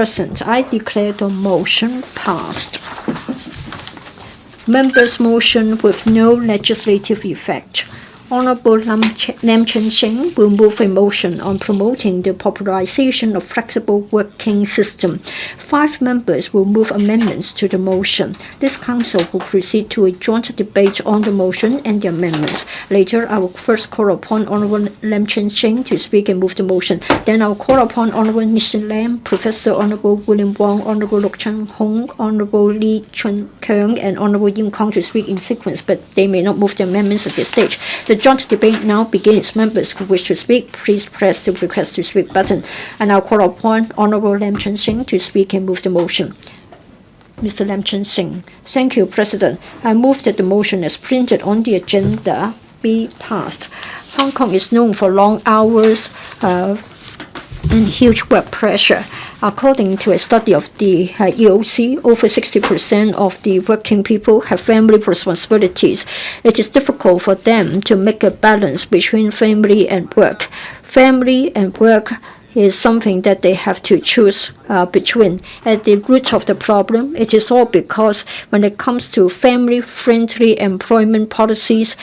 Present, I declare the motion passed. Members' motion with no legislative effect. Honorable Lam Chun-sing will move a motion on promoting the popularization of flexible working system. 5 members will move amendments to the motion. This council will proceed to a joint debate on the motion and the amendments. Later, I will first call upon Honorable Lam Chun-sing to speak and move the motion. Then I will call upon Honorable Nixie Lam, Professor Honorable William Wong, Honorable Chung-hung, Honorable Chun-keung, and Honorable Chung-hung to speak in sequence, but they may not move the amendments at this stage. The joint debate now begins. Members who wish to speak, please press the request to speak button. And I'll call upon Honorable Lam Chun-sing to speak and move the motion. Mr. Lam Chun-sing. Thank you, President. I move that the motion as printed on the agenda be passed. Hong Kong is known for long hours and huge work pressure. According to a study of the EOC, over 60% of the working people have family responsibilities. It is difficult for them to make a balance between family and work. Family and work is something that they have to choose between. At the root of the problem, it is all because when it comes to family-friendly employment policies,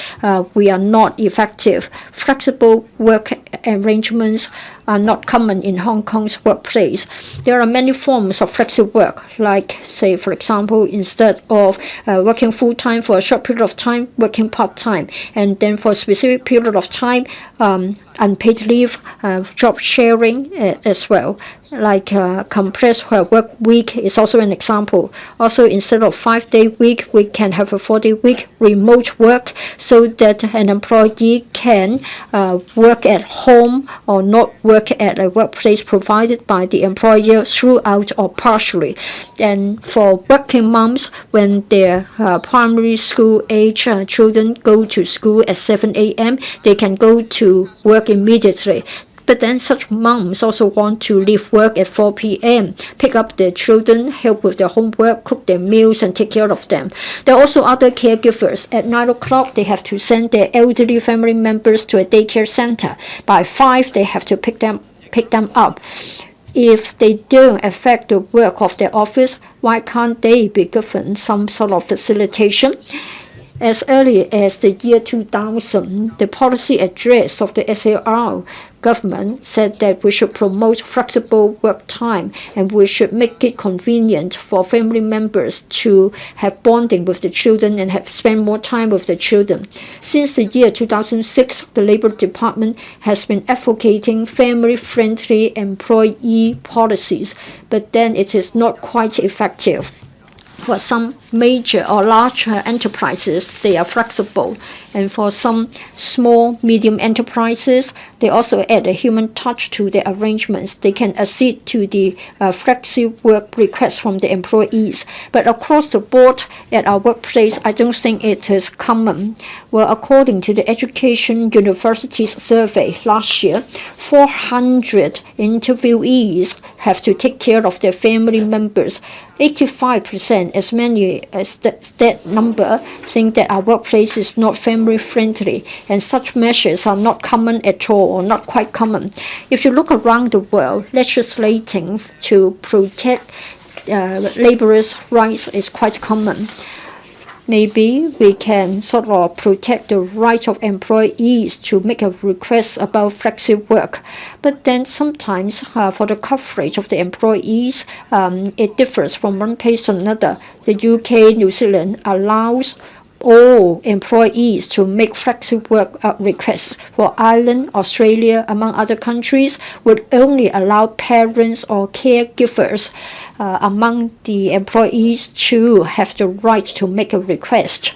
we are not effective. Flexible work arrangements are not common in Hong Kong's workplace. There are many forms of flexible work, like, say, for example, instead of working full-time for a short period of time, working part-time, and then for a specific period of time, unpaid leave, job sharing as well. Like compressed work week is also an example. Also, instead of 5-day week, we can have a 4-day week, remote work, so that an employee can work at home or not work at a workplace provided by the employer throughout or partially. And for working moms, when their primary school age children go to school at 7 a.m., they can go to work immediately. But then such moms also want to leave work at 4 p.m., pick up their children, help with their homework, cook their meals, and take care of them. There are also other caregivers. At 9 o'clock, they have to send their elderly family members to a daycare center. By 5, they have to pick them up. If they don't affect the work of their office, why can't they be given some sort of facilitation? As early as the year 2000, the policy address of the SAR government said that we should promote flexible work time and we should make it convenient for family members to have bonding with the children and have spend more time with the children. Since the year 2006, the Labor Department has been advocating family-friendly employee policies, but then it is not quite effective. For some major or larger enterprises, they are flexible. And for some small, medium enterprises, they also add a human touch to their arrangements. They can accede to the flexi work requests from the employees. But across the board at our workplace, I don't think it is common. Well, according to the Education University's survey last year, 400 interviewees have to take care of their family members. 85%, as many as that number, think that our workplace is not family-friendly, and such measures are not common at all, or not quite common. If you look around the world, legislating to protect laborers' rights is quite common. Maybe we can sort of protect the right of employees to make a request about flexi work. But then sometimes for the coverage of the employees, it differs from one place to another. The UK, New Zealand allows all employees to make flexi work requests. For Ireland, Australia, among other countries, would only allow parents or caregivers among the employees to have the right to make a request.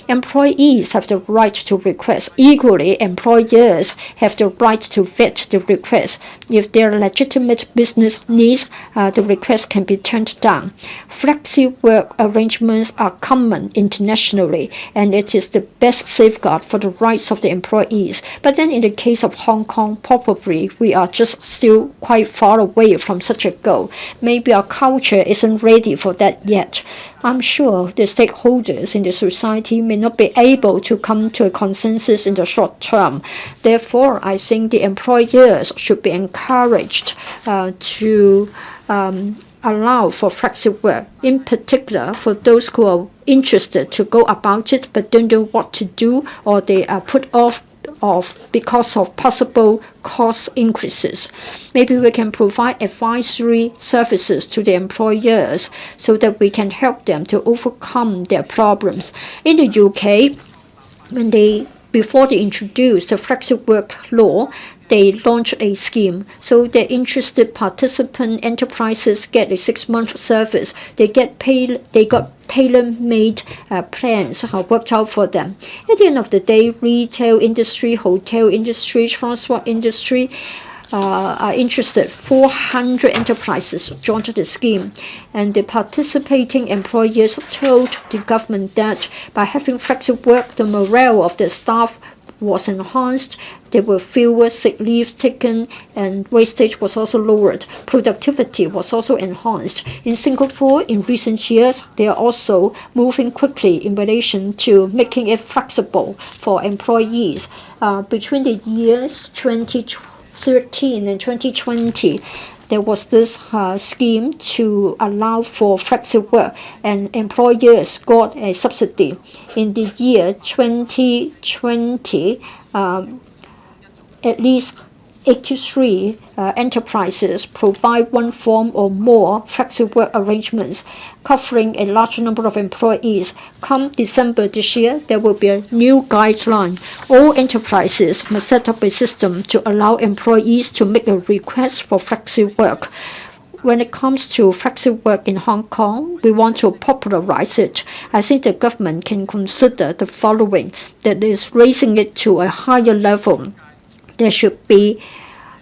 Employees have the right to request. Equally, employers have the right to vet the request. If there are legitimate business needs, the request can be turned down. Flexi work arrangements are common internationally, and it is the best safeguard for the rights of the employees. But then in the case of Hong Kong, probably we are just still quite far away from such a goal. Maybe our culture isn't ready for that yet. I'm sure the stakeholders in the society may not be able to come to a consensus in the short term. Therefore, I think the employers should be encouraged to allow for flexible work, in particular for those who are interested to go about it but don't know what to do, or they are put off because of possible cost increases. Maybe we can provide advisory services to the employers so that we can help them to overcome their problems. In the UK, before they introduced the flexible work law, they launched a scheme. So the interested participant enterprises get a 6-month service. They got tailor-made plans worked out for them. At the end of the day, retail industry, hotel industry, transport industry are interested. 400 enterprises joined the scheme, and the participating employers told the government that by having flexible work, the morale of the staff was enhanced. There were fewer sick leaves taken, and wastage was also lowered. Productivity was also enhanced. In Singapore, in recent years, they are also moving quickly in relation to making it flexible for employees. Between the years 2013 and 2020, there was this scheme to allow for flexible work, and employers got a subsidy. In the year 2020, at least 83 enterprises provide one form or more flexible work arrangements, covering a large number of employees. Come December this year, there will be a new guideline. All enterprises must set up a system to allow employees to make a request for flexible work. When it comes to flexible work in Hong Kong, we want to popularize it. I think the government can consider the following, that is raising it to a higher level. There should be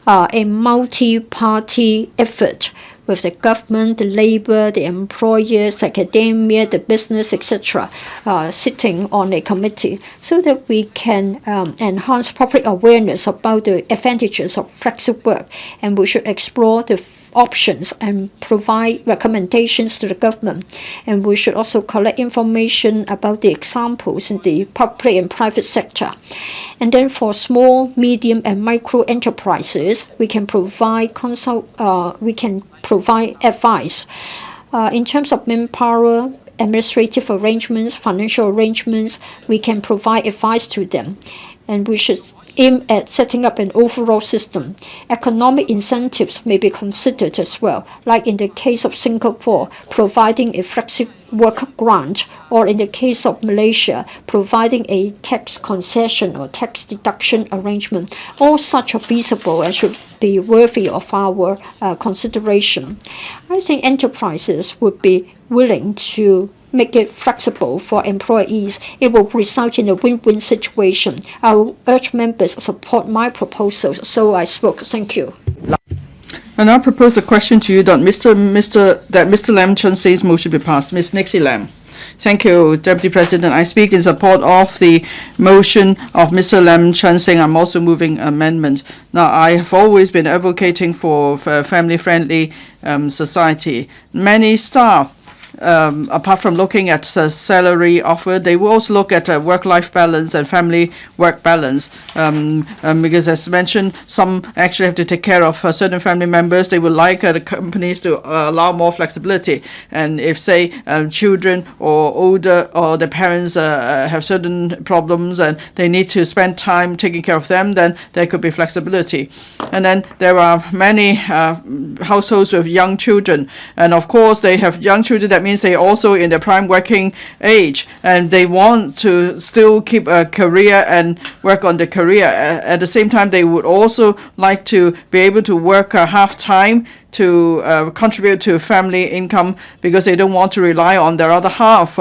a multi-party effort with the government, the labor, the employers, academia, the business, etc., sitting on a committee so that we can enhance public awareness about the advantages of flexible work, and we should explore the options and provide recommendations to the government. And we should also collect information about the examples in the public and private sector. And then for small, medium, and micro enterprises, we can provide advice in terms of manpower, administrative arrangements, financial arrangements. We can provide advice to them, and we should aim at setting up an overall system. Economic incentives may be considered as well, like in the case of Singapore, providing a flexible work grant, or in the case of Malaysia, providing a tax concession or tax deduction arrangement. All such are feasible and should be worthy of our consideration. I think enterprises would be willing to make it flexible for employees. It will result in a win-win situation. I will urge members to support my proposals. So I spoke. Thank you. And I propose a question to you that Mr. Lam Chun-sing's motion be passed. Ms. Nixie Lam. Thank you, Deputy President. I speak in support of the motion of Mr. Lam Chun-sing. I'm also moving amendments. Now, I have always been advocating for family-friendly society. Many staff, apart from looking at salary offer, they will also look at work-life balance and family-work balance. Because as mentioned, some actually have to take care of certain family members. They would like the companies to allow more flexibility. And if, say, children or older or the parents have certain problems and they need to spend time taking care of them, then there could be flexibility. And then there are many households with young children. And of course, they have young children. That means they also in their prime working age, and they want to still keep a career and work on the career. At the same time, they would also like to be able to work half-time to contribute to family income, because they don't want to rely on their other half.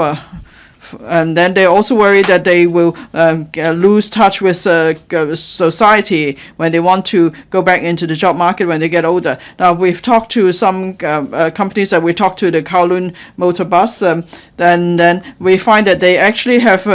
And then they also worry that they will lose touch with society when they want to go back into the job market when they get older. Now, we've talked to some companies that we talked to, the Kowloon Motor Bus, then we find that they actually have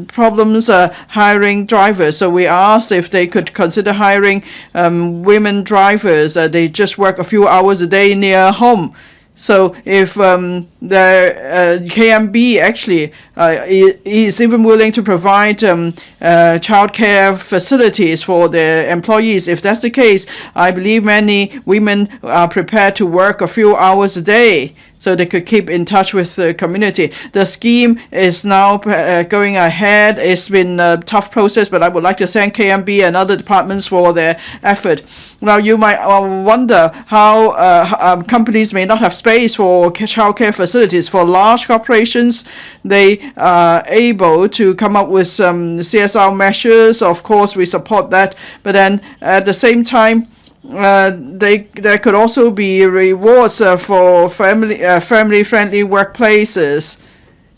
problems hiring drivers. So we asked if they could consider hiring women drivers. They just work a few hours a day near home. So if the KMB actually is even willing to provide childcare facilities for their employees, if that's the case, I believe many women are prepared to work a few hours a day so they could keep in touch with the community. The scheme is now going ahead. It's been a tough process, but I would like to thank KMB and other departments for their effort. Now, you might wonder how companies may not have space for childcare facilities. For large corporations, they are able to come up with some CSR measures. Of course, we support that. But then at the same time, there could also be rewards for family-friendly workplaces.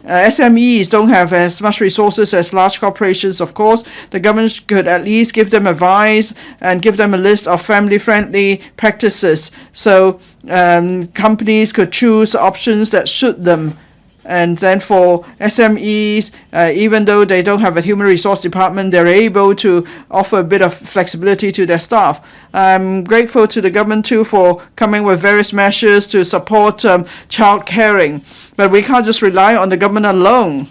SMEs don't have as much resources as large corporations, of course. The government could at least give them advice and give them a list of family-friendly practices. So companies could choose options that suit them. And then for SMEs, even though they don't have a human resource department, they're able to offer a bit of flexibility to their staff. I'm grateful to the government too for coming with various measures to support child caring. But we can't just rely on the government alone,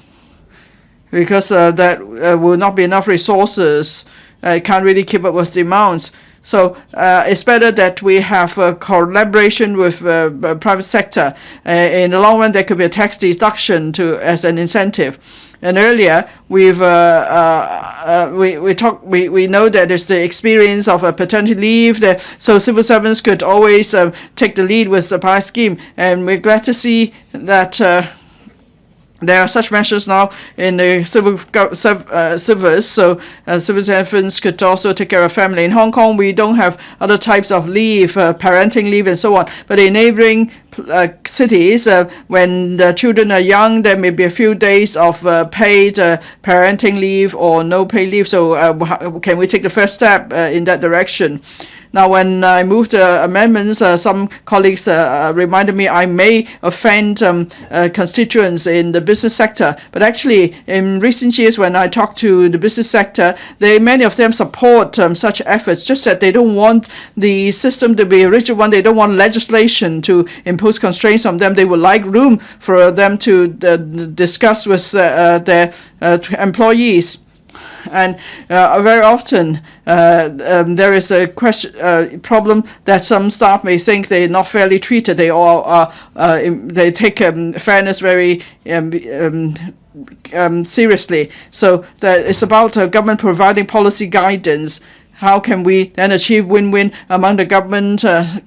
because that will not be enough resources. It can't really keep up with demands. So it's better that we have a collaboration with private sector. In the long run, there could be a tax deduction as an incentive. And earlier, we know that there's the experience of a paternity leave, so civil servants could always take the lead with the PI scheme. And we're glad to see that there are such measures now in the civil service, so civil servants could also take care of family. In Hong Kong, we don't have other types of leave, parenting leave and so on. But in neighboring cities, when the children are young, there may be a few days of paid parenting leave or no paid leave. So can we take the first step in that direction? Now, when I moved amendments, some colleagues reminded me I may offend constituents in the business sector. But actually, in recent years, when I talk to the business sector, many of them support such efforts, just that they don't want the system to be a rigid one. They don't want legislation to impose constraints on them. They would like room for them to discuss with their employees. And very often there is a problem that some staff may think they're not fairly treated. They all they take fairness very seriously. So that it's about government providing policy guidance. How can we then achieve win-win among the government,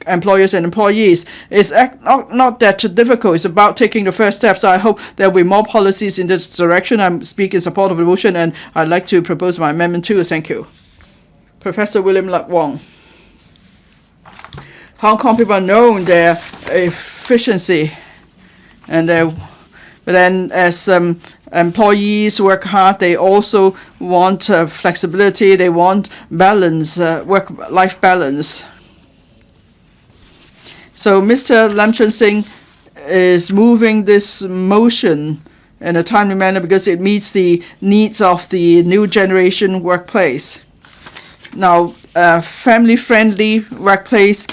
employers and employees? It's not that difficult. It's about taking the first steps. So I hope there will be more policies in this direction. I'm speaking in support of the motion, and I'd like to propose my amendment too. Thank you. Professor William Wong. Hong Kong people are known their efficiency, and but then as employees work hard, they also want flexibility. They want balance, work-life balance. So Mr. Lam Chun-sing is moving this motion in a timely manner because it meets the needs of the new generation workplace. Now, family-friendly workplace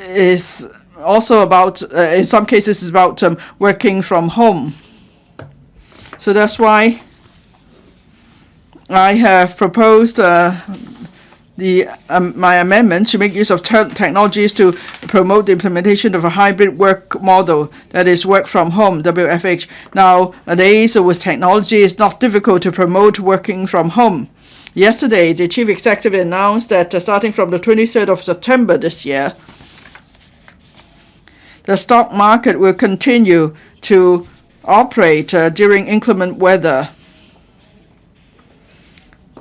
is also about, in some cases, is about working from home. So that's why I have proposed my amendment to make use of technologies to promote the implementation of a hybrid work model, that is work from home, WFH. Nowadays, with technology, it's not difficult to promote working from home. Yesterday, the chief executive announced that starting from the 23rd of September this year, the stock market will continue to operate during inclement weather.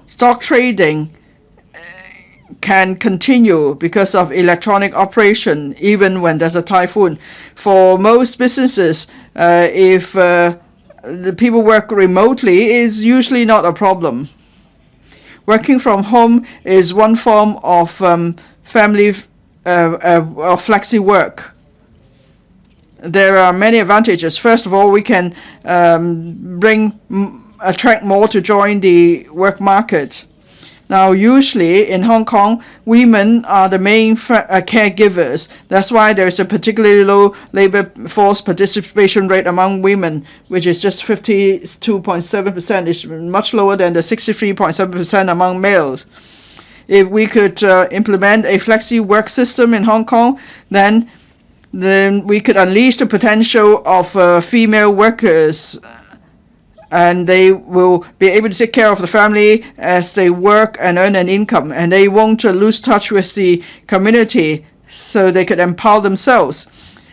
Stock trading can continue because of electronic operation, even when there's a typhoon. For most businesses, if the people work remotely, is usually not a problem. Working from home is one form of family flexi work. There are many advantages. First of all, we can attract more to join the work market. Now, usually in Hong Kong, women are the main caregivers. That's why there is a particularly low labor force participation rate among women, which is just 52.7%. It's much lower than the 63.7% among males. If we could implement a flexi work system in Hong Kong, then we could unleash the potential of female workers, and they will be able to take care of the family as they work and earn an income, and they won't lose touch with the community, so they could empower themselves.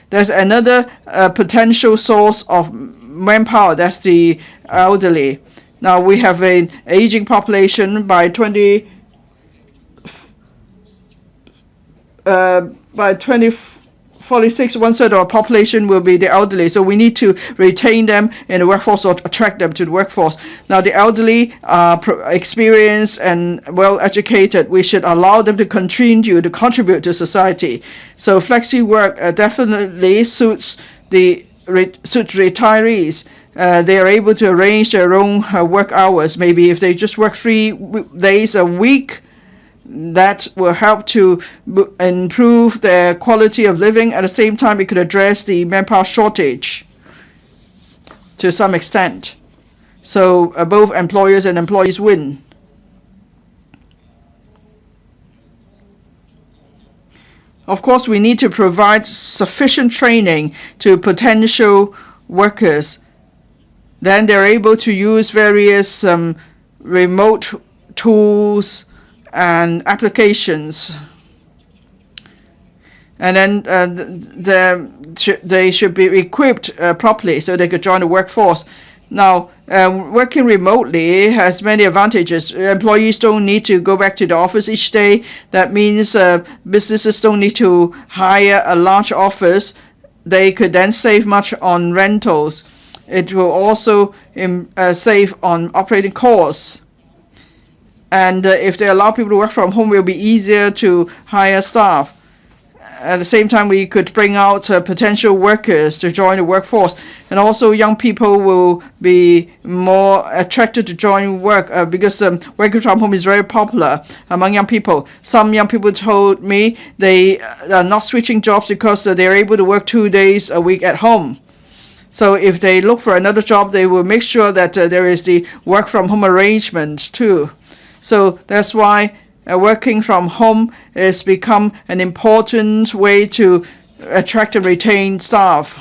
There's another potential source of manpower, that's the elderly. Now, we have an aging population. By 2046, one-third of our population will be the elderly. So we need to retain them in the workforce or attract them to the workforce. Now, the elderly are experienced and well-educated. We should allow them to continue to contribute to society. So flexi work definitely suits retirees. They are able to arrange their own work hours. Maybe if they just work 3 days a week, that will help to improve their quality of living. At the same time, it could address the manpower shortage to some extent. So both employers and employees win. Of course, we need to provide sufficient training to potential workers. Then they're able to use various remote tools and applications, and then they should be equipped properly so they could join the workforce. Now, working remotely has many advantages. Employees don't need to go back to the office each day. That means businesses don't need to hire a large office. They could then save much on rentals. It will also save on operating costs. And if they allow people to work from home, it will be easier to hire staff. At the same time, we could bring out potential workers to join the workforce. And also, young people will be more attracted to join work because working from home is very popular among young people. Some young people told me they are not switching jobs because they're able to work 2 days a week at home. So if they look for another job, they will make sure that there is the work from home arrangement too. So that's why working from home has become an important way to attract and retain staff.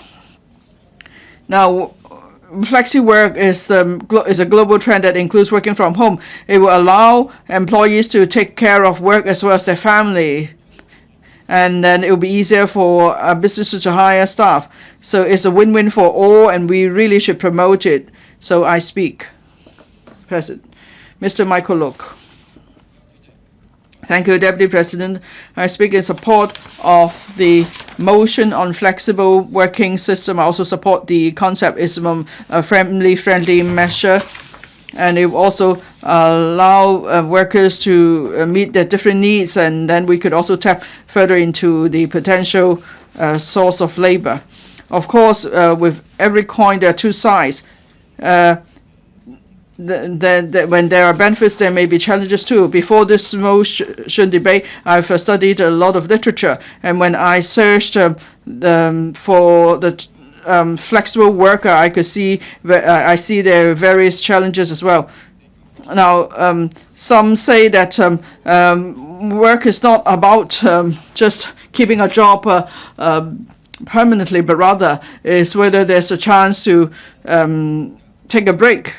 Now, flexi work is a global trend that includes working from home. It will allow employees to take care of work as well as their family. And then it will be easier for businesses to hire staff. So it's a win-win for all, and we really should promote it. So I speak. President. Mr. Michael Look. Thank you, Deputy President. I speak in support of the motion on flexible working system. I also support the concept. It's a family-friendly measure, and it will also allow workers to meet their different needs, and then we could also tap further into the potential source of labor. Of course, with every coin, there are two sides. When there are benefits, there may be challenges too. Before this motion debate, I've studied a lot of literature, and when I searched for the flexible worker, I could see I see there are various challenges as well. Now, some say that work is not about just keeping a job permanently, but rather is whether there's a chance to take a break.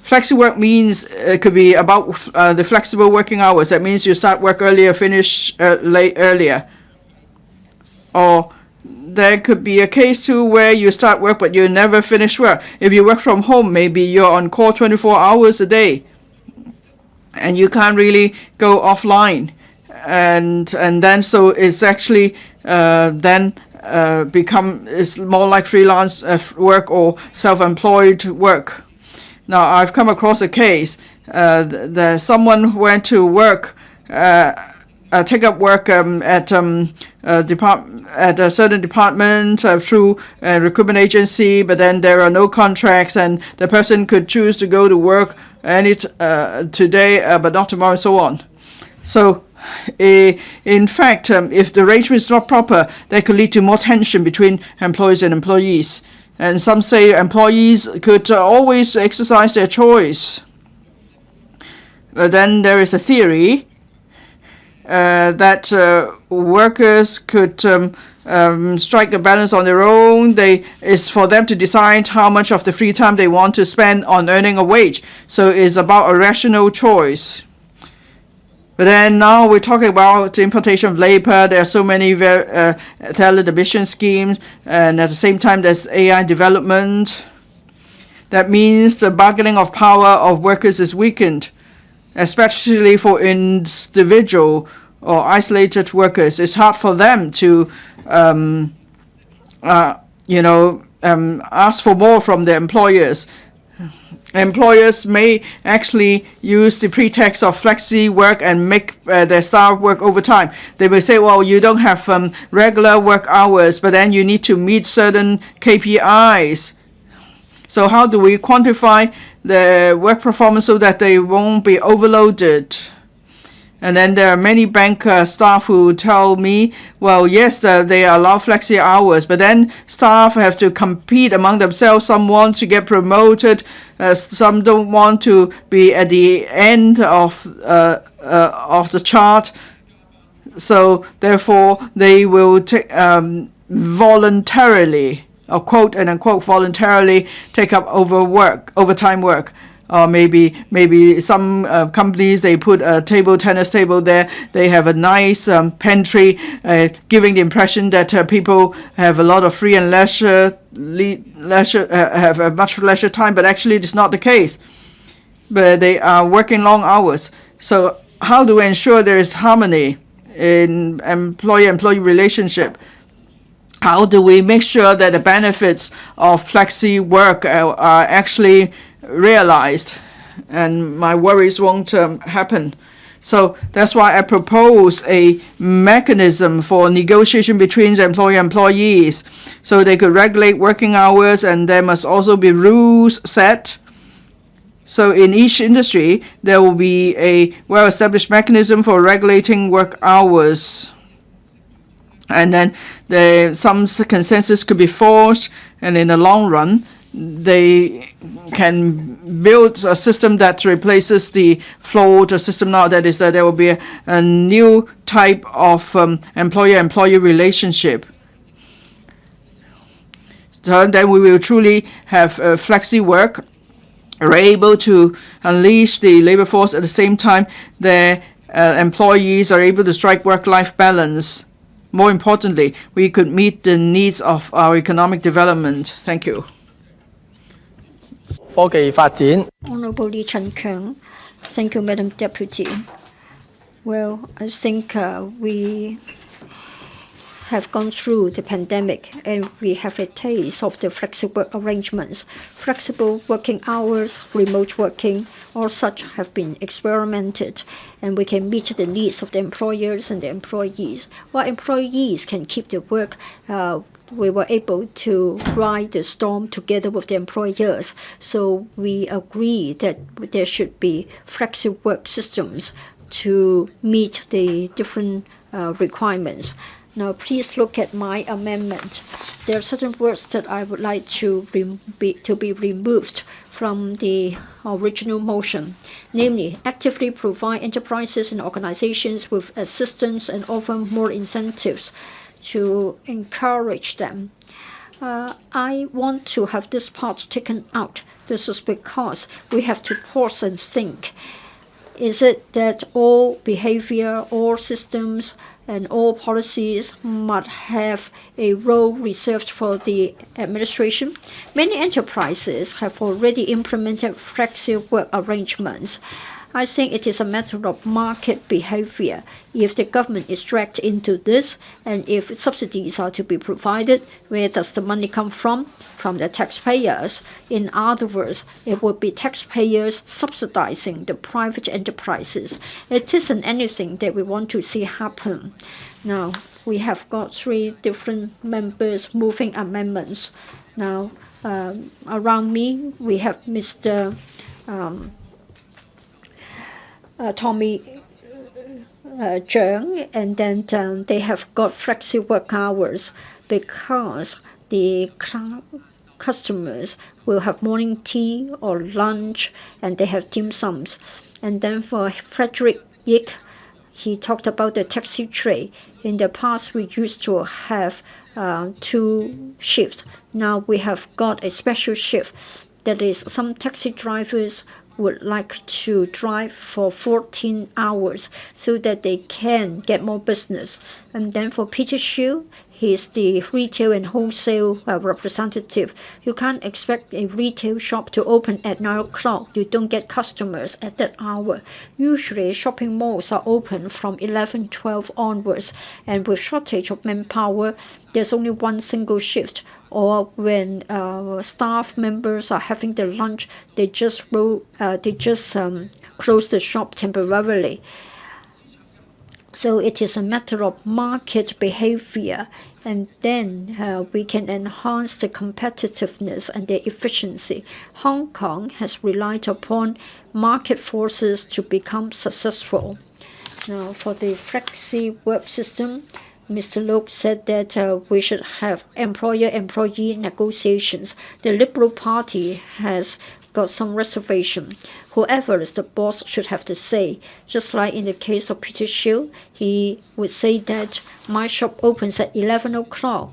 Flexi work means it could be about the flexible working hours. That means you start work earlier, finish late earlier. Or there could be a case too where you start work but you never finish work. If you work from home, maybe you're on call 24 hours a day, and you can't really go offline. And then so it's actually it's more like freelance work or self-employed work. Now, I've come across a case that someone went to work take up work at a certain department through a recruitment agency, but then there are no contracts, and the person could choose to go to work today, but not tomorrow, and so on. So, in fact, if the arrangement is not proper, that could lead to more tension between employers and employees. And some say employees could always exercise their choice. But then there is a theory that workers could strike a balance on their own. It's for them to decide how much of the free time they want to spend on earning a wage. So it's about a rational choice. But then now we're talking about the importation of labor. There are so many talent admission schemes, and at the same time there's AI development. That means the bargaining of power of workers is weakened, especially for individual or isolated workers. It's hard for them to, ask for more from their employers. Employers may actually use the pretext of flexi work and make their staff work overtime. They may say, well, you don't have regular work hours, but then you need to meet certain KPIs. So how do we quantify the work performance so that they won't be overloaded? And then there are many bank staff who tell me, well, yes, they allow flexi hours, but then staff have to compete among themselves. Some want to get promoted, some don't want to be at the end of the chart. So therefore, they will voluntarily, or quote and unquote, voluntarily take up overtime work. Or maybe some companies, they put a tennis table there. They have a nice pantry, giving the impression that people have a lot of free and leisure, have much leisure time. But actually, it's not the case. But they are working long hours. So how do we ensure there is harmony in employer-employee relationship? How do we make sure that the benefits of flexi work are actually realized, and my worries won't happen? So that's why I propose a mechanism for negotiation between the employer and employees, so they could regulate working hours, and there must also be rules set. So in each industry, there will be a well-established mechanism for regulating work hours. And then some consensus could be forged, and in the long run, they can build a system that replaces the flawed system now. That is, that there will be a new type of employer-employee relationship. So then we will truly have flexi work. We're able to unleash the labor force. At the same time, the employees are able to strike work-life balance. More importantly, we could meet the needs of our economic development. Thank you. 科技發展 Honorable Chung-keung. Thank you, Madam Deputy. Well, I think we have gone through the pandemic, and we have a taste of the flexible work arrangements. Flexible working hours, remote working, all such have been experimented, and we can meet the needs of the employers and the employees. While employees can keep their work, we were able to ride the storm together with the employers. So we agree that there should be flexible work systems to meet the different requirements. Now, please look at my amendment. There are certain words that I would like to be removed from the original motion, namely, actively provide enterprises and organizations with assistance and offer more incentives to encourage them. I want to have this part taken out. This is because we have to pause and think. Is it that all behavior, all systems, and all policies must have a role reserved for the administration? Many enterprises have already implemented flexible work arrangements. I think it is a matter of market behavior. If the government is dragged into this, and if subsidies are to be provided, where does the money come from? From the taxpayers. In other words, it would be taxpayers subsidizing the private enterprises. It isn't anything that we want to see happen. Now, we have got 3 different members moving amendments. Now, around me, we have Mr. Tommy Chung, and then they have got flexi work hours because the customers will have morning tea or lunch, and they have dim sums. And then for Frederick Yick, he talked about the taxi trade. In the past, we used to have 2 shifts. Now we have got a special shift. That is, some taxi drivers would like to drive for 14 hours so that they can get more business. And then for Peter Shiu, he's the retail and wholesale representative. You can't expect a retail shop to open at 9 o'clock. You don't get customers at that hour. Usually, shopping malls are open from 11, 12 onwards. And with shortage of manpower, there's only one single shift. Or when staff members are having their lunch, they just close the shop temporarily. So it is a matter of market behavior, and then we can enhance the competitiveness and the efficiency. Hong Kong has relied upon market forces to become successful. Now, for the flexi work system, Mr. Loke said that we should have employer-employee negotiations. The Liberal Party has got some reservation. Whoever is the boss should have the say. Just like in the case of Peter Shiu, he would say that my shop opens at 11 o'clock.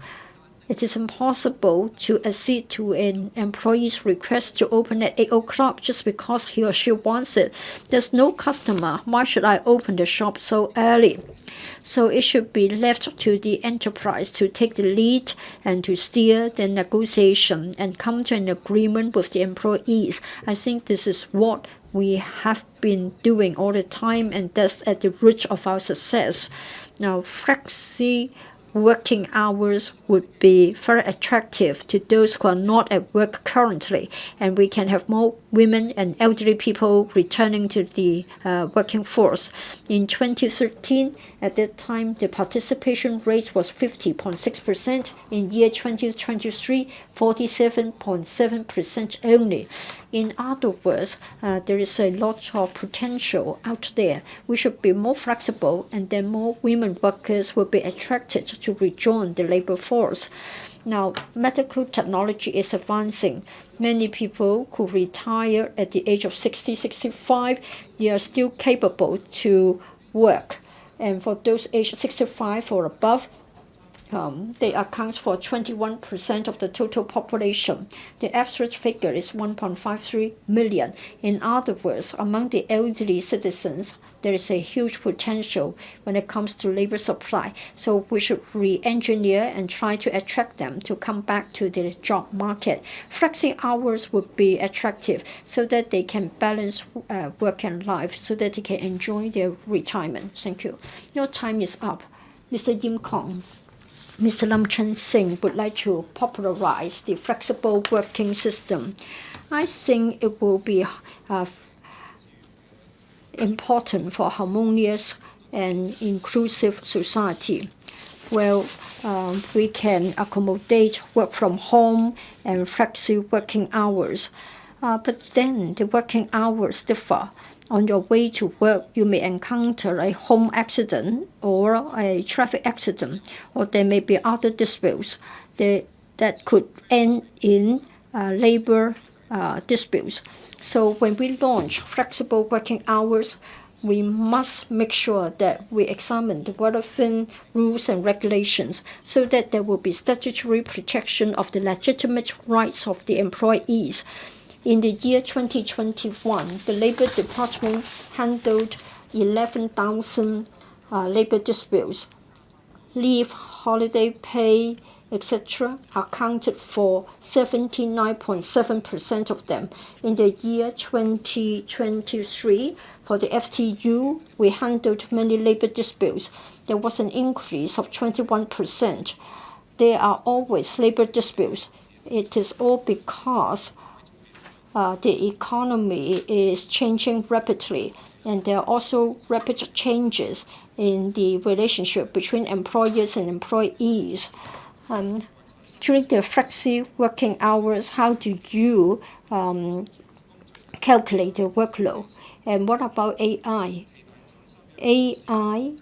It is impossible to accede to an employee's request to open at 8 o'clock just because he or she wants it. There's no customer. Why should I open the shop so early? So it should be left to the enterprise to take the lead and to steer the negotiation and come to an agreement with the employees. I think this is what we have been doing all the time, and that's at the root of our success. Now, flexi working hours would be very attractive to those who are not at work currently, and we can have more women and elderly people returning to the working force. In 2013, at that time, the participation rate was 50.6%. In year 2023, 47.7% only. In other words, there is a lot of potential out there. We should be more flexible, and then more women workers will be attracted to rejoin the labor force. Now, medical technology is advancing. Many people who retire at the age of 60, 65, they are still capable to work. And for those aged 65 or above, they account for 21% of the total population. The absolute figure is 1.53 million. In other words, among the elderly citizens, there is a huge potential when it comes to labor supply. So we should re-engineer and try to attract them to come back to the job market. Flexi hours would be attractive so that they can balance work and life, so that they can enjoy their retirement. Thank you. Your time is up. Mr. Yim Kong. Mr. Lam Chun-sing would like to popularize the flexible working system. I think it will be important for harmonious and inclusive society. Well, we can accommodate work from home and flexi working hours. But then the working hours differ. On your way to work, you may encounter a home accident or a traffic accident, or there may be other disputes that could end in labor disputes. So when we launch flexible working hours, we must make sure that we examine the relevant rules and regulations so that there will be statutory protection of the legitimate rights of the employees. In the year 2021, the Labor Department handled 11,000 labor disputes. Leave, holiday pay, etc., accounted for 79.7% of them. In the year 2023, for the FTU, we handled many labor disputes. There was an increase of 21%. There are always labor disputes. It is all because the economy is changing rapidly, and there are also rapid changes in the relationship between employers and employees. During the flexi working hours, how do you calculate the workload? And what about AI? AI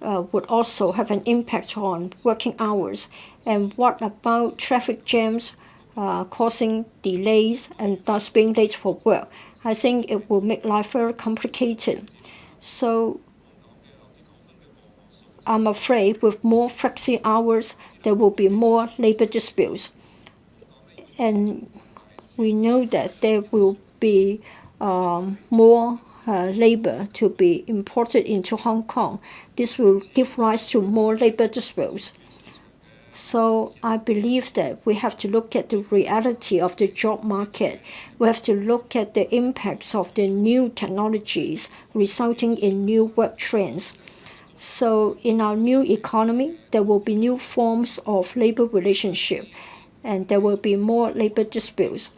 would also have an impact on working hours. And what about traffic jams causing delays and thus being late for work? I think it will make life very complicated. So I'm afraid with more flexi hours, there will be more labor disputes. And we know that there will be more labor to be imported into Hong Kong. This will give rise to more labor disputes. So I believe that we have to look at the reality of the job market. We have to look at the impacts of the new technologies resulting in new work trends. So in our new economy, there will be new forms of labor relationship, and there will be more labor disputes.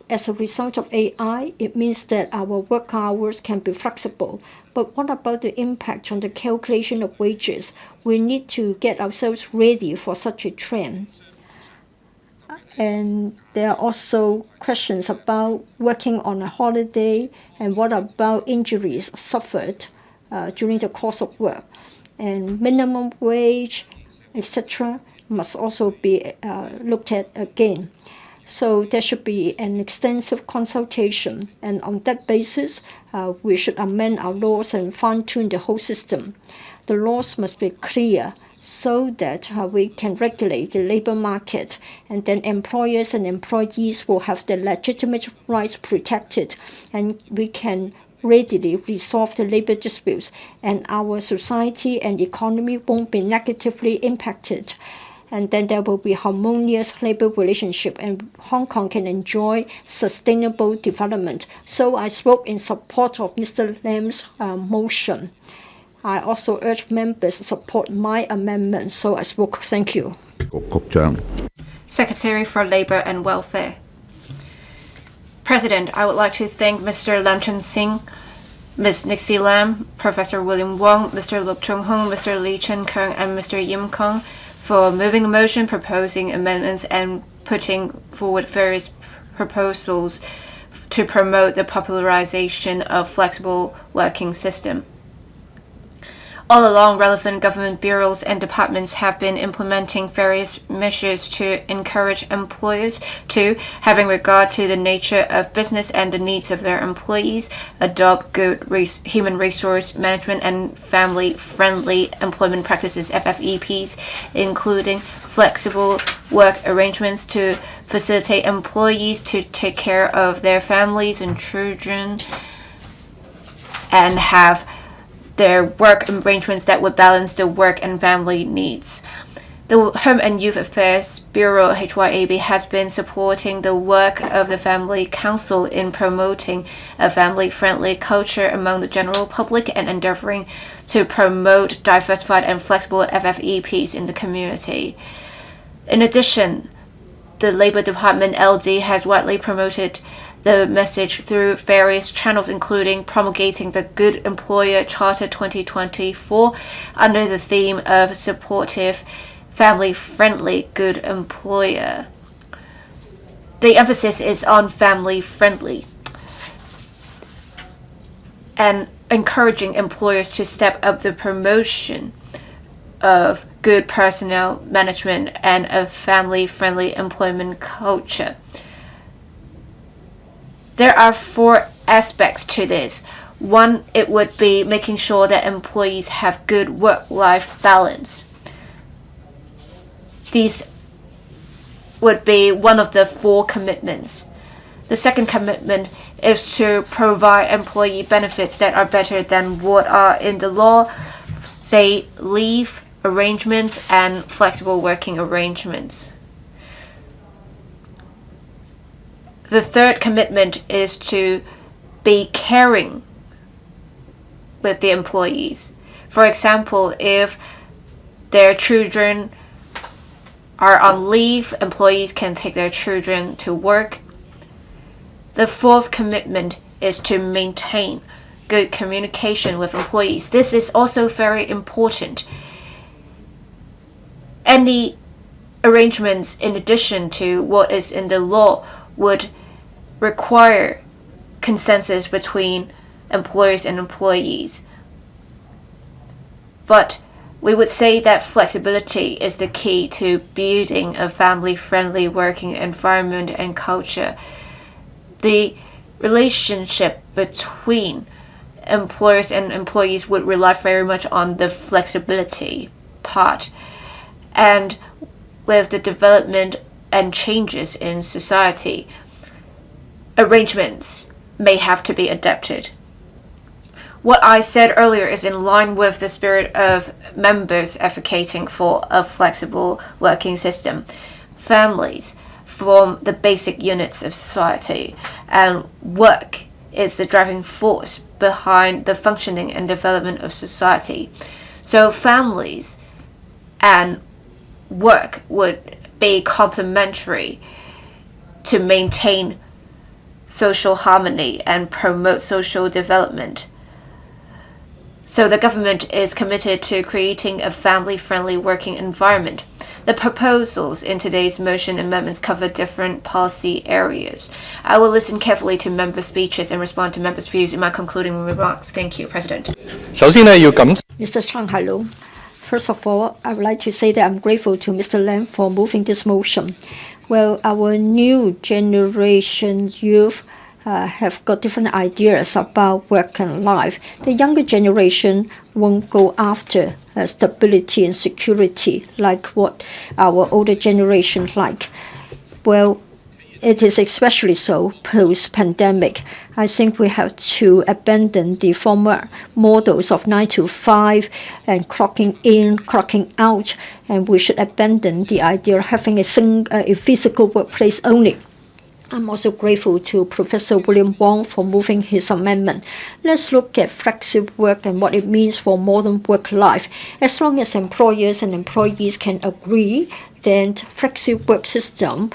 As a result of AI, it means that our work hours can be flexible. But what about the impact on the calculation of wages? We need to get ourselves ready for such a trend. And there are also questions about working on a holiday, and what about injuries suffered during the course of work. And minimum wage, etc., must also be looked at again. So there should be an extensive consultation, and on that basis, we should amend our laws and fine-tune the whole system. The laws must be clear so that we can regulate the labor market, and then employers and employees will have their legitimate rights protected, and we can readily resolve the labor disputes, and our society and economy won't be negatively impacted. And then there will be harmonious labor relationship, and Hong Kong can enjoy sustainable development. So I spoke in support of Mr. Lam's motion. I also urge members to support my amendment. So I spoke. Thank you. Secretary for Labour and Welfare. President, I would like to thank Mr. Lam Chun-sing, Ms. Nixie Lam, Professor William Wong, Mr. Chung-hung, Mr. Lee Chun-keung, and Mr. Yim-kong for moving the motion, proposing amendments, and putting forward various proposals to promote the popularization of flexible working system. All along, relevant government bureaus and departments have been implementing various measures to encourage employers to, having regard to the nature of business and the needs of their employees, adopt good human resource management and family-friendly employment practices, FFEPs, including flexible work arrangements to facilitate employees to take care of their families and children and have their work arrangements that would balance the work and family needs. The Home and Youth Affairs Bureau, HYAB, has been supporting the work of the Family Council in promoting a family-friendly culture among the general public and endeavoring to promote diversified and flexible FFEPs in the community. In addition, the Labour Department LD has widely promoted the message through various channels, including promulgating the Good Employer Charter 2024 under the theme of supportive, family-friendly good employer. The emphasis is on family-friendly and encouraging employers to step up the promotion of good personnel management and a family-friendly employment culture. There are 4 aspects to this. 1, it would be making sure that employees have good work-life balance. These would be one of the 4 commitments. The second commitment is to provide employee benefits that are better than what are in the law, say leave arrangements and flexible working arrangements. The third commitment is to be caring with the employees. For example, if their children are on leave, employees can take their children to work. The fourth commitment is to maintain good communication with employees. This is also very important. Any arrangements in addition to what is in the law would require consensus between employers and employees. But we would say that flexibility is the key to building a family-friendly working environment and culture. The relationship between employers and employees would rely very much on the flexibility part. And with the development and changes in society, arrangements may have to be adapted. What I said earlier is in line with the spirit of members advocating for a flexible working system. Families form the basic units of society, and work is the driving force behind the functioning and development of society. So families and work would be complementary to maintain social harmony and promote social development. So the government is committed to creating a family-friendly working environment. The proposals in today's motion amendments cover different policy areas. I will listen carefully to member speeches and respond to members' views in my concluding remarks. Thank you, President. 首先咧要感 Mr. Chung-hung, first of all, I would like to say that I'm grateful to Mr. Lam for moving this motion. Well, our new generation youth have got different ideas about work and life. The younger generation won't go after stability and security like what our older generation like. Well, it is especially so post-pandemic. I think we have to abandon the former models of 9 to 5 and clocking in, clocking out, and we should abandon the idea of having a physical workplace only. I'm also grateful to Professor William Wong for moving his amendment. Let's look at flexible work and what it means for modern work life. As long as employers and employees can agree, then flexi work system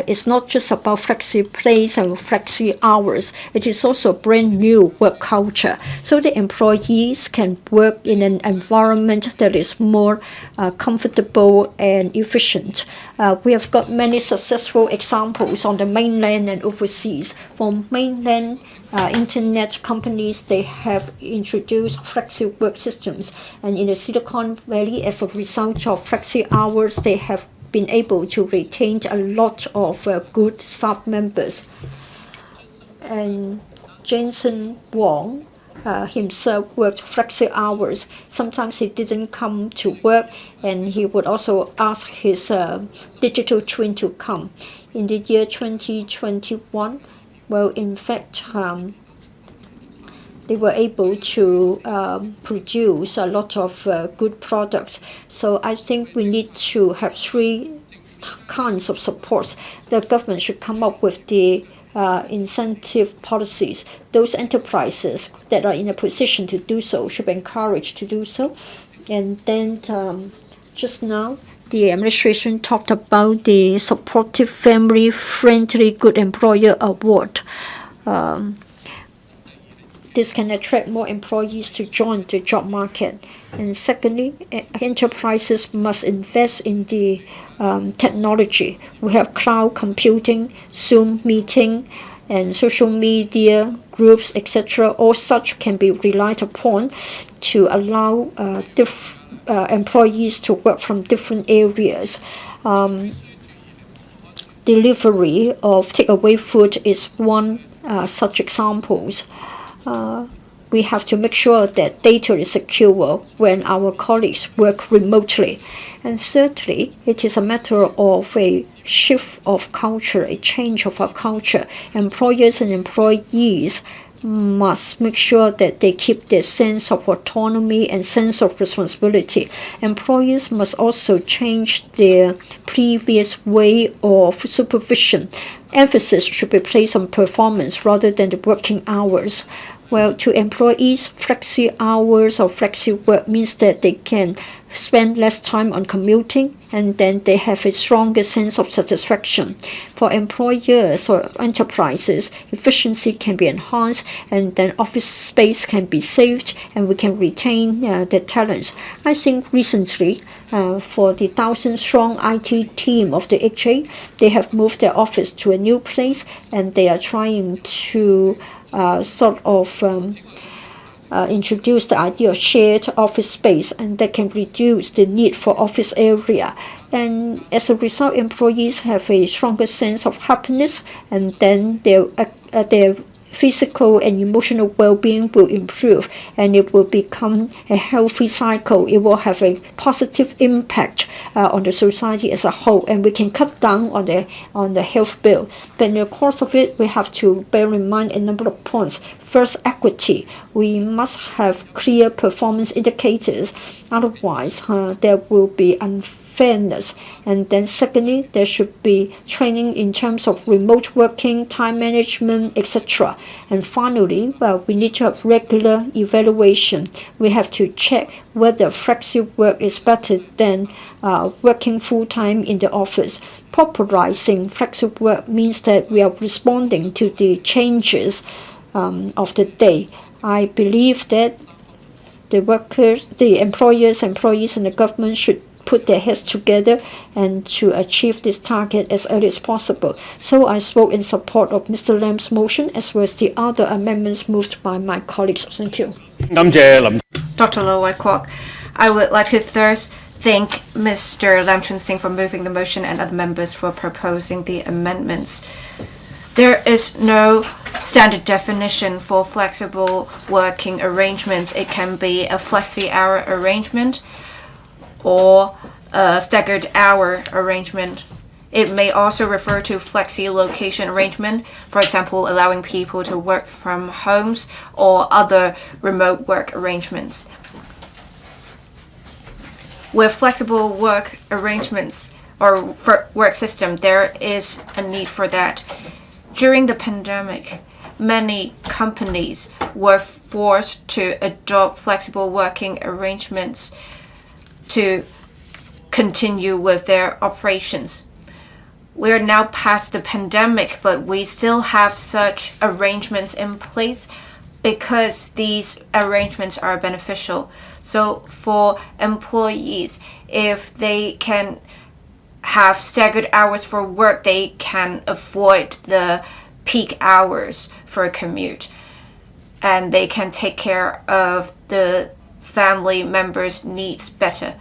is not just about flexi place and flexi hours. It is also a brand new work culture. So the employees can work in an environment that is more comfortable and efficient. We have got many successful examples on the mainland and overseas. For mainland internet companies, they have introduced flexi work systems, and in the Silicon Valley, as a result of flexi hours, they have been able to retain a lot of good staff members. And Jensen Wong himself worked flexi hours. Sometimes he didn't come to work, and he would also ask his digital twin to come. In the year 2021, well, in fact, they were able to produce a lot of good products. So I think we need to have three kinds of supports. The government should come up with the incentive policies. Those enterprises that are in a position to do so should be encouraged to do so. And then just now, the administration talked about the Supportive Family Friendly Good Employer Award. This can attract more employees to join the job market. And secondly, enterprises must invest in the technology. We have cloud computing, Zoom meeting, and social media groups, etc. All such can be relied upon to allow employees to work from different areas. Delivery of takeaway food is one such examples. We have to make sure that data is secure when our colleagues work remotely. And thirdly, it is a matter of a shift of culture, a change of our culture. Employers and employees must make sure that they keep their sense of autonomy and sense of responsibility. Employers must also change their previous way of supervision. Emphasis should be placed on performance rather than the working hours. Well, to employees, flexi hours or flexi work means that they can spend less time on commuting, and then they have a stronger sense of satisfaction. For employers or enterprises, efficiency can be enhanced, and then office space can be saved, and we can retain their talents. I think recently, for the 1,000-strong IT team of the HA, they have moved their office to a new place, and they are trying to introduce the idea of shared office space, and that can reduce the need for office area. And as a result, employees have a stronger sense of happiness, and then their physical and emotional well-being will improve, and it will become a healthy cycle. It will have a positive impact on the society as a whole, and we can cut down on the health bill. But in the course of it, we have to bear in mind a number of points. First, equity. We must have clear performance indicators, otherwise there will be unfairness. And then secondly, there should be training in terms of remote working, time management, etc. And finally, we need to have regular evaluation. We have to check whether flexi work is better than working full-time in the office. Popularizing flexi work means that we are responding to the changes of the day. I believe that the workers, the employers, employees, and the government should put their heads together and to achieve this target as early as possible. So I spoke in support of Mr. Lam's motion as well as the other amendments moved by my colleagues. Thank you. Dr. Lo Wai Kwok, I would like to first thank Mr. Lam Chun-sing for moving the motion and other members for proposing the amendments. There is no standard definition for flexible working arrangements. It can be a flexi-hour arrangement or a staggered hour arrangement. It may also refer to flexi-location arrangement, for example, allowing people to work from homes or other remote work arrangements. With flexible work arrangements or work system, there is a need for that. During the pandemic, many companies were forced to adopt flexible working arrangements to continue with their operations. We are now past the pandemic, but we still have such arrangements in place because these arrangements are beneficial. So for employees, if they can have staggered hours for work, they can avoid the peak hours for a commute, and they can take care of the family members' needs better.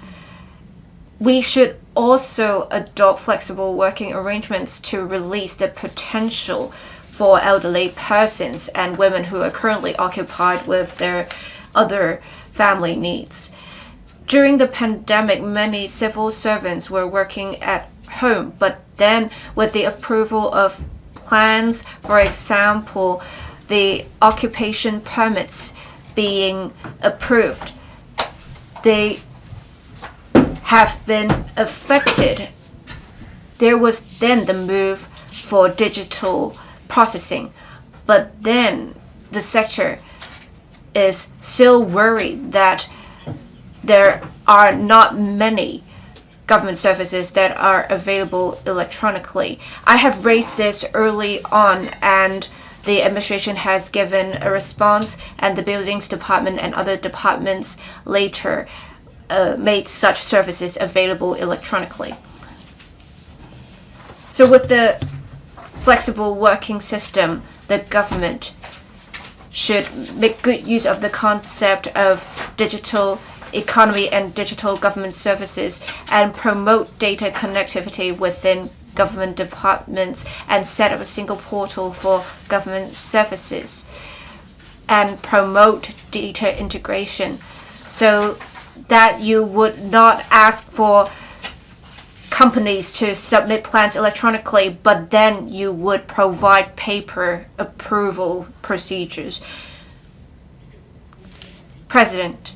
We should also adopt flexible working arrangements to release the potential for elderly persons and women who are currently occupied with their other family needs. During the pandemic, many civil servants were working at home, but then with the approval of plans, for example, the occupation permits being approved, they have been affected. There was then the move for digital processing, but then the sector is still worried that there are not many government services that are available electronically. I have raised this early on, and the administration has given a response, and the buildings department and other departments later made such services available electronically. So with the flexible working system, the government should make good use of the concept of digital economy and digital government services and promote data connectivity within government departments and set up a single portal for government services and promote data integration so that you would not ask for companies to submit plans electronically, but then you would provide paper approval procedures. President,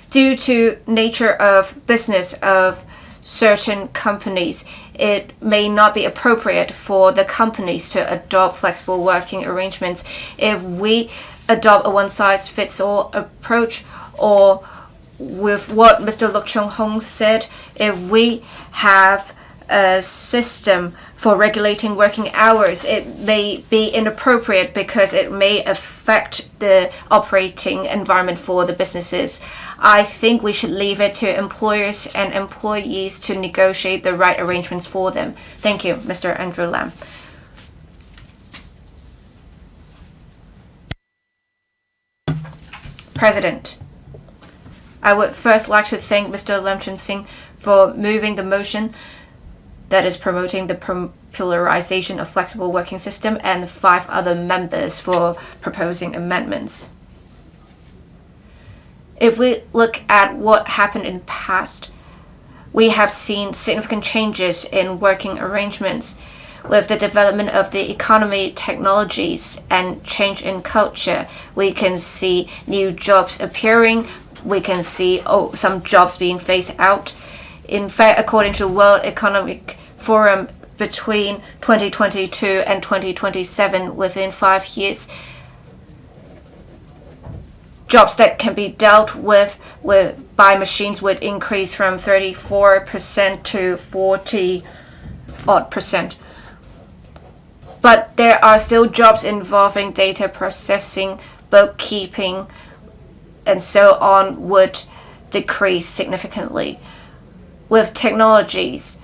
due to nature of business of certain companies, it may not be appropriate for the companies to adopt flexible working arrangements. If we adopt a one-size-fits-all approach, or with what Mr. Chung-hung said, if we have a system for regulating working hours, it may be inappropriate because it may affect the operating environment for the businesses. I think we should leave it to employers and employees to negotiate the right arrangements for them. Thank you, Mr. Andrew Lam. President, I would first like to thank Mr. Lam Chun-sing for moving the motion that is promoting the popularization of flexible working system, and 5 other members for proposing amendments. If we look at what happened in the past, we have seen significant changes in working arrangements. With the development of the economy, technologies, and change in culture, we can see new jobs appearing. We can see some jobs being phased out. In fact, according to World Economic Forum, between 2022 and 2027, within 5 years, jobs that can be dealt with by machines would increase from 34% to 40-odd%. But there are still jobs involving data processing, bookkeeping, and so on would decrease significantly. With technologies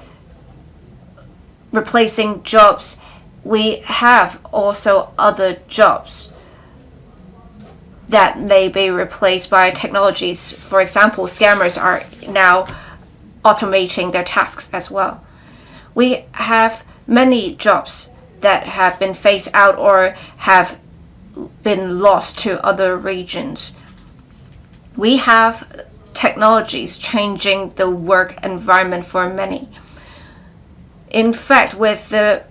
replacing jobs, we have also other jobs that may be replaced by technologies. For example, scammers are now automating their tasks as well. We have many jobs that have been phased out or have been lost to other regions. We have technologies changing the work environment for many. In fact, with the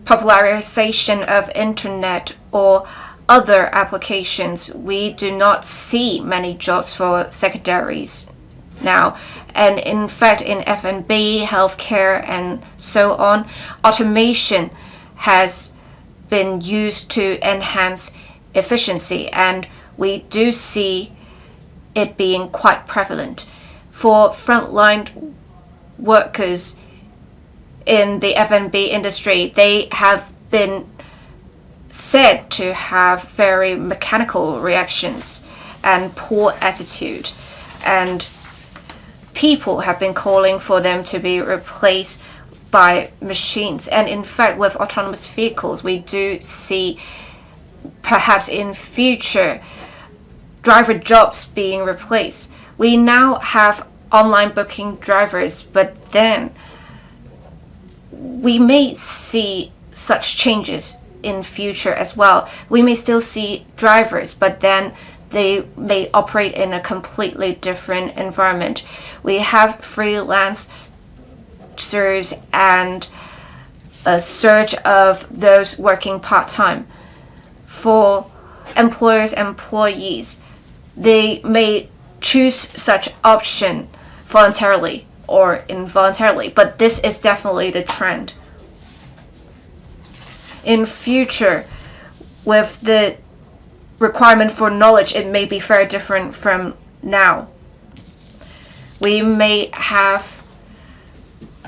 popularization of internet or other applications, we do not see many jobs for secretaries now. And in fact, in F&B, healthcare, and so on, automation has been used to enhance efficiency, and we do see it being quite prevalent. For frontline workers in the F&B industry, they have been said to have very mechanical reactions and poor attitude, and people have been calling for them to be replaced by machines. And in fact, with autonomous vehicles, we do see perhaps in future driver jobs being replaced. We now have online booking drivers, but then we may see such changes in future as well. We may still see drivers, but then they may operate in a completely different environment. We have freelancers and a surge of those working part-time. For employers and employees, they may choose such option voluntarily or involuntarily, but this is definitely the trend. In future, with the requirement for knowledge, it may be very different from now. We may have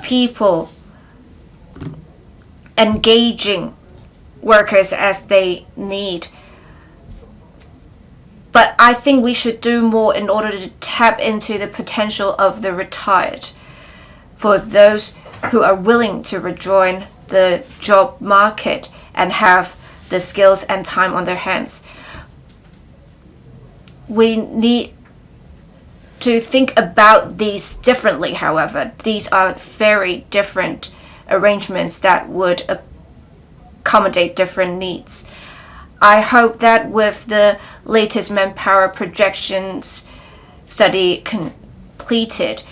people engaging workers as they need. But I think we should do more in order to tap into the potential of the retired, for those who are willing to rejoin the job market and have the skills and time on their hands. We need to think about these differently, however. These are very different arrangements that would accommodate different needs. I hope that with the latest manpower projections study completed,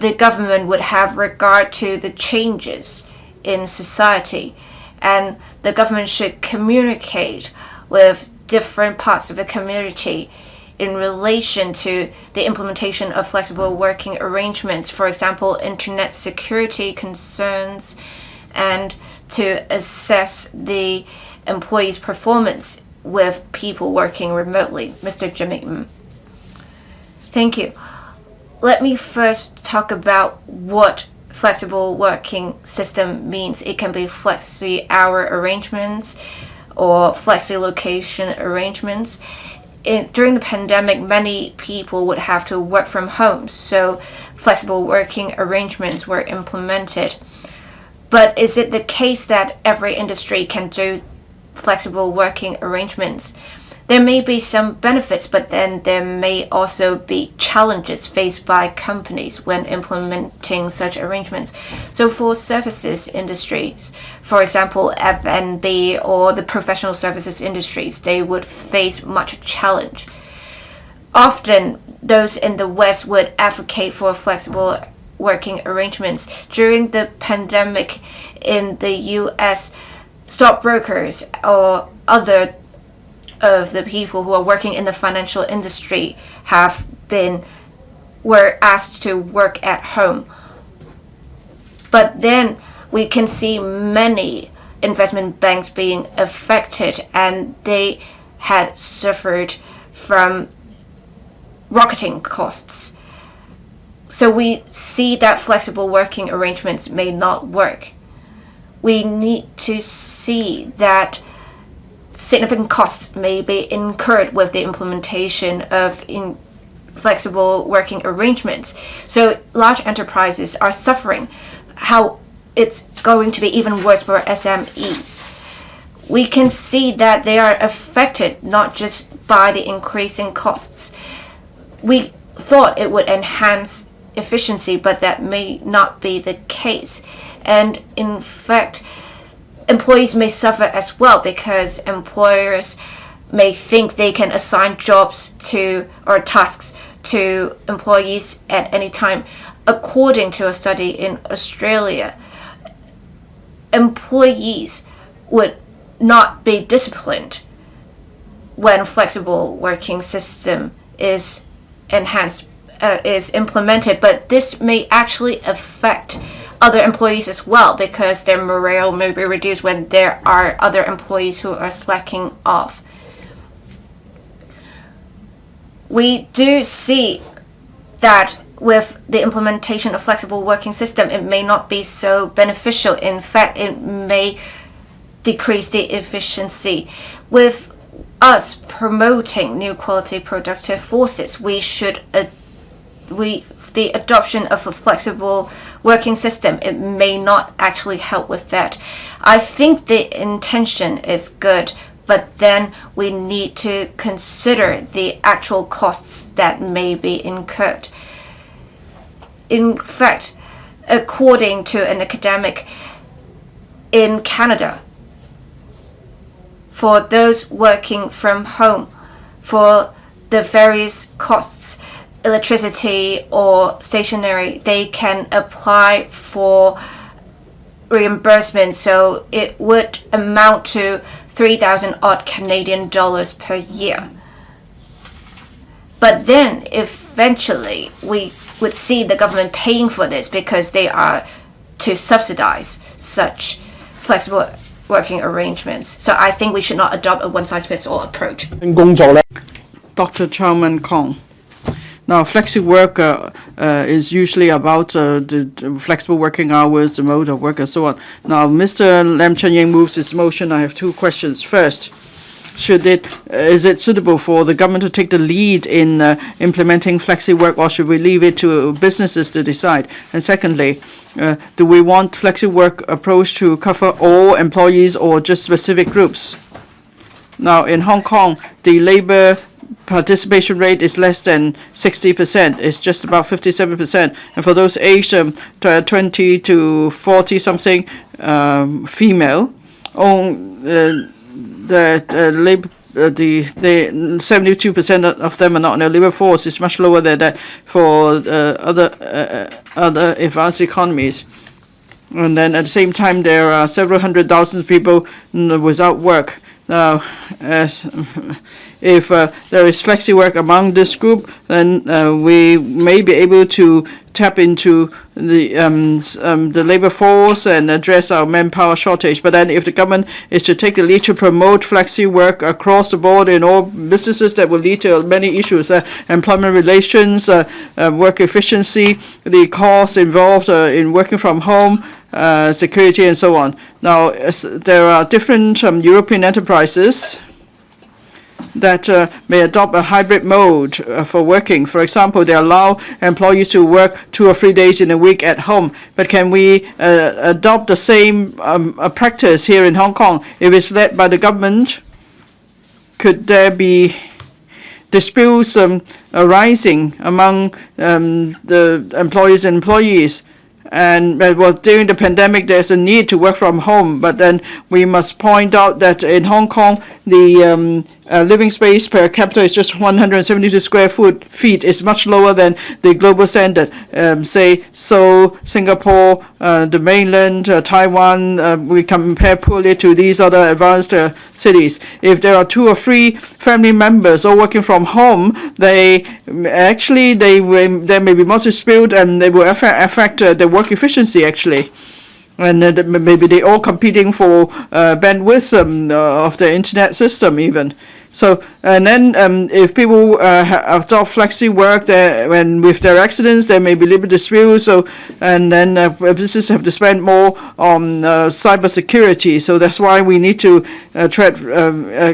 the government would have regard to the changes in society, and the government should communicate with different parts of the community in relation to the implementation of flexible working arrangements, for example, internet security concerns, and to assess the employees' performance with people working remotely. Mr. Jimmy. Thank you. Let me first talk about what flexible working system means. It can be flexi-hour arrangements or flexi-location arrangements. During the pandemic, many people would have to work from home, so flexible working arrangements were implemented. But is it the case that every industry can do flexible working arrangements? There may be some benefits, but then there may also be challenges faced by companies when implementing such arrangements. So for services industries, for example, F&B or the professional services industries, they would face much challenge. Often, those in the West would advocate for flexible working arrangements. During the pandemic in the US, stockbrokers or other of the people who are working in the financial industry were asked to work at home. But then we can see many investment banks being affected, and they had suffered from rocketing costs. So we see that flexible working arrangements may not work. We need to see that significant costs may be incurred with the implementation of flexible working arrangements. So large enterprises are suffering. How it's going to be even worse for SMEs. We can see that they are affected not just by the increasing costs. We thought it would enhance efficiency, but that may not be the case. And in fact, employees may suffer as well because employers may think they can assign jobs to or tasks to employees at any time. According to a study in Australia, employees would not be disciplined when flexible working system is implemented, but this may actually affect other employees as well because their morale may be reduced when there are other employees who are slacking off. We do see that with the implementation of flexible working system, it may not be so beneficial. In fact, it may decrease the efficiency. With us promoting new quality productive forces, the adoption of a flexible working system, it may not actually help with that. I think the intention is good, but then we need to consider the actual costs that may be incurred. In fact, according to an academic in Canada, for those working from home, for the various costs, electricity or stationery, they can apply for reimbursement, so it would amount to 3,000 odd Canadian dollars per year. But then eventually we would see the government paying for this because they are to subsidize such flexible working arrangements. So I think we should not adopt a one-size-fits-all approach. Dr. Chung-hung. Now, flexi work is usually about the flexible working hours, the mode of work, and so on. Now, Mr. Lam Chun-sing moves his motion. I have two questions. First, is it suitable for the government to take the lead in implementing flexi work, or should we leave it to businesses to decide? And secondly, do we want flexi work approach to cover all employees or just specific groups? Now, in Hong Kong, the labor participation rate is less than 60%. It's just about 57%. And for those aged 20 to 40 something female, the labor the 72% of them are not in the labor force. It's much lower than that for other advanced economies. And then at the same time, there are several hundred thousand people without work. Now, if there is flexi work among this group, then we may be able to tap into the labor force and address our manpower shortage. But then if the government is to take the lead to promote flexi work across the board in all businesses, that will lead to many issues, employment relations, work efficiency, the costs involved in working from home, security, and so on. Now, there are different European enterprises that may adopt a hybrid mode for working. For example, they allow employees to work 2 or 3 days in a week at home. But can we adopt the same practice here in Hong Kong? If it's led by the government, could there be disputes arising among the employers and employees? And well, during the pandemic, there's a need to work from home. But then we must point out that in Hong Kong, the living space per capita is just 172 square feet. It's much lower than the global standard. Say Seoul, Singapore, the mainland, Taiwan, we compare poorly to these other advanced cities. If there are 2 or 3 family members all working from home, there may be more dispute, and they will affect the work efficiency actually. And maybe they all competing for bandwidth of the internet system even. So, and then if people adopt flexi work, when with their accidents, there may be labor disputes. So, and then businesses have to spend more on cyber security. So that's why we need to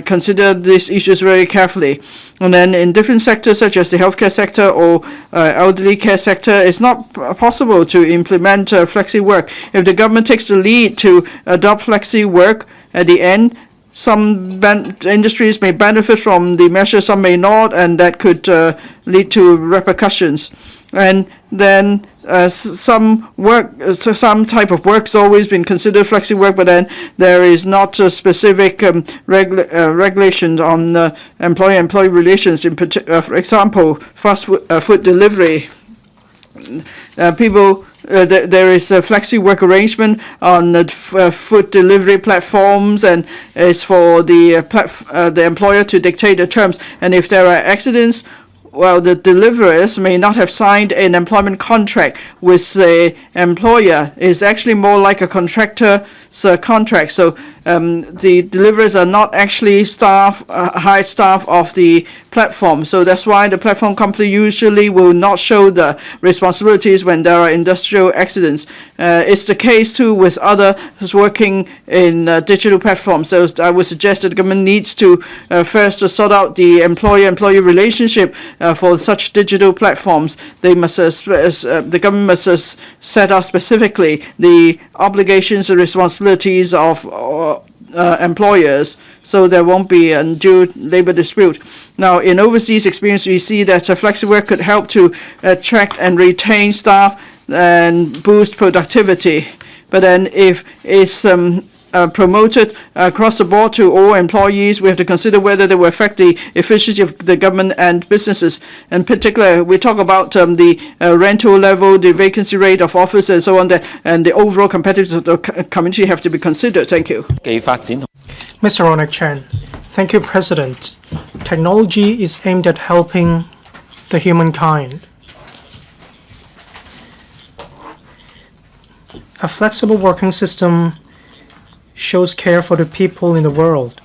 consider these issues very carefully. And then in different sectors, such as the healthcare sector or elderly care sector, it's not possible to implement flexi work. If the government takes the lead to adopt flexi work, at the end, some industries may benefit from the measure, some may not, and that could lead to repercussions. And then some type of work's always been considered flexi work, but then there is not a specific regulations on employee-employee relations. In for example, fast food delivery. There is a flexi work arrangement on food delivery platforms, and it's for the employer to dictate the terms. And if there are accidents, well, the deliverers may not have signed an employment contract with the employer. It's actually more like a contractor's contract. So the deliverers are not actually hired staff of the platform. So that's why the platform company usually will not show the responsibilities when there are industrial accidents. It's the case too with others working in digital platforms. So I would suggest that the government needs to first sort out the employer-employee relationship for such digital platforms. They must the government must set out specifically the obligations and responsibilities of employers, so there won't be undue labor dispute. Now, in overseas experience, we see that flexi work could help to attract and retain staff and boost productivity. But then if it's promoted across the board to all employees, we have to consider whether they will affect the efficiency of the government and businesses. In particular, we talk about the rental level, the vacancy rate of office, and so on, and the overall competitiveness of the community have to be considered. Thank you. Mr. Ronald Chen. Thank you, President. Technology is aimed at helping the humankind. A flexible working system shows care for the people in the world.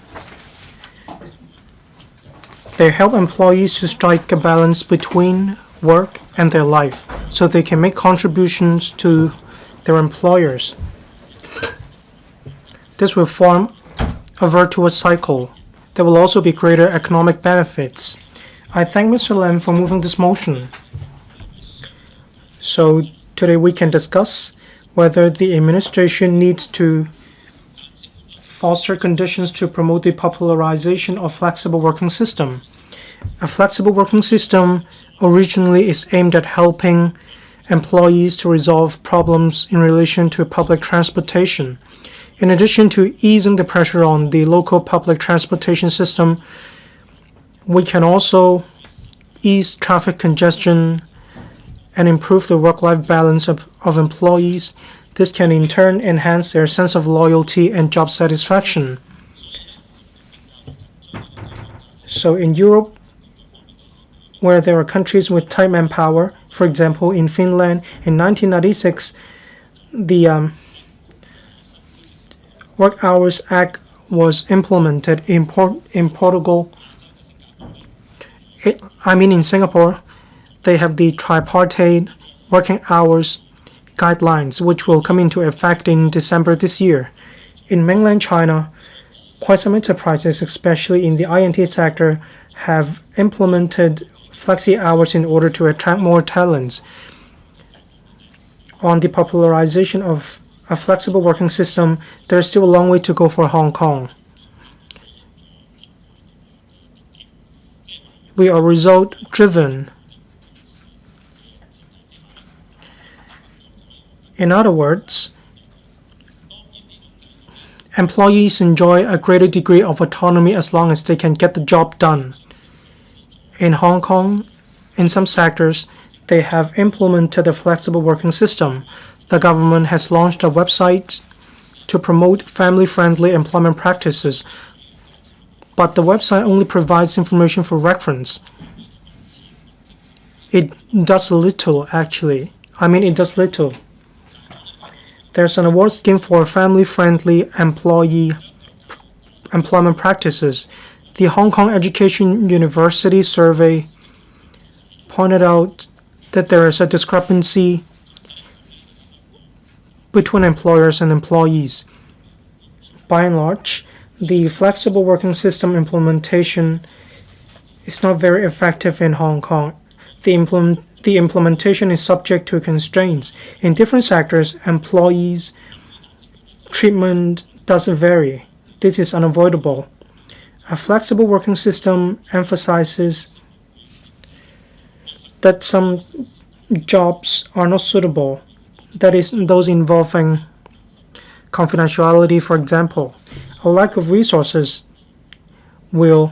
They help employees to strike a balance between work and their life, so they can make contributions to their employers. This will form a virtuous cycle. There will also be greater economic benefits. I thank Mr. Lam for moving this motion. So today we can discuss whether the administration needs to foster conditions to promote the popularization of flexible working system. A flexible working system originally is aimed at helping employees to resolve problems in relation to public transportation. In addition to easing the pressure on the local public transportation system, we can also ease traffic congestion and improve the work-life balance of employees. This can in turn enhance their sense of loyalty and job satisfaction. So in Europe, where there are countries with tight manpower, for example, in Finland in 1996, the Work Hours Act was implemented. In Portugal, in Singapore, they have the tripartite working hours guidelines, which will come into effect in December this year. In mainland China, quite some enterprises, especially in the INT sector, have implemented flexi hours in order to attract more talents. On the popularization of a flexible working system, there's still a long way to go for Hong Kong. We are result-driven. In other words, employees enjoy a greater degree of autonomy as long as they can get the job done. In Hong Kong, in some sectors, they have implemented a flexible working system. The government has launched a website to promote family-friendly employment practices, but the website only provides information for reference. It does little, actually. It does little. There's an award scheme for family-friendly employment practices. The Hong Kong Education University survey pointed out that there is a discrepancy between employers and employees. By and large, the flexible working system implementation is not very effective in Hong Kong. The implementation is subject to constraints. In different sectors, employees' treatment does vary. This is unavoidable. A flexible working system emphasizes that some jobs are not suitable, that is, those involving confidentiality, for example. A lack of resources will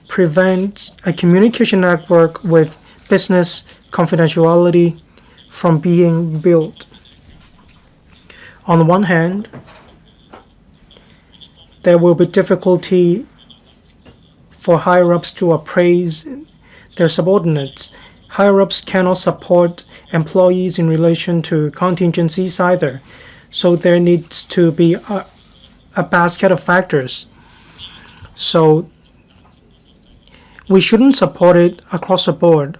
prevent a communication network with business confidentiality from being built. On the one hand, there will be difficulty for higher-ups to appraise their subordinates. Higher-ups cannot support employees in relation to contingencies either. So there needs to be a basket of factors. So we shouldn't support it across the board.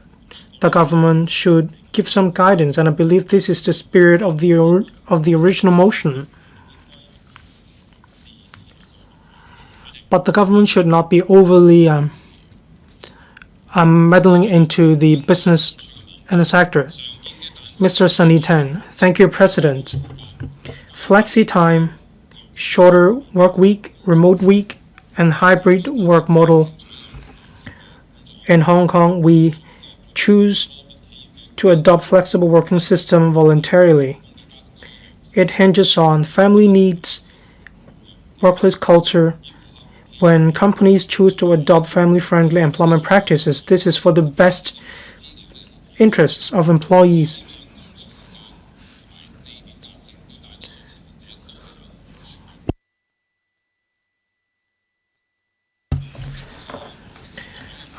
The government should give some guidance, and I believe this is the spirit of the original motion. But the government should not be overly meddling into the business and the sector. Mr. Sunny Tan, thank you, President. Flexi time, shorter work week, remote week, and hybrid work model. In Hong Kong, we choose to adopt flexible working system voluntarily. It hinges on family needs, workplace culture. When companies choose to adopt family-friendly employment practices, this is for the best interests of employees.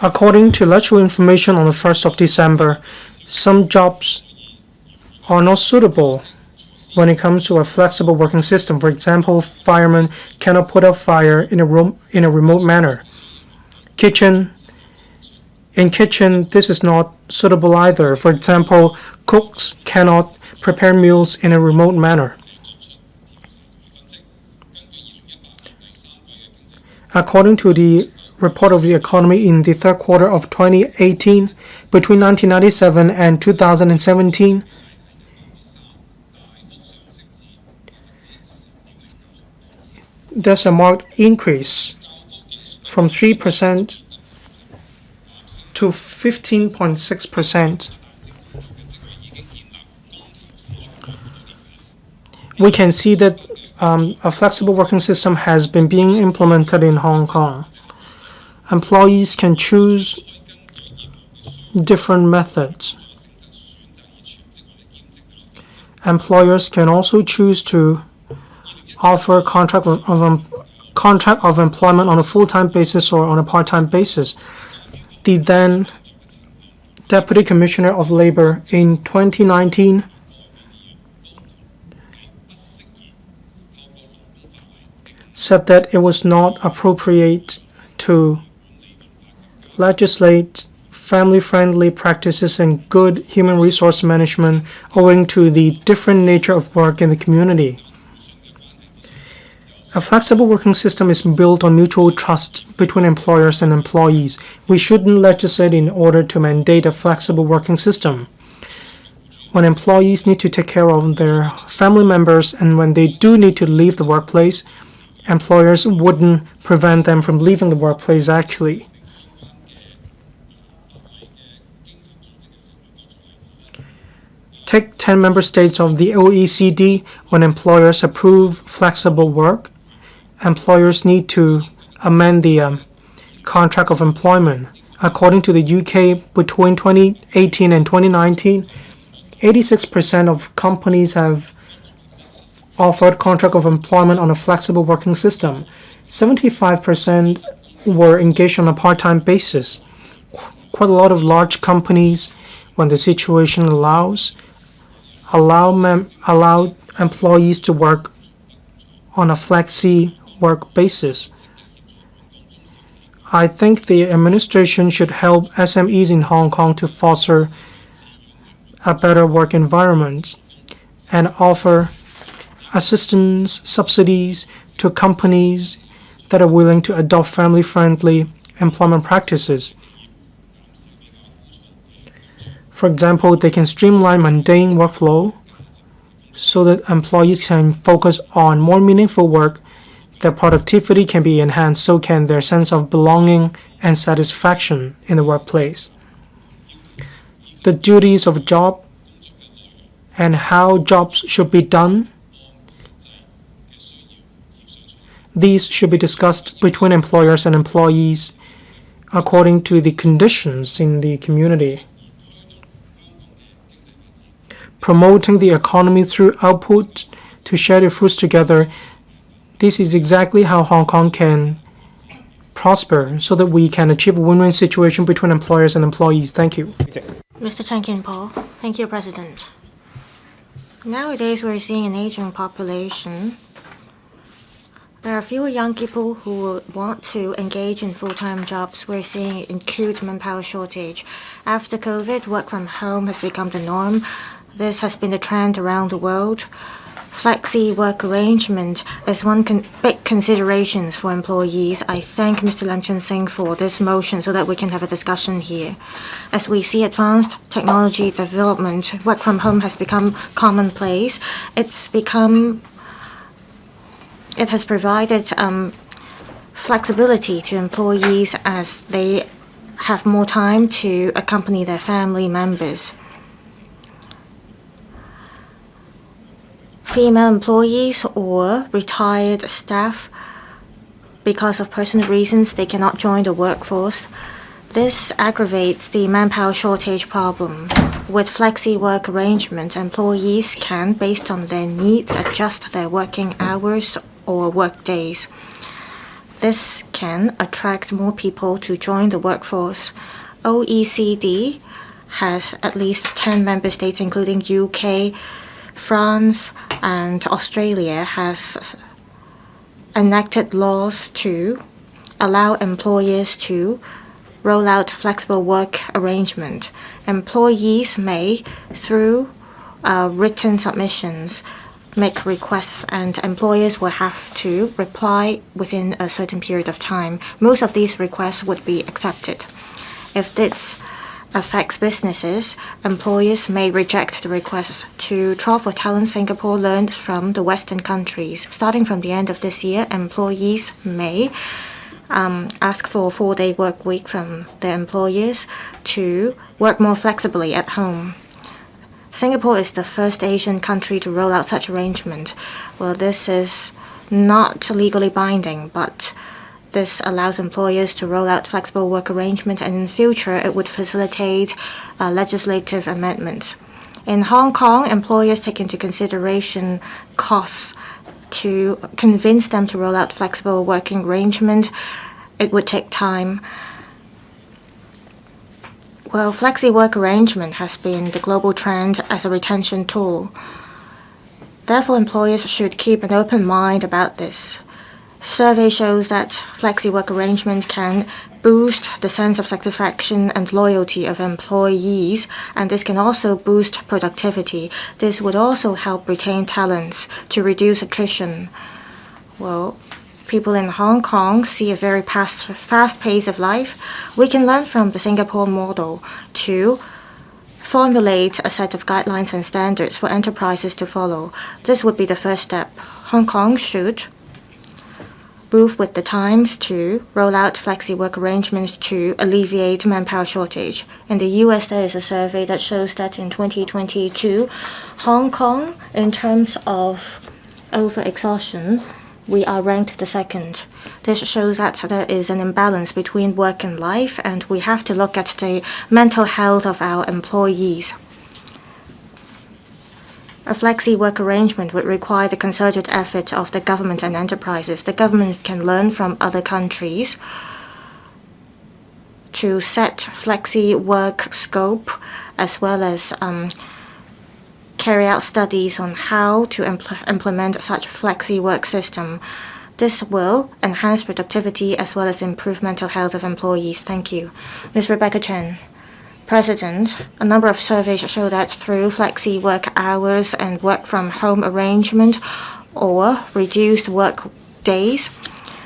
According to electoral information on the 1st of December, some jobs are not suitable when it comes to a flexible working system. For example, firemen cannot put out fire in a remote manner. In kitchen, this is not suitable either. For example, cooks cannot prepare meals in a remote manner. According to the report of the economy in the third quarter of 2018, between 1997 and 2017, there's a marked increase from 3% to 15.6%. We can see that a flexible working system has been being implemented in Hong Kong. Employees can choose different methods. Employers can also choose to offer contract of employment on a full-time basis or on a part-time basis. The then Deputy Commissioner of Labor in 2019 said that it was not appropriate to legislate family-friendly practices and good human resource management owing to the different nature of work in the community. A flexible working system is built on mutual trust between employers and employees. We shouldn't legislate in order to mandate a flexible working system. When employees need to take care of their family members and when they do need to leave the workplace, employers wouldn't prevent them from leaving the workplace actually. Take 10 member states of the OECD. When employers approve flexible work, employers need to amend the contract of employment. According to the UK, between 2018 and 2019, 86% of companies have offered contract of employment on a flexible working system. 75% were engaged on a part-time basis. Quite a lot of large companies, when the situation allow employees to work on a flexi work basis. I think the administration should help SMEs in Hong Kong to foster a better work environment and offer assistance, subsidies to companies that are willing to adopt family-friendly employment practices. For example, they can streamline mundane workflow so that employees can focus on more meaningful work, their productivity can be enhanced, so can their sense of belonging and satisfaction in the workplace. The duties of a job and how jobs should be done, these should be discussed between employers and employees according to the conditions in the community. Promoting the economy through output to share the fruits together, this is exactly how Hong Kong can prosper so that we can achieve a win-win situation between employers and employees. Thank you. Mr. Chung-keung Paul. Thank you, President. Nowadays, we're seeing an aging population. There are fewer young people who want to engage in full-time jobs. We're seeing acute manpower shortage. After COVID, work from home has become the norm. This has been the trend around the world. Flexi work arrangement is one big consideration for employees. I thank Mr. LAM Chun-sing for this motion so that we can have a discussion here. As we see advanced technology development, work from home has become commonplace. It has provided flexibility to employees as they have more time to accompany their family members. Female employees or retired staff, because of personal reasons, they cannot join the workforce. This aggravates the manpower shortage problem. With flexi work arrangement, employees can, based on their needs, adjust their working hours or work days. This can attract more people to join the workforce. OECD has at least 10 member states, including UK, France, and Australia has enacted laws to allow employers to roll out flexible work arrangement. Employees may, through written submissions, make requests, and employers will have to reply within a certain period of time. Most of these requests would be accepted. If this affects businesses, employers may reject the requests. To draw for talent, Singapore learned from the Western countries. Starting from the end of this year, employees may ask for a 4-day work week from their employers to work more flexibly at home. Singapore is the first Asian country to roll out such arrangement. Well, this is not legally binding, but this allows employers to roll out flexible work arrangement, and in future it would facilitate legislative amendments. In Hong Kong, employers take into consideration costs to convince them to roll out flexible working arrangement. It would take time. Well, flexi work arrangement has been the global trend as a retention tool. Therefore, employers should keep an open mind about this. Survey shows that flexi work arrangement can boost the sense of satisfaction and loyalty of employees, and this can also boost productivity. This would also help retain talents to reduce attrition. Well, people in Hong Kong see a very fast pace of life. We can learn from the Singapore model to formulate a set of guidelines and standards for enterprises to follow. This would be the first step. Hong Kong should move with the times to roll out flexi work arrangements to alleviate manpower shortage. In the US, there is a survey that shows that in 2022, Hong Kong, in terms of overexhaustion, we are ranked the second. This shows that there is an imbalance between work and life, and we have to look at the mental health of our employees. A flexi work arrangement would require the concerted effort of the government and enterprises. The government can learn from other countries to set flexi work scope, as well as carry out studies on how to implement such flexi work system. This will enhance productivity as well as improve mental health of employees. Thank you. Ms. Rebecca Chen. President, a number of surveys show that through flexi work hours and work from home arrangement or reduced work days,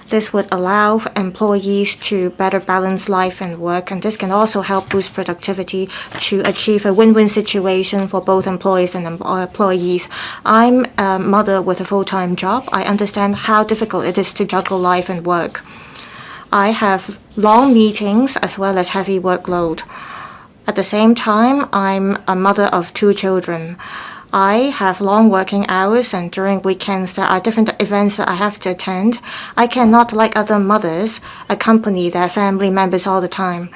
this would allow employees to better balance life and work, and this can also help boost productivity to achieve a win-win situation for both employees and employees. I'm a mother with a full-time job. I understand how difficult it is to juggle life and work. I have long meetings as well as heavy workload. At the same time, I'm a mother of 2 children. I have long working hours, and during weekends there are different events that I have to attend. I cannot, like other mothers, accompany their family members all the time.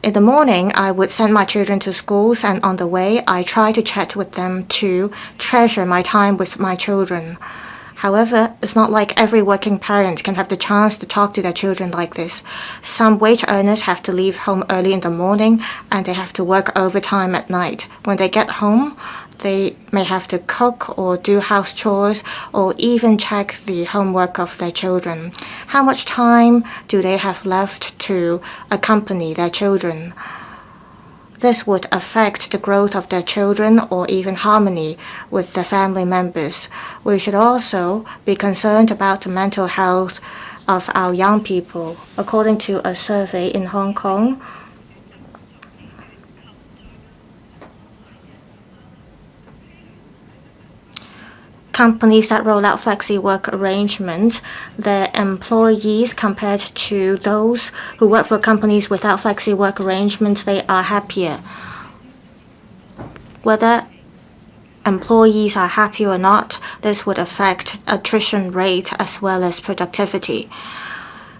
In the morning, I would send my children to schools, and on the way, I try to chat with them to treasure my time with my children. However, it's not like every working parent can have the chance to talk to their children like this. Some wage earners have to leave home early in the morning, and they have to work overtime at night. When they get home, they may have to cook or do house chores or even check the homework of their children. How much time do they have left to accompany their children? This would affect the growth of their children or even harmony with their family members. We should also be concerned about the mental health of our young people. According to a survey in Hong Kong, companies that roll out flexi work arrangement, their employees compared to those who work for companies without flexi work arrangement, they are happier. Whether employees are happy or not, this would affect attrition rate as well as productivity.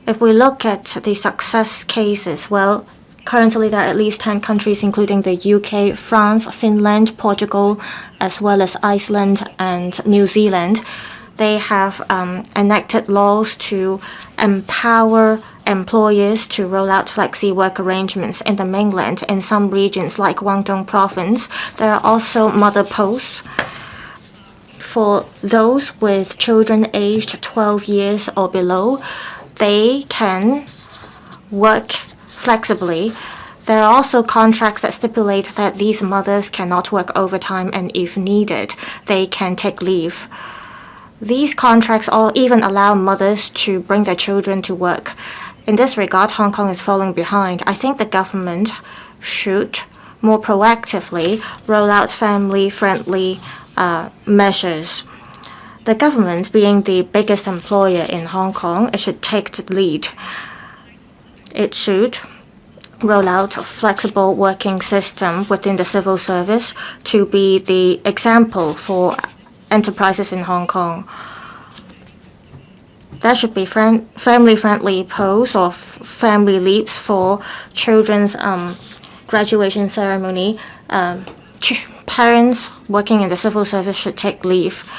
If we look at the success cases, well, currently, there are at least 10 countries, including the UK, France, Finland, Portugal, as well as Iceland and New Zealand. They have enacted laws to empower employers to roll out flexi work arrangements in the mainland. In some regions, like Guangdong province, there are also mother posts. For those with children aged 12 years or below, they can work flexibly. There are also contracts that stipulate that these mothers cannot work overtime, and if needed, they can take leave. These contracts all even allow mothers to bring their children to work. In this regard, Hong Kong is falling behind. I think the government should more proactively roll out family-friendly measures. The government, being the biggest employer in Hong Kong, it should take the lead. It should roll out a flexible working system within the civil service to be the example for enterprises in Hong Kong. There should be family-friendly posts or family leaves for children's graduation ceremony. Parents working in the civil service should take leave.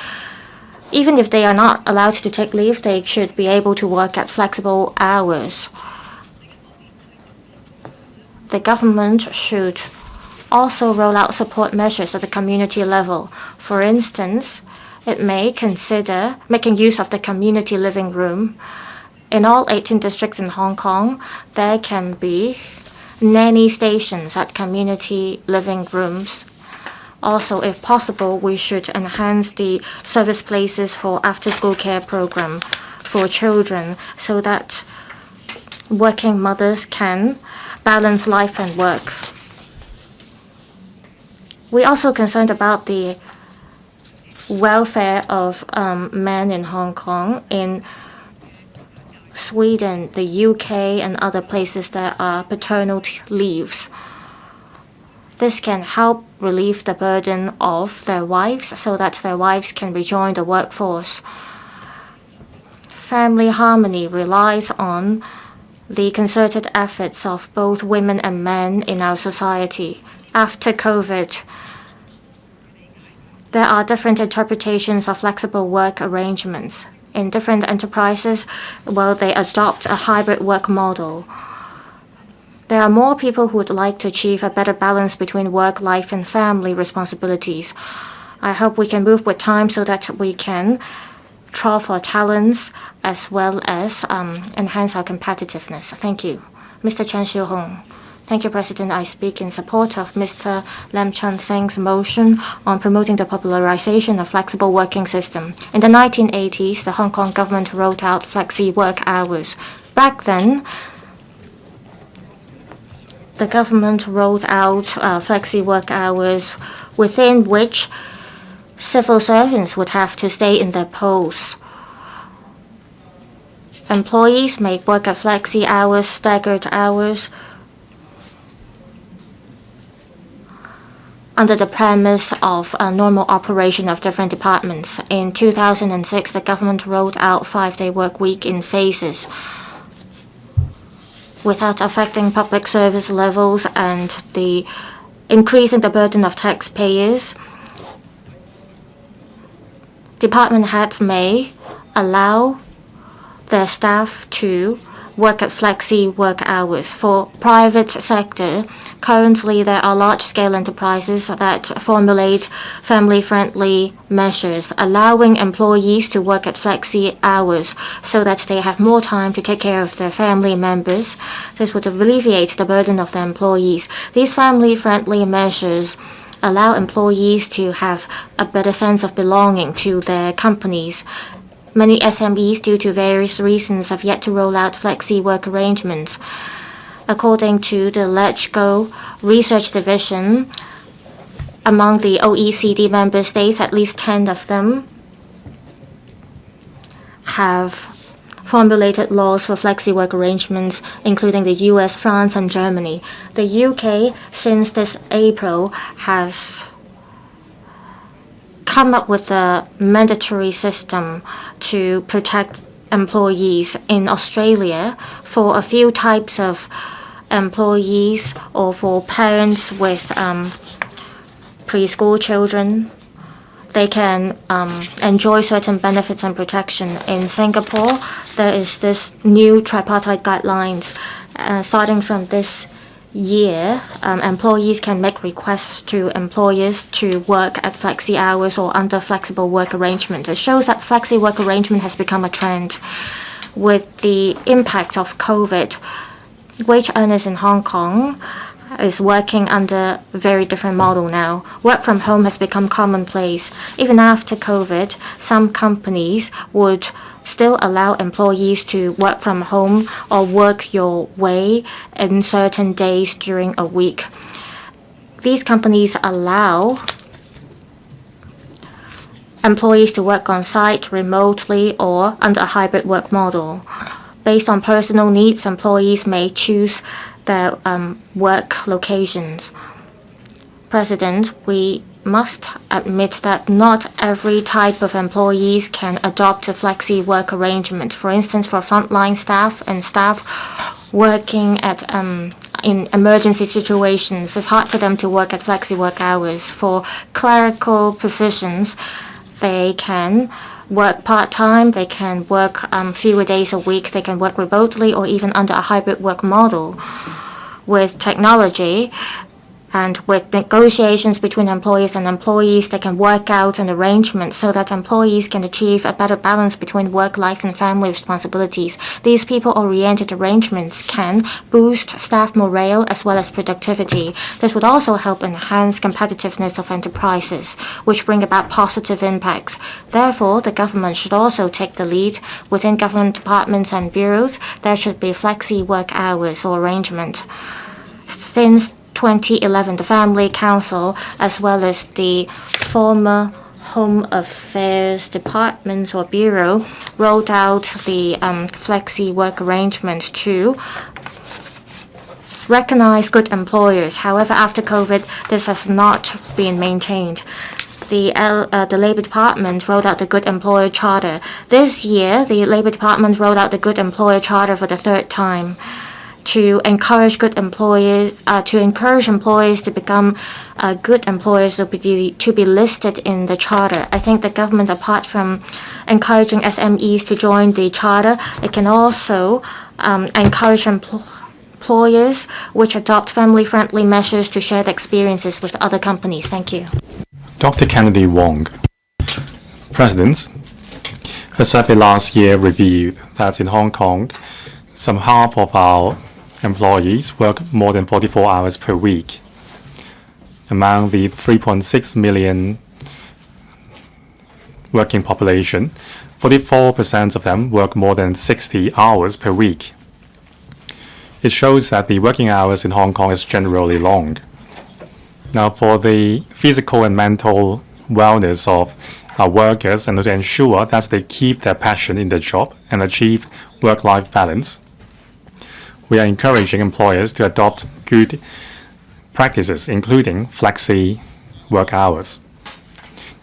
Even if they are not allowed to take leave, they should be able to work at flexible hours. The government should also roll out support measures at the community level. For instance, it may consider making use of the community living room. In all 18 districts in Hong Kong, there can be nanny stations at community living rooms. Also, if possible, we should enhance the service places for after-school care program for children so that working mothers can balance life and work. We're also concerned about the welfare of men in Hong Kong. In Sweden, the UK, and other places, there are paternity leaves. This can help relieve the burden of their wives so that their wives can rejoin the workforce. Family harmony relies on the concerted efforts of both women and men in our society. After COVID, there are different interpretations of flexible work arrangements. In different enterprises, they adopt a hybrid work model. There are more people who would like to achieve a better balance between work, life, and family responsibilities. I hope we can move with time so that we can draw for talents as well as enhance our competitiveness. Thank you. Mr. Chung-hung. Thank you, President. I speak in support of Mr. Lam Chun-sing's motion on promoting the popularization of flexible working system. In the 1980s, the Hong Kong government wrote out flexi work hours. Back then, the government rolled out flexi work hours within which civil servants would have to stay in their posts. Employees may work at flexi hours, staggered hours, under the premise of a normal operation of different departments. In 2006, the government rolled out 5-day work week in phases without affecting public service levels and the increasing the burden of taxpayers. Department heads may allow their staff to work at flexi work hours. For private sector, currently there are large-scale enterprises that formulate family-friendly measures, allowing employees to work at flexi hours so that they have more time to take care of their family members. This would alleviate the burden of the employees. These family-friendly measures allow employees to have a better sense of belonging to their companies. Many SMEs, due to various reasons, have yet to roll out flexi work arrangements. According to the LegGo Research Division, among the OECD member states, at least 10 of them have formulated laws for flexi work arrangements, including the US, France, and Germany. The UK, since this April, has come up with a mandatory system to protect employees. In Australia, for a few types of employees or for parents with preschool children, they can enjoy certain benefits and protection. In Singapore, there is this new tripartite guidelines. Starting from this year, employees can make requests to employers to work at flexi hours or under flexible work arrangements. It shows that flexi work arrangement has become a trend. With the impact of COVID, wage earners in Hong Kong is working under a very different model now. Work from home has become commonplace. Even after COVID, some companies would still allow employees to work from home or work your way in certain days during a week. These companies allow employees to work on site, remotely, or under a hybrid work model. Based on personal needs, employees may choose their work locations. President, we must admit that not every type of employees can adopt a flexi work arrangement. For instance, for frontline staff and staff working at in emergency situations, it's hard for them to work at flexi work hours. For clerical positions, they can work part-time, they can work fewer days a week, they can work remotely or even under a hybrid work model. With technology and with negotiations between employers and employees, they can work out an arrangement so that employees can achieve a better balance between work life and family responsibilities. These people-oriented arrangements can boost staff morale as well as productivity. This would also help enhance competitiveness of enterprises, which bring about positive impacts. Therefore, the government should also take the lead. Within government departments and bureaus, there should be flexi work hours or arrangement. Since 2011, the Family Council, as well as the former Home Affairs Department or Bureau, rolled out the flexi work arrangement to recognize good employers. However, after COVID, this has not been maintained. The Labor Department rolled out the Good Employer Charter. This year, the Labor Department rolled out the Good Employer Charter for the third time, to encourage good employers, to become good employers to be listed in the charter. I think the government, apart from encouraging SMEs to join the charter, it can also encourage employers which adopt family-friendly measures to share the experiences with other companies. Thank you. Dr. Kennedy Wong. President, a survey last year revealed that in Hong Kong, some half of our employees work more than 44 hours per week. Among the 3.6 million working population, 44% of them work more than 60 hours per week. It shows that the working hours in Hong Kong is generally long. Now, for the physical and mental wellness of our workers and to ensure that they keep their passion in their job and achieve work-life balance, we are encouraging employers to adopt good practices, including flexi work hours.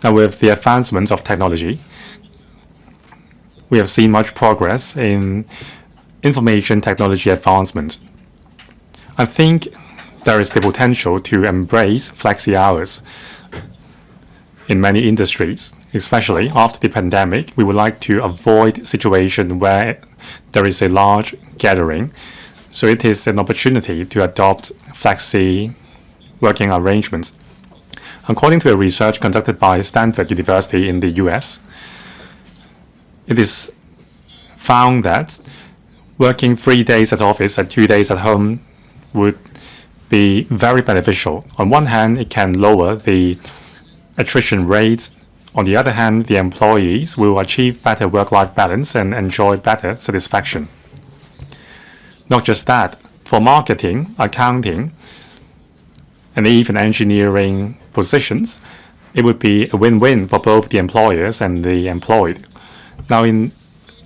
Now, with the advancements of technology, we have seen much progress in information technology advancement. I think there is the potential to embrace flexi hours in many industries, especially after the pandemic. We would like to avoid a situation where there is a large gathering. So it is an opportunity to adopt flexi working arrangements. According to a research conducted by Stanford University in the US, it is found that working 3 days at office and 2 days at home would be very beneficial. On one hand, it can lower the attrition rate. On the other hand, the employees will achieve better work-life balance and enjoy better satisfaction. Not just that, for marketing, accounting, and even engineering positions, it would be a win-win for both the employers and the employed. Now, in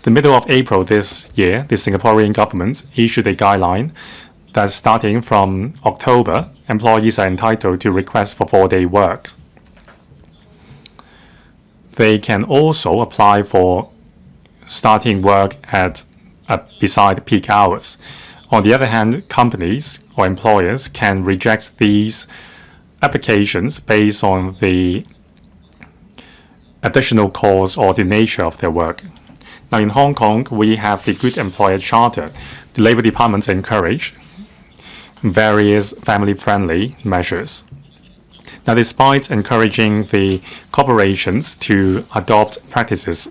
the middle of April this year, the Singaporean government issued a guideline that starting from October, employees are entitled to request for 4-day work. They can also apply for starting work at beside peak hours. On the other hand, companies or employers can reject these applications based on the additional cost or the nature of their work. Now, in Hong Kong, we have the Good Employer Charter. The Labor Department encourage various family-friendly measures. Now, despite encouraging the corporations to adopt practices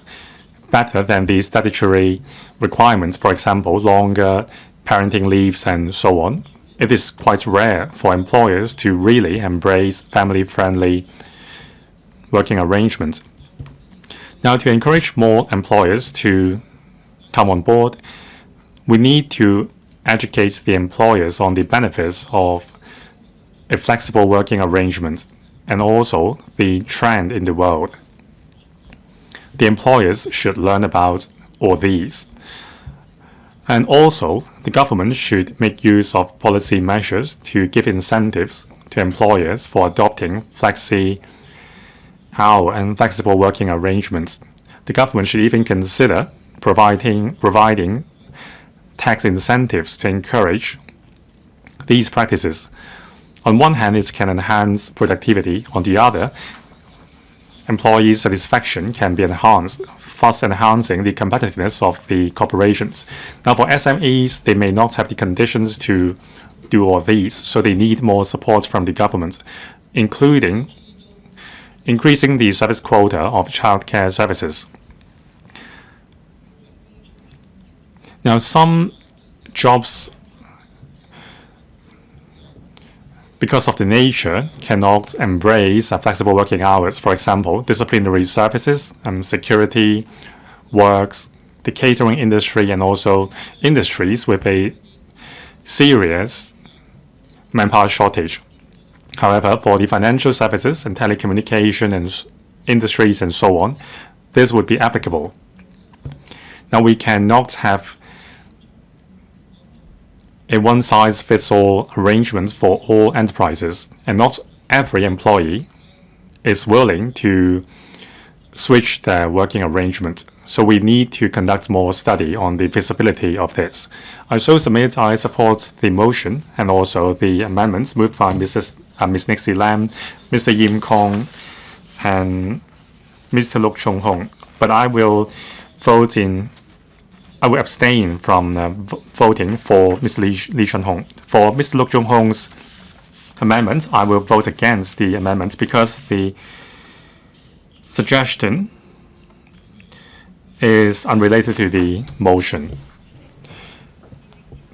better than the statutory requirements, for example, longer parenting leaves and so on, it is quite rare for employers to really embrace family-friendly working arrangements. Now, to encourage more employers to come on board, we need to educate the employers on the benefits of a flexible working arrangement and also the trend in the world. The employers should learn about all these. And also, the government should make use of policy measures to give incentives to employers for adopting flexi-hour and flexible working arrangements. The government should even consider providing tax incentives to encourage these practices. On one hand, it can enhance productivity. On the other, employee satisfaction can be enhanced, thus enhancing the competitiveness of the corporations. Now, for SMEs, they may not have the conditions to do all these, so they need more support from the government, including increasing the service quota of childcare services. Now, some jobs, because of the nature, cannot embrace flexible working hours. For example, disciplinary services, security works, the catering industry, and also industries with a serious manpower shortage. However, for the financial services and telecommunication and industries and so on, this would be applicable. Now, we cannot have a one-size-fits-all arrangement for all enterprises, and not every employee is willing to switch their working arrangement. So we need to conduct more study on the feasibility of this. I support the motion and also the amendments moved by Ms. Nixie Lam, Mr. Yim Kong, and Mr. Chung-hung. But I will abstain from voting for Mr. Lee Chun-hung. For Mr. Chung-hung's amendment, I will vote against the amendment because the suggestion is unrelated to the motion.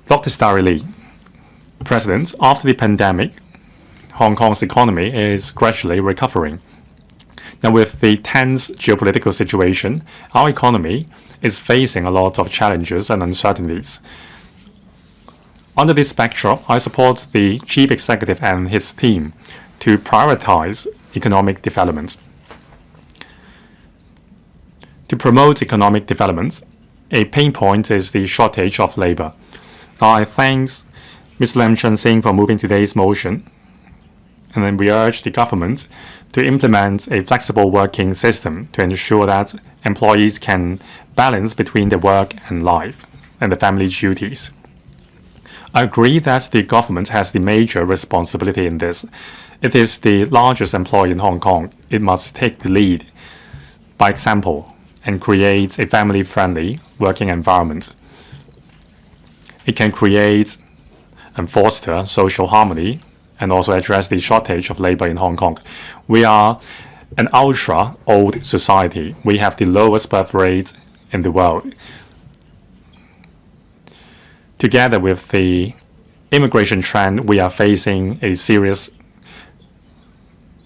Dr. Starry Lee, President, after the pandemic, Hong Kong's economy is gradually recovering. Now, with the tense geopolitical situation, our economy is facing a lot of challenges and uncertainties. Under this backdrop, I support the Chief Executive and his team to prioritize economic development. To promote economic development, a pain point is the shortage of labor. Now, I thank Ms. Lam Chun-sing for moving today's motion, and then we urge the government to implement a flexible working system to ensure that employees can balance between their work and life and the family duties. I agree that the government has the major responsibility in this. It is the largest employer in Hong Kong. It must take the lead by example and create a family-friendly working environment. It can create and foster social harmony and also address the shortage of labor in Hong Kong. We are an ultra-old society. We have the lowest birth rate in the world. Together with the immigration trend, we are facing a serious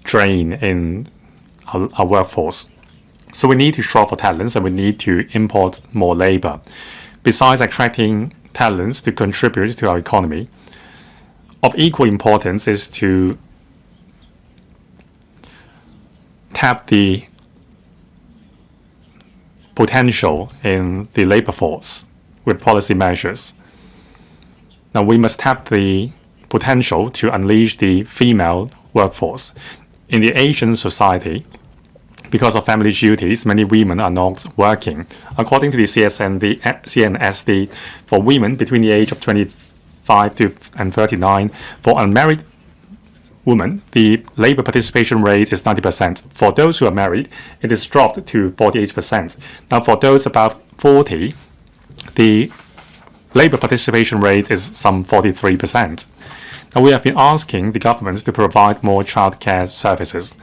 drain in our workforce. So we need to shop for talents and we need to import more labor. Besides attracting talents to contribute to our economy, of equal importance is to tap the potential in the labor force with policy measures. Now, we must tap the potential to unleash the female workforce. In the Asian society, because of family duties, many women are not working. According to the CNSD, for women between the age of 25 and 39, for unmarried women, the labor participation rate is 90%. For those who are married, it is dropped to 48%. Now, for those above 40, the labor participation rate is some 43%. Now, we have been asking the government to provide more childcare services,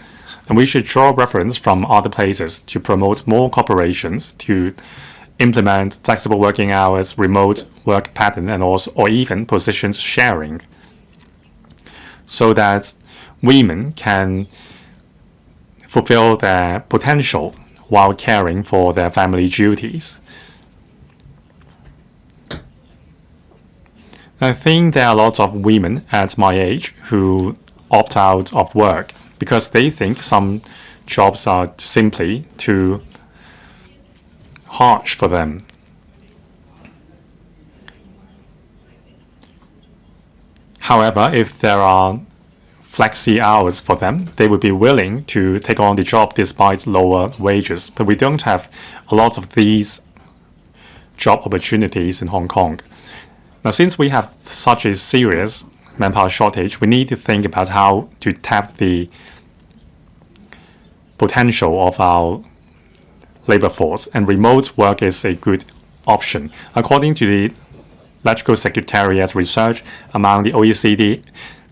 and we should draw reference from other places to promote more corporations to implement flexible working hours, remote work pattern, and also or even positions sharing, so that women can fulfill their potential while caring for their family duties. I think there are lots of women at my age who opt out of work because they think some jobs are simply too harsh for them. However, if there are flexi hours for them, they would be willing to take on the job despite lower wages. But we don't have a lot of these job opportunities in Hong Kong. Now, since we have such a serious manpower shortage, we need to think about how to tap the potential of our labor force, and remote work is a good option. According to the Electrical Secretariat research among the OECD,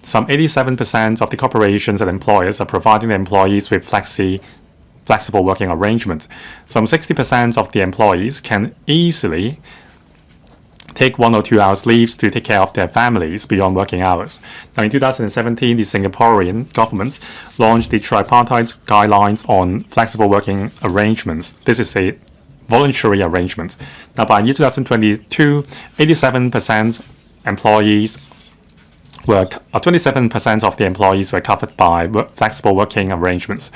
some 87% of the corporations and employers are providing their employees with flexible working arrangements. Some 60% of the employees can easily take 1 or 2 hours leaves to take care of their families beyond working hours. Now, in 2017, the Singaporean government launched the tripartite guidelines on flexible working arrangements. This is a voluntary arrangement. Now, by year 2022, 87% employees were 27% of the employees were covered by flexible working arrangements.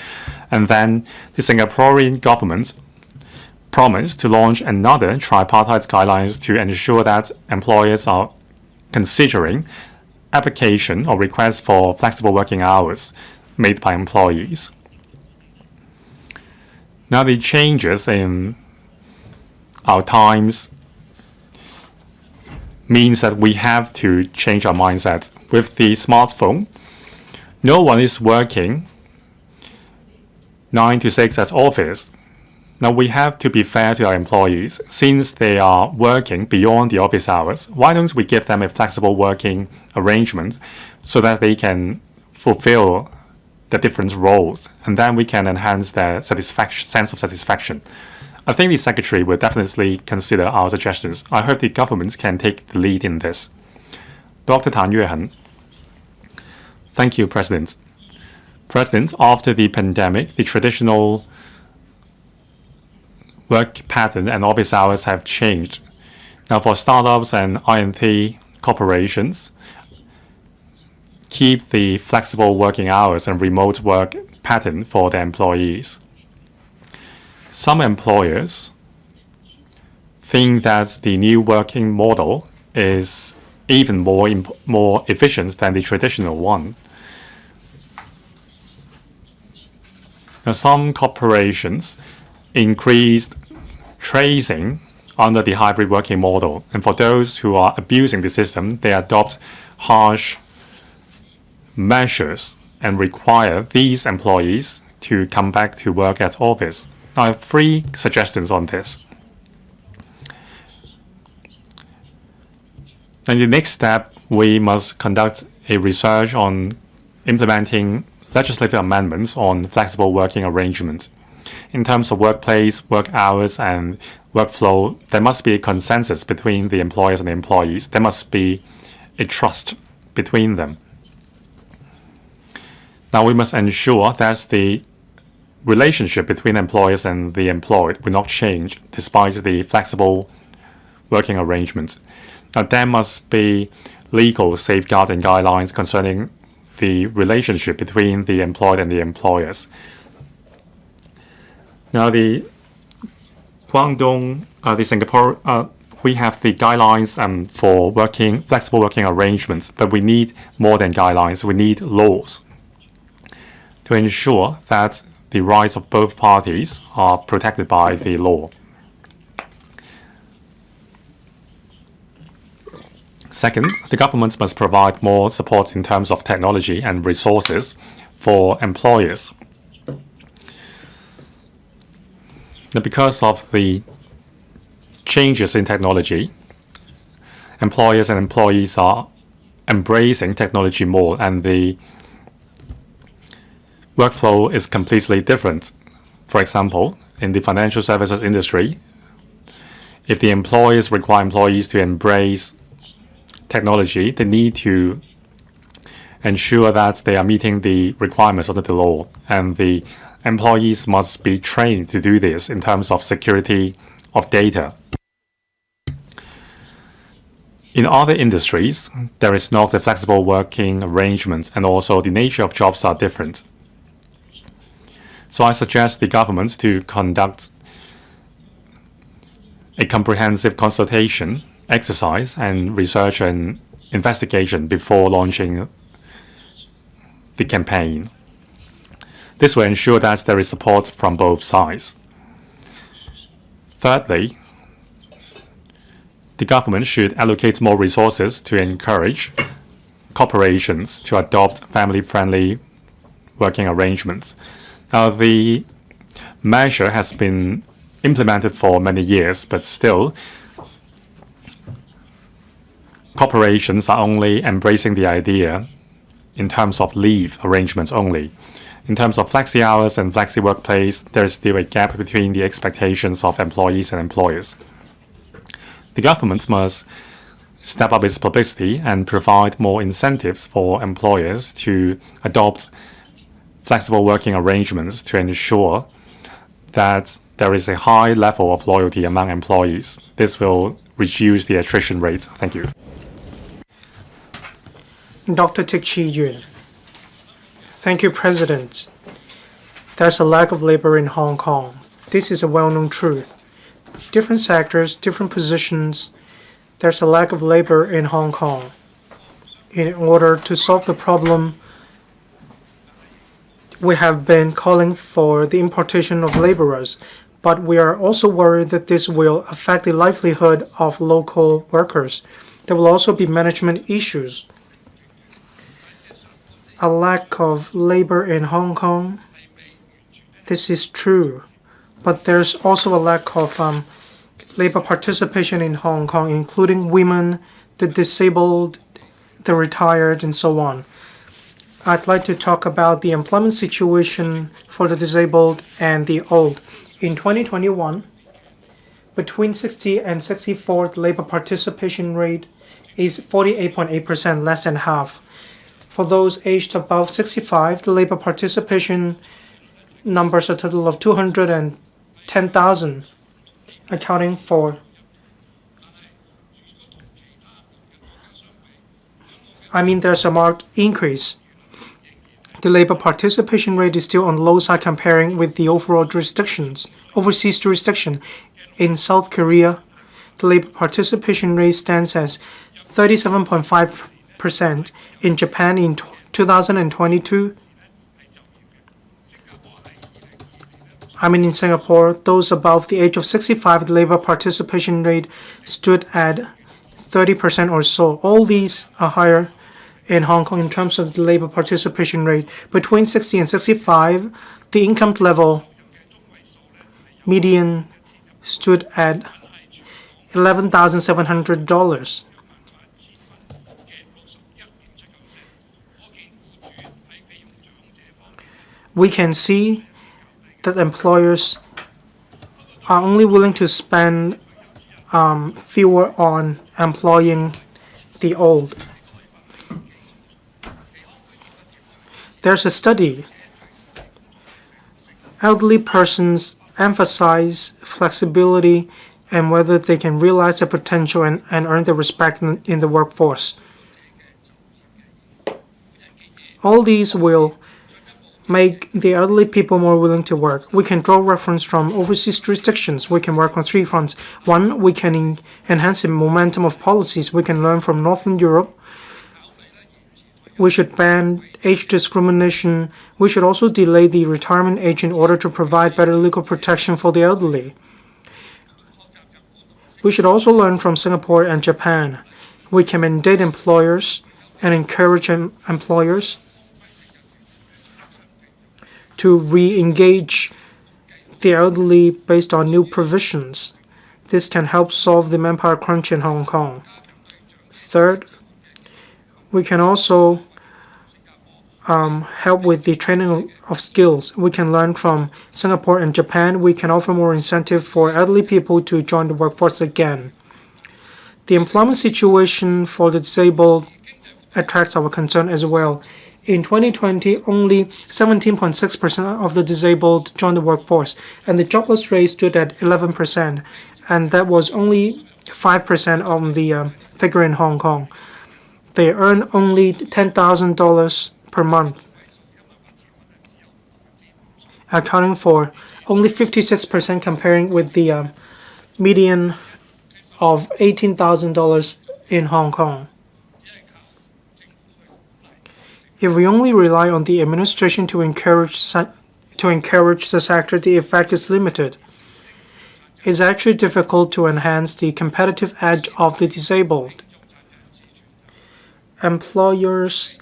And then the Singaporean government promised to launch another tripartite guidelines to ensure that employers are considering application or requests for flexible working hours made by employees. Now, the changes in our times means that we have to change our mindset. With the smartphone, no one is working 9 to 6 at office. Now, we have to be fair to our employees. Since they are working beyond the office hours, why don't we give them a flexible working arrangement so that they can fulfill the different roles, and then we can enhance their sense of satisfaction. I think the Secretary will definitely consider our suggestions. I hope the government can take the lead in this. Dr. Tan Yuehen. Thank you, President. President, after the pandemic, the traditional work pattern and office hours have changed. Now, for startups and INT corporations, keep the flexible working hours and remote work pattern for their employees. Some employers think that the new working model is even more efficient than the traditional one. Now, some corporations increased tracing under the hybrid working model, and for those who are abusing the system, they adopt harsh measures and require these employees to come back to work at office. I have 3 suggestions on this. And the next step, we must conduct a research on implementing legislative amendments on flexible working arrangements. In terms of workplace, work hours, and workflow, there must be a consensus between the employers and the employees. There must be a trust between them. Now, we must ensure that the relationship between employers and the employed will not change despite the flexible working arrangements. Now, there must be legal safeguarding guidelines concerning the relationship between the employed and the employers. Now, the Guangdong, the Singapore, we have the guidelines for flexible working arrangements, but we need more than guidelines. We need laws to ensure that the rights of both parties are protected by the law. Second, the government must provide more support in terms of technology and resources for employers. Now, because of the changes in technology, employers and employees are embracing technology more, and the workflow is completely different. For example, in the financial services industry, if the employers require employees to embrace technology, they need to ensure that they are meeting the requirements under the law, and the employees must be trained to do this in terms of security of data. In other industries, there is not a flexible working arrangement, and also the nature of jobs are different. So I suggest the government to conduct a comprehensive consultation exercise and research and investigation before launching the campaign. This will ensure that there is support from both sides. Thirdly, the government should allocate more resources to encourage corporations to adopt family-friendly working arrangements. Now, the measure has been implemented for many years, but still, corporations are only embracing the idea in terms of leave arrangements only. In terms of flexi hours and flexi workplace, there is still a gap between the expectations of employees and employers. The government must step up its publicity and provide more incentives for employers to adopt flexible working arrangements to ensure that there is a high level of loyalty among employees. This will reduce the attrition rate. Thank you. Dr. Tik Chi Yun. Thank you, President. There's a lack of labor in Hong Kong. This is a well-known truth. Different sectors, different positions, there's a lack of labor in Hong Kong. In order to solve the problem, we have been calling for the importation of laborers, but we are also worried that this will affect the livelihood of local workers. There will also be management issues. A lack of labor in Hong Kong, this is true, but there's also a lack of labor participation in Hong Kong, including women, the disabled, the retired, and so on. I'd like to talk about the employment situation for the disabled and the old. In 2021, between 60 and 64, the labor participation rate is 48.8%, less than half. For those aged above 65, the labor participation numbers a total of 210,000, accounting for there's a marked increase. The labor participation rate is still on the low side comparing with the overseas jurisdiction. In South Korea, the labor participation rate stands as 37.5%. In Japan in 2022, in Singapore, those above the age of 65, the labor participation rate stood at 30% or so. All these are higher in Hong Kong in terms of the labor participation rate. Between 60 and 65, the income level median stood at $11,700. We can see that employers are only willing to spend fewer on employing the old. There's a study. Elderly persons emphasize flexibility and whether they can realize their potential and earn their respect in the workforce. All these will make the elderly people more willing to work. We can draw reference from overseas jurisdictions. We can work on three fronts. One, we can enhance the momentum of policies. We can learn from Northern Europe. We should ban age discrimination. We should also delay the retirement age in order to provide better legal protection for the elderly. We should also learn from Singapore and Japan. We can mandate employers and encourage employers to re-engage the elderly based on new provisions. This can help solve the manpower crunch in Hong Kong. Third, we can also help with the training of skills. We can learn from Singapore and Japan. We can offer more incentive for elderly people to join the workforce again. The employment situation for the disabled attracts our concern as well. In 2020, only 17.6% of the disabled joined the workforce, and the jobless rate stood at 11%, and that was only 5% on the figure in Hong Kong. They earn only $10,000 per month, accounting for only 56% comparing with the median of $18,000 in Hong Kong. If we only rely on the administration to encourage the sector, the effect is limited. It's actually difficult to enhance the competitive edge of the disabled. Employers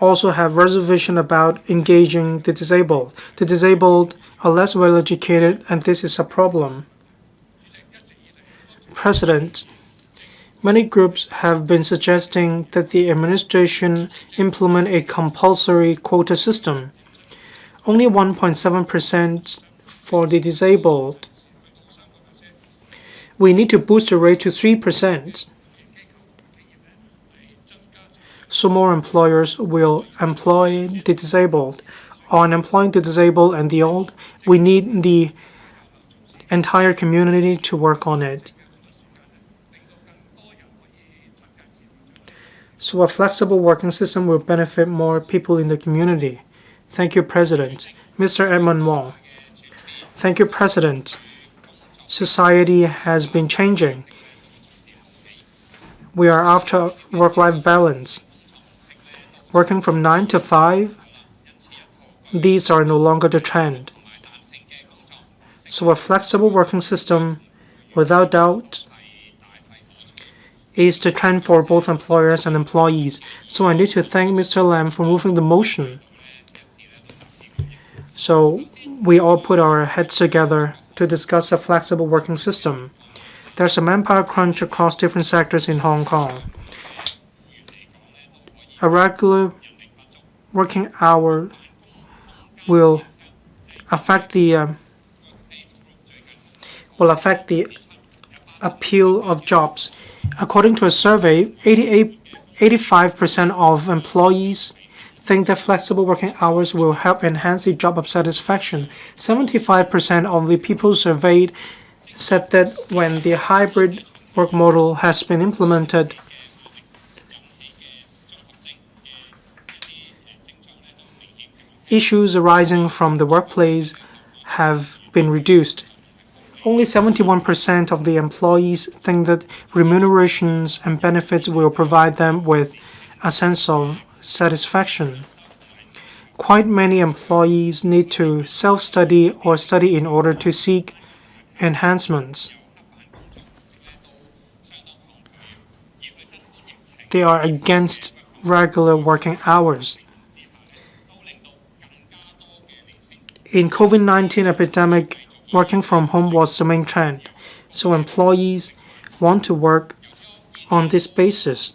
also have reservation about engaging the disabled. The disabled are less well educated, and this is a problem. President, many groups have been suggesting that the administration implement a compulsory quota system. Only 1.7% for the disabled. We need to boost the rate to 3%. So more employers will employ the disabled. On employing the disabled and the old, we need the entire community to work on it. So a flexible working system will benefit more people in the community. Thank you, President. Mr. Edmund Wong. Thank you, President. Society has been changing. We are after work-life balance. Working from 9 to 5, these are no longer the trend. So a flexible working system, without doubt, is the trend for both employers and employees. So I need to thank Mr. Lam for moving the motion. So we all put our heads together to discuss a flexible working system. There's a manpower crunch across different sectors in Hong Kong. A regular working hour will affect the appeal of jobs. According to a survey, 85% of employees think that flexible working hours will help enhance the job of satisfaction. 75% of the people surveyed said that when the hybrid work model has been implemented, issues arising from the workplace have been reduced. Only 71% of the employees think that remunerations and benefits will provide them with a sense of satisfaction. Quite many employees need to self-study or study in order to seek enhancements. They are against regular working hours. In COVID-19 epidemic, working from home was the main trend, so employees want to work on this basis.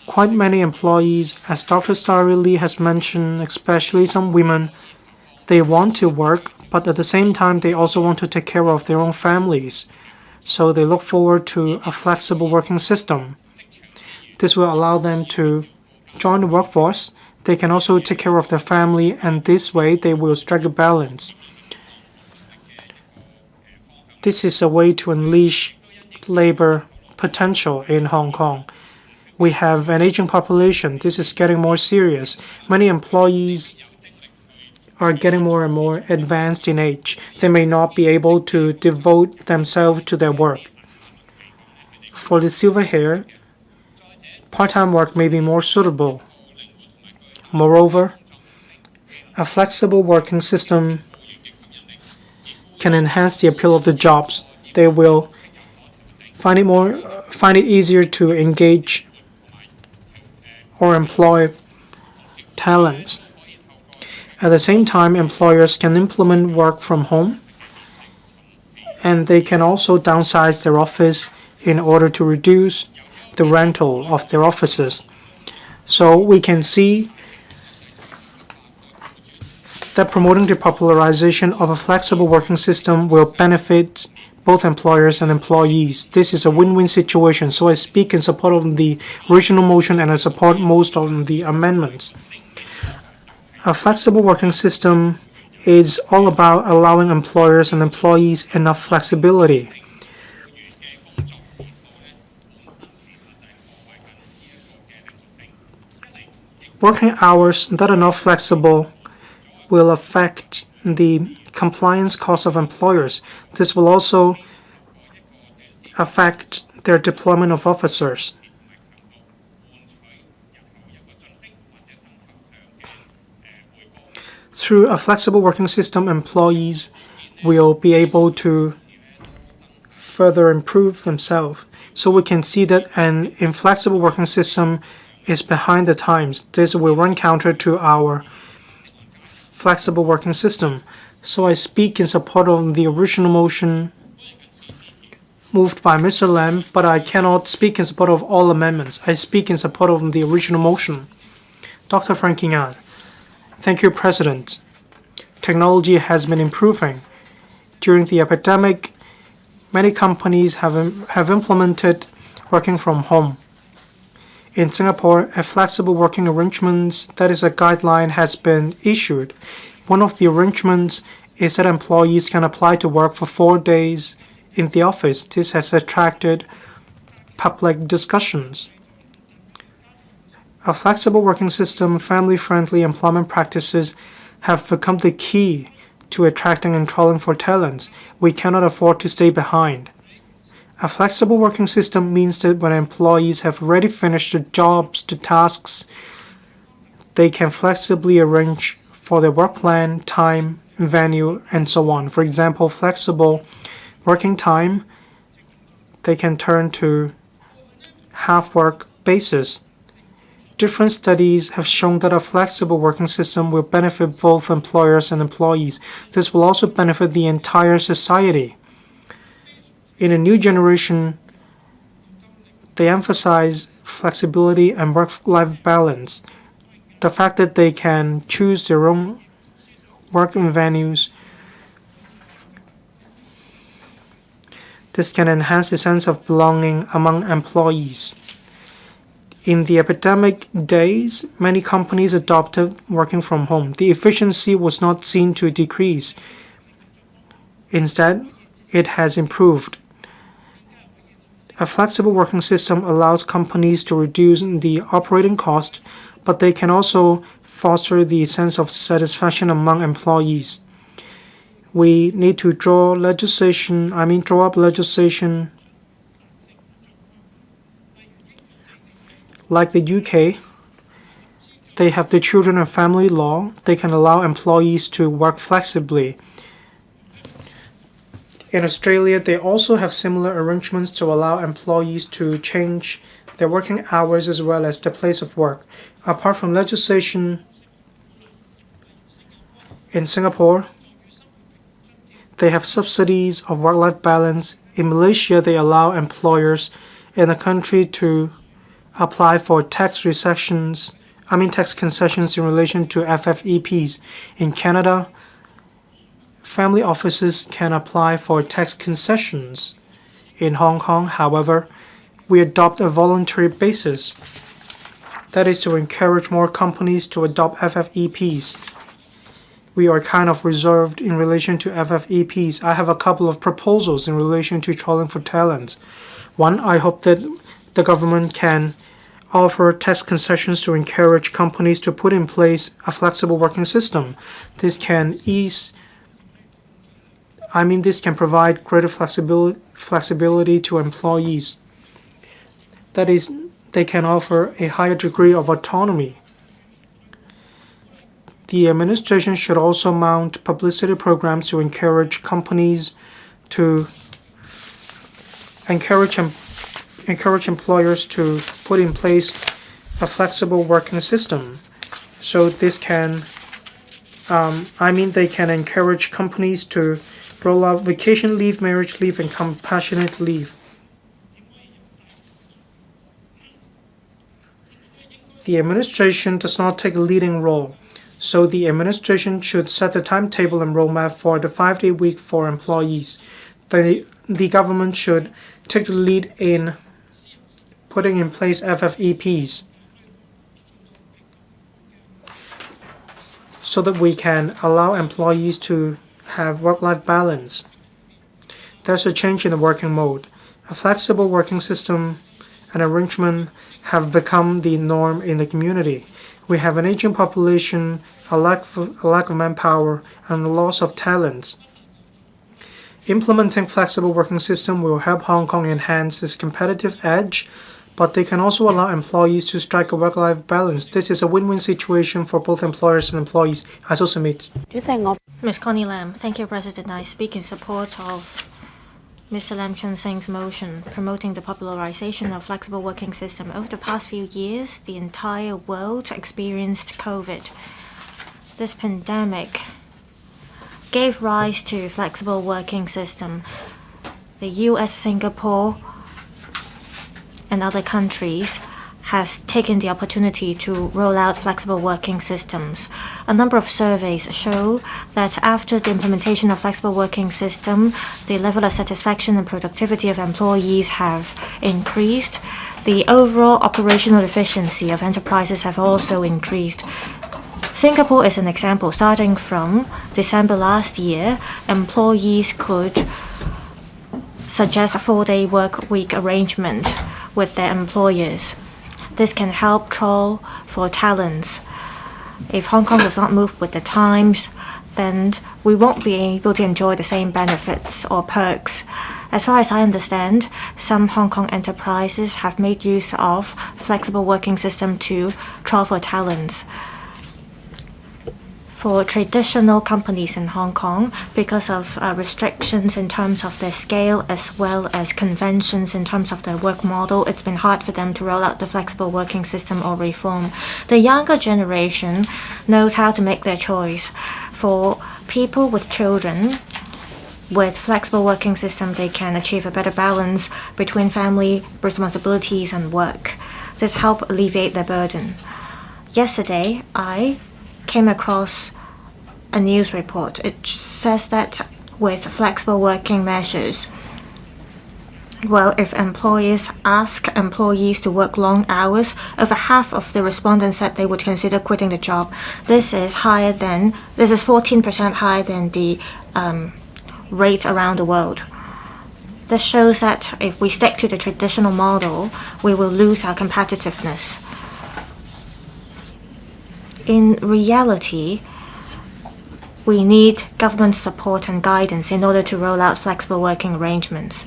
Quite many employees, as Dr. Starry Lee has mentioned, especially some women, they want to work, but at the same time they also want to take care of their own families. So they look forward to a flexible working system. This will allow them to join the workforce. They can also take care of their family, and this way they will strike a balance. This is a way to unleash labor potential in Hong Kong. We have an aging population. This is getting more serious. Many employees are getting more and more advanced in age. They may not be able to devote themselves to their work. For the silver hair, part-time work may be more suitable. Moreover, a flexible working system can enhance the appeal of the jobs. They will find it easier to engage or employ talents. At the same time, employers can implement work from home, and they can also downsize their office in order to reduce the rental of their offices. So we can see that promoting the popularization of a flexible working system will benefit both employers and employees. This is a win-win situation, so I speak in support of the original motion and I support most of the amendments. A flexible working system is all about allowing employers and employees enough flexibility. Working hours that are not flexible will affect the compliance costs of employers. This will also affect their deployment of officers. Through a flexible working system, employees will be able to further improve themselves. So we can see that an inflexible working system is behind the times. This will run counter to our flexible working system. So I speak in support of the original motion moved by Mr. Lam, but I cannot speak in support of all amendments. I speak in support of the original motion. Dr. Frank Yan. Thank you, President. Technology has been improving. During the epidemic, many companies have implemented working from home. In Singapore, a flexible working arrangement, that is a guideline, has been issued. One of the arrangements is that employees can apply to work for 4 days in the office. This has attracted public discussions. A flexible working system, family-friendly employment practices have become the key to attracting and trolling for talents. We cannot afford to stay behind. A flexible working system means that when employees have already finished the jobs, the tasks, they can flexibly arrange for their work plan, time, venue, and so on. For example, flexible working time, they can turn to half-work basis. Different studies have shown that a flexible working system will benefit both employers and employees. This will also benefit the entire society. In a new generation, they emphasize flexibility and work-life balance. The fact that they can choose their own working venues, this can enhance the sense of belonging among employees. In the epidemic days, many companies adopted working from home. The efficiency was not seen to decrease. Instead, it has improved. A flexible working system allows companies to reduce the operating cost, but they can also foster the sense of satisfaction among employees. We need to draw up legislation like the UK. They have the children and family law. They can allow employees to work flexibly. In Australia, they also have similar arrangements to allow employees to change their working hours as well as the place of work. Apart from legislation, in Singapore, they have subsidies of work-life balance. In Malaysia, they allow employers in the country to apply for tax concessions in relation to FFEPs. In Canada, family offices can apply for tax concessions. In Hong Kong, however, we adopt a voluntary basis. That is to encourage more companies to adopt FFEPs. We are kind of reserved in relation to FFEPs. I have a couple of proposals in relation to trolling for talent. One, I hope that the government can offer tax concessions to encourage companies to put in place a flexible working system. This can provide greater flexibility to employees. That is, they can offer a higher degree of autonomy. The administration should also mount publicity programs to encourage companies to encourage employers to put in place a flexible working system. So this can, they can encourage companies to roll out vacation leave, marriage leave, and compassionate leave. The administration does not take a leading role, so the administration should set the timetable and roadmap for the 5-day week for employees. The government should take the lead in putting in place FFEPs so that we can allow employees to have work-life balance. There's a change in the working mode. A flexible working system and arrangement have become the norm in the community. We have an aging population, a lack of manpower, and a loss of talents. Implementing flexible working system will help Hong Kong enhance its competitive edge but they can also allow employees to strike a work-life balance. This is a win-win situation for both employers and employees. I so submit. Ms. Connie Lam, thank you, President. I speak in support of Mr. Lam Chun-sing's motion promoting the popularization of flexible working system. Over the past few years, the entire world experienced COVID. This pandemic gave rise to flexible working system. The US, Singapore, and other countries has taken the opportunity to roll out flexible working systems. A number of surveys show that after the implementation of flexible working system, the level of satisfaction and productivity of employees have increased. The overall operational efficiency of enterprises have also increased. Singapore is an example. Starting from December last year, employees could suggest a 4-day work week arrangement with their employers. This can help troll for talents. If Hong Kong does not move with the times, then we won't be able to enjoy the same benefits or perks. As far as I understand, some Hong Kong enterprises have made use of flexible working system to troll for talents. For traditional companies in Hong Kong, because of restrictions in terms of their scale as well as conventions in terms of their work model, it's been hard for them to roll out the flexible working system or reform. The younger generation knows how to make their choice. For people with children, with flexible working system, they can achieve a better balance between family responsibilities and work. This helps alleviate their burden. Yesterday, I came across a news report. It says that with flexible working measures, if employers ask employees to work long hours, over half of the respondents said they would consider quitting the job. This is 14% higher than the rate around the world. This shows that if we stick to the traditional model, we will lose our competitiveness. In reality, we need government support and guidance in order to roll out flexible working arrangements.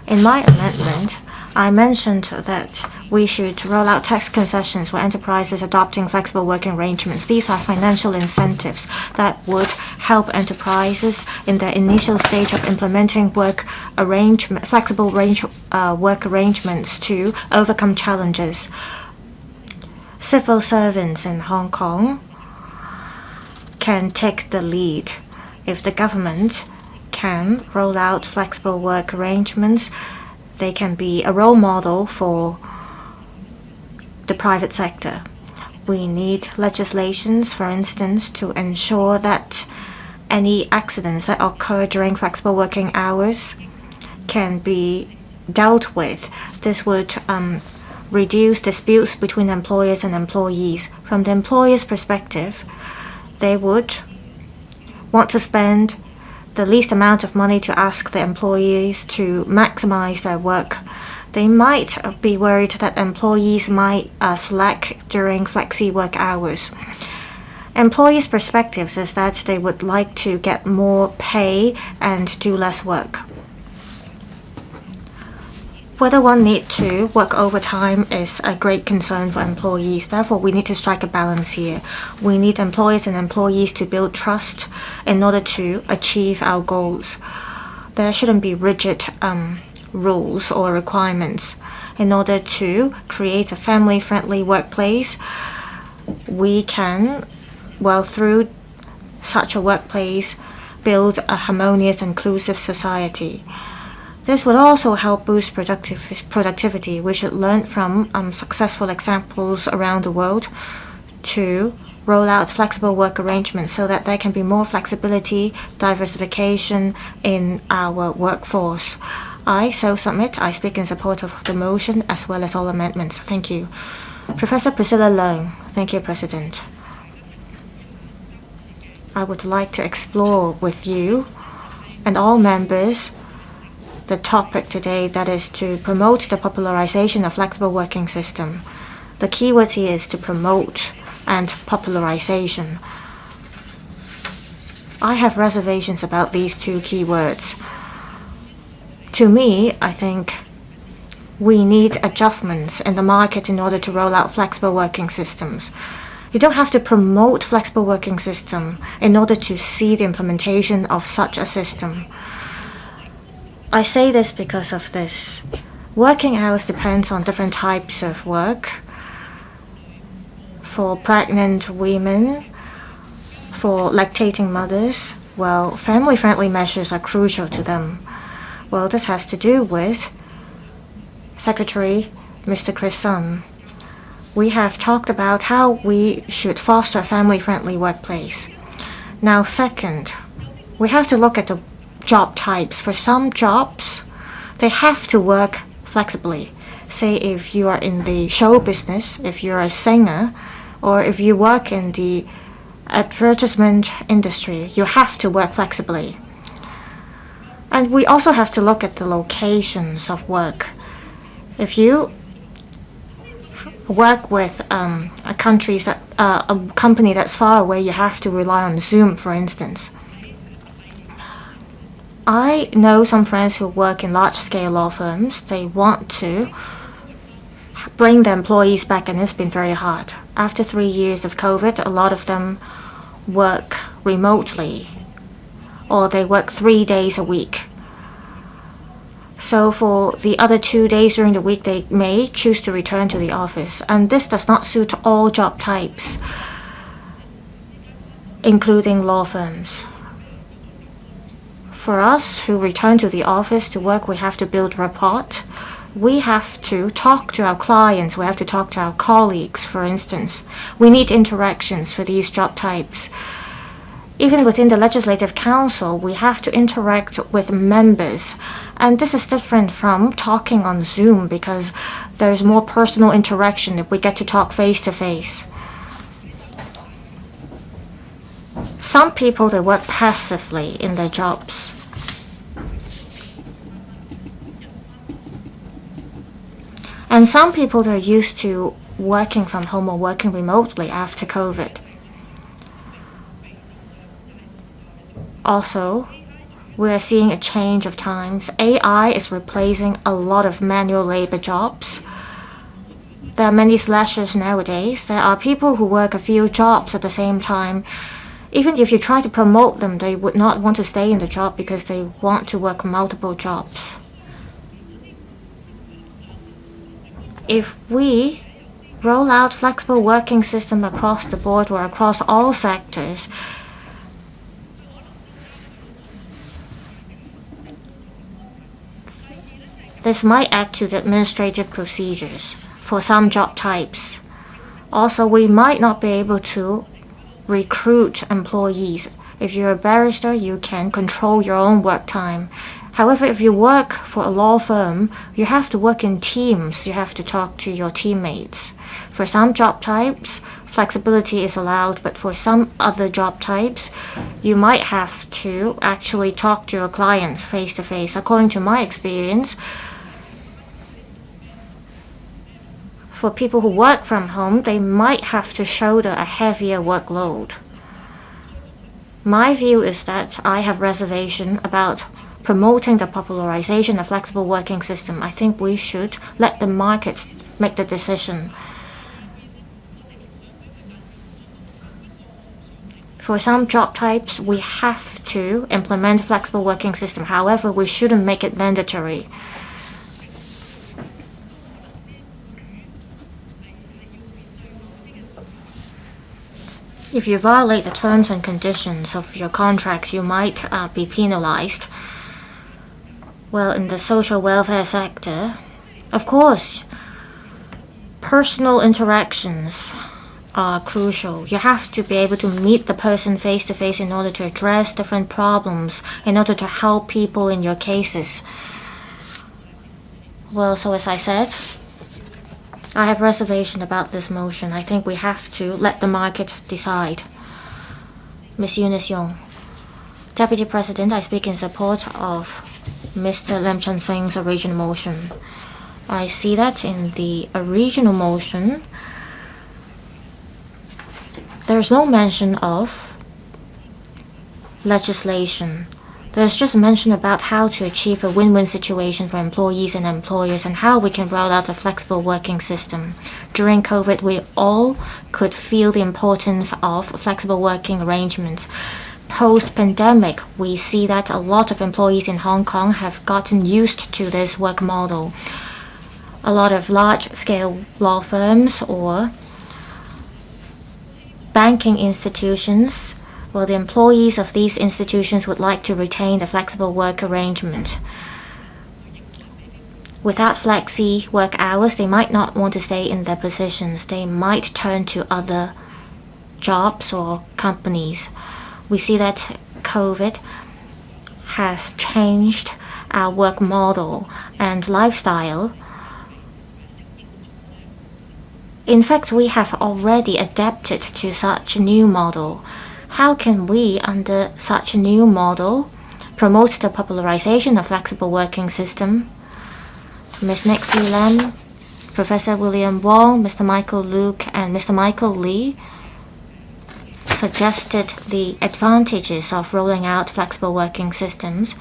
In my amendment, I mentioned that we should roll out tax concessions for enterprises adopting flexible working arrangements. These are financial incentives that would help enterprises in their initial stage of implementing flexible work arrangements to overcome challenges. Civil servants in Hong Kong can take the lead. If the government can roll out flexible work arrangements, they can be a role model for the private sector. We need legislations, for instance, to ensure that any accidents that occur during flexible working hours can be dealt with. This would reduce disputes between employers and employees. From the employer's perspective, they would want to spend the least amount of money to ask the employees to maximize their work. They might be worried that employees might slack during flexi work hours. Employees' perspectives is that they would like to get more pay and do less work. Whether one needs to work overtime is a great concern for employees. Therefore, we need to strike a balance here. We need employers and employees to build trust in order to achieve our goals. There shouldn't be rigid rules or requirements. In order to create a family-friendly workplace, we can, through such a workplace, build a harmonious, inclusive society. This would also help boost productivity. We should learn from successful examples around the world to roll out flexible work arrangements so that there can be more flexibility, diversification in our workforce. I so submit. I speak in support of the motion as well as all amendments. Thank you. Professor Priscilla Leung. Thank you, President. I would like to explore with you and all members the topic today, that is to promote the popularization of flexible working system. The keyword here is to promote and popularization. I have reservations about these two keywords. To me, I think we need adjustments in the market in order to roll out flexible working systems. You don't have to promote flexible working system in order to see the implementation of such a system. I say this because of this. Working hours depends on different types of work. For pregnant women, for lactating mothers, well, family-friendly measures are crucial to them. Well, this has to do with Secretary Mr. Chris Sun. We have talked about how we should foster a family-friendly workplace. Now, second, we have to look at the job types. For some jobs, they have to work flexibly. Say if you are in the show business, if you're a singer, or if you work in the advertisement industry, you have to work flexibly. And we also have to look at the locations of work. If you work with a company that's far away, you have to rely on Zoom, for instance. I know some friends who work in large-scale law firms. They want to bring their employees back, and it's been very hard. After 3 years of COVID, a lot of them work remotely, or they work 3 days a week. So for the other 2 days during the week, they may choose to return to the office. And this does not suit all job types, including law firms. For us who return to the office to work, we have to build rapport. We have to talk to our clients. We have to talk to our colleagues, for instance. We need interactions for these job types. Even within the Legislative Council, we have to interact with members. And this is different from talking on Zoom because there's more personal interaction if we get to talk face to face. Some people, they work passively in their jobs. And some people, they're used to working from home or working remotely after COVID. Also, we are seeing a change of times. AI is replacing a lot of manual labor jobs. There are many slashers nowadays. There are people who work a few jobs at the same time. Even if you try to promote them, they would not want to stay in the job because they want to work multiple jobs. If we roll out flexible working system across the board or across all sectors, this might add to the administrative procedures for some job types. Also, we might not be able to recruit employees. If you're a barrister, you can control your own work time. However, if you work for a law firm, you have to work in teams. You have to talk to your teammates. For some job types, flexibility is allowed, but for some other job types, you might have to actually talk to your clients face to face. According to my experience, for people who work from home, they might have to shoulder a heavier workload. My view is that I have reservation about promoting the popularization of flexible working system. I think we should let the markets make the decision. For some job types, we have to implement flexible working system. However, we shouldn't make it mandatory. If you violate the terms and conditions of your contracts, you might be penalized. Well, in the social welfare sector, of course, personal interactions are crucial. You have to be able to meet the person face to face in order to address different problems, in order to help people in your cases. Well, so as I said, I have reservation about this motion. I think we have to let the market decide. Ms. Eunice Yong. Deputy President, I speak in support of Mr. Lam Chun-sing's original motion. I see that in the original motion, there is no mention of legislation. There's just mention about how to achieve a win-win situation for employees and employers and how we can roll out a flexible working system. During COVID, we all could feel the importance of flexible working arrangements. Post-pandemic, we see that a lot of employees in Hong Kong have gotten used to this work model. A lot of large-scale law firms or banking institutions, well, the employees of these institutions would like to retain the flexible work arrangement. Without flexi work hours, they might not want to stay in their positions. They might turn to other jobs or companies. We see that COVID has changed our work model and lifestyle. In fact, we have already adapted to such a new model. How can we, under such a new model, promote the popularization of flexible working system? Ms. Nixie Lam, Professor William Wong, Mr. Michael Luke, and Mr. Michael Lee suggested the advantages of rolling out flexible working systems,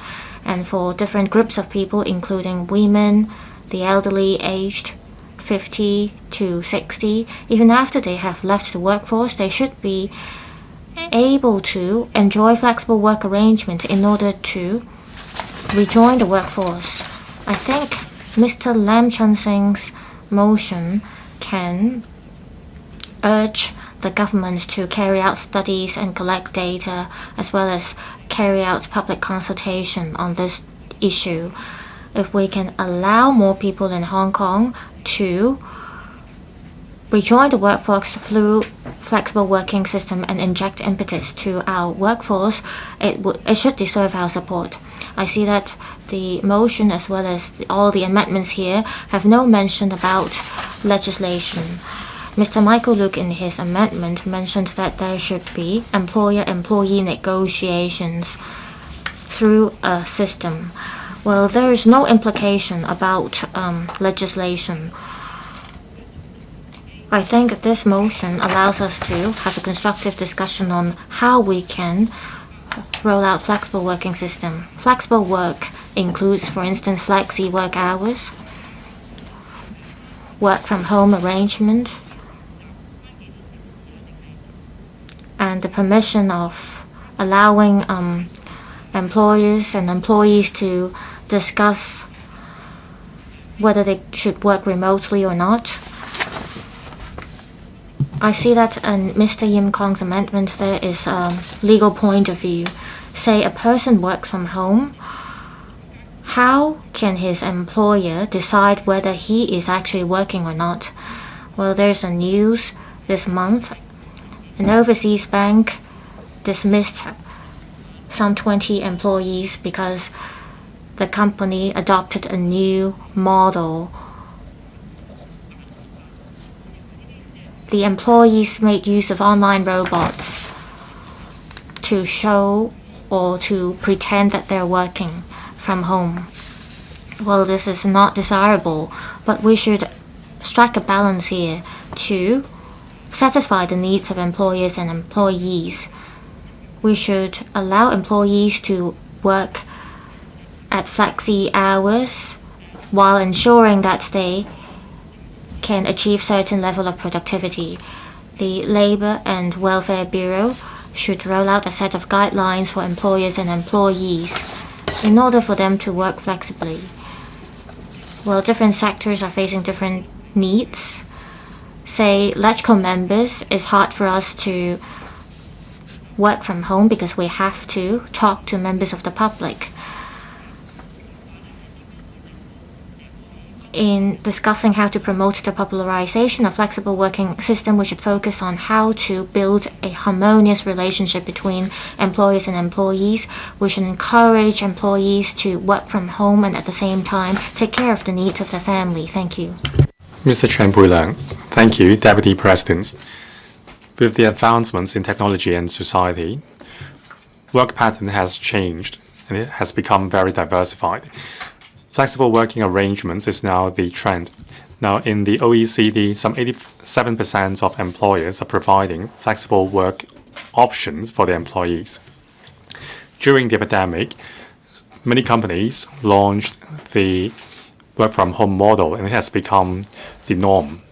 and for different groups of people, including women, the elderly aged 50 to 60, even after they have left the workforce, they should be able to enjoy flexible work arrangement in order to rejoin the workforce. I think Mr. Lam Chun-sing's motion can urge the government to carry out studies and collect data, as well as carry out public consultation on this issue. If we can allow more people in Hong Kong to rejoin the workforce through flexible working system and inject impetus to our workforce, it should deserve our support. I see that the motion as well as all the amendments here have no mention about legislation. Mr. Michael Luke in his amendment mentioned that there should be employer-employee negotiations through a system. Well, there is no implication about legislation. I think this motion allows us to have a constructive discussion on how we can roll out flexible working system. Flexible work includes, for instance, flexi work hours, work from home arrangement, and the permission of allowing employers and employees to discuss whether they should work remotely or not. I see that in Mr. Yim Kong's amendment there is a legal point of view. Say a person works from home, how can his employer decide whether he is actually working or not? Well, there's a news this month. An overseas bank dismissed some 20 employees because the company adopted a new model. The employees made use of online robots to show or to pretend that they're working from home. Well, this is not desirable, but we should strike a balance here to satisfy the needs of employers and employees. We should allow employees to work at flexi hours while ensuring that they can achieve certain level of productivity. The Labor and Welfare Bureau should roll out a set of guidelines for employers and employees in order for them to work flexibly. Well, different sectors are facing different needs. Say, LegCo members, it's hard for us to work from home because we have to talk to members of the public. In discussing how to promote the popularization of flexible working system, we should focus on how to build a harmonious relationship between employers and employees. We should encourage employees to work from home and at the same time take care of the needs of their family. Thank you. Mr. Chen Bui-Leung. Thank you, Deputy President. With the advancements in technology and society, work pattern has changed and it has become very diversified. Flexible working arrangements is now the trend. Now, in the OECD, some 87% of employers are providing flexible work options for their employees. During the epidemic, many companies launched the work from home model, and it has become the norm.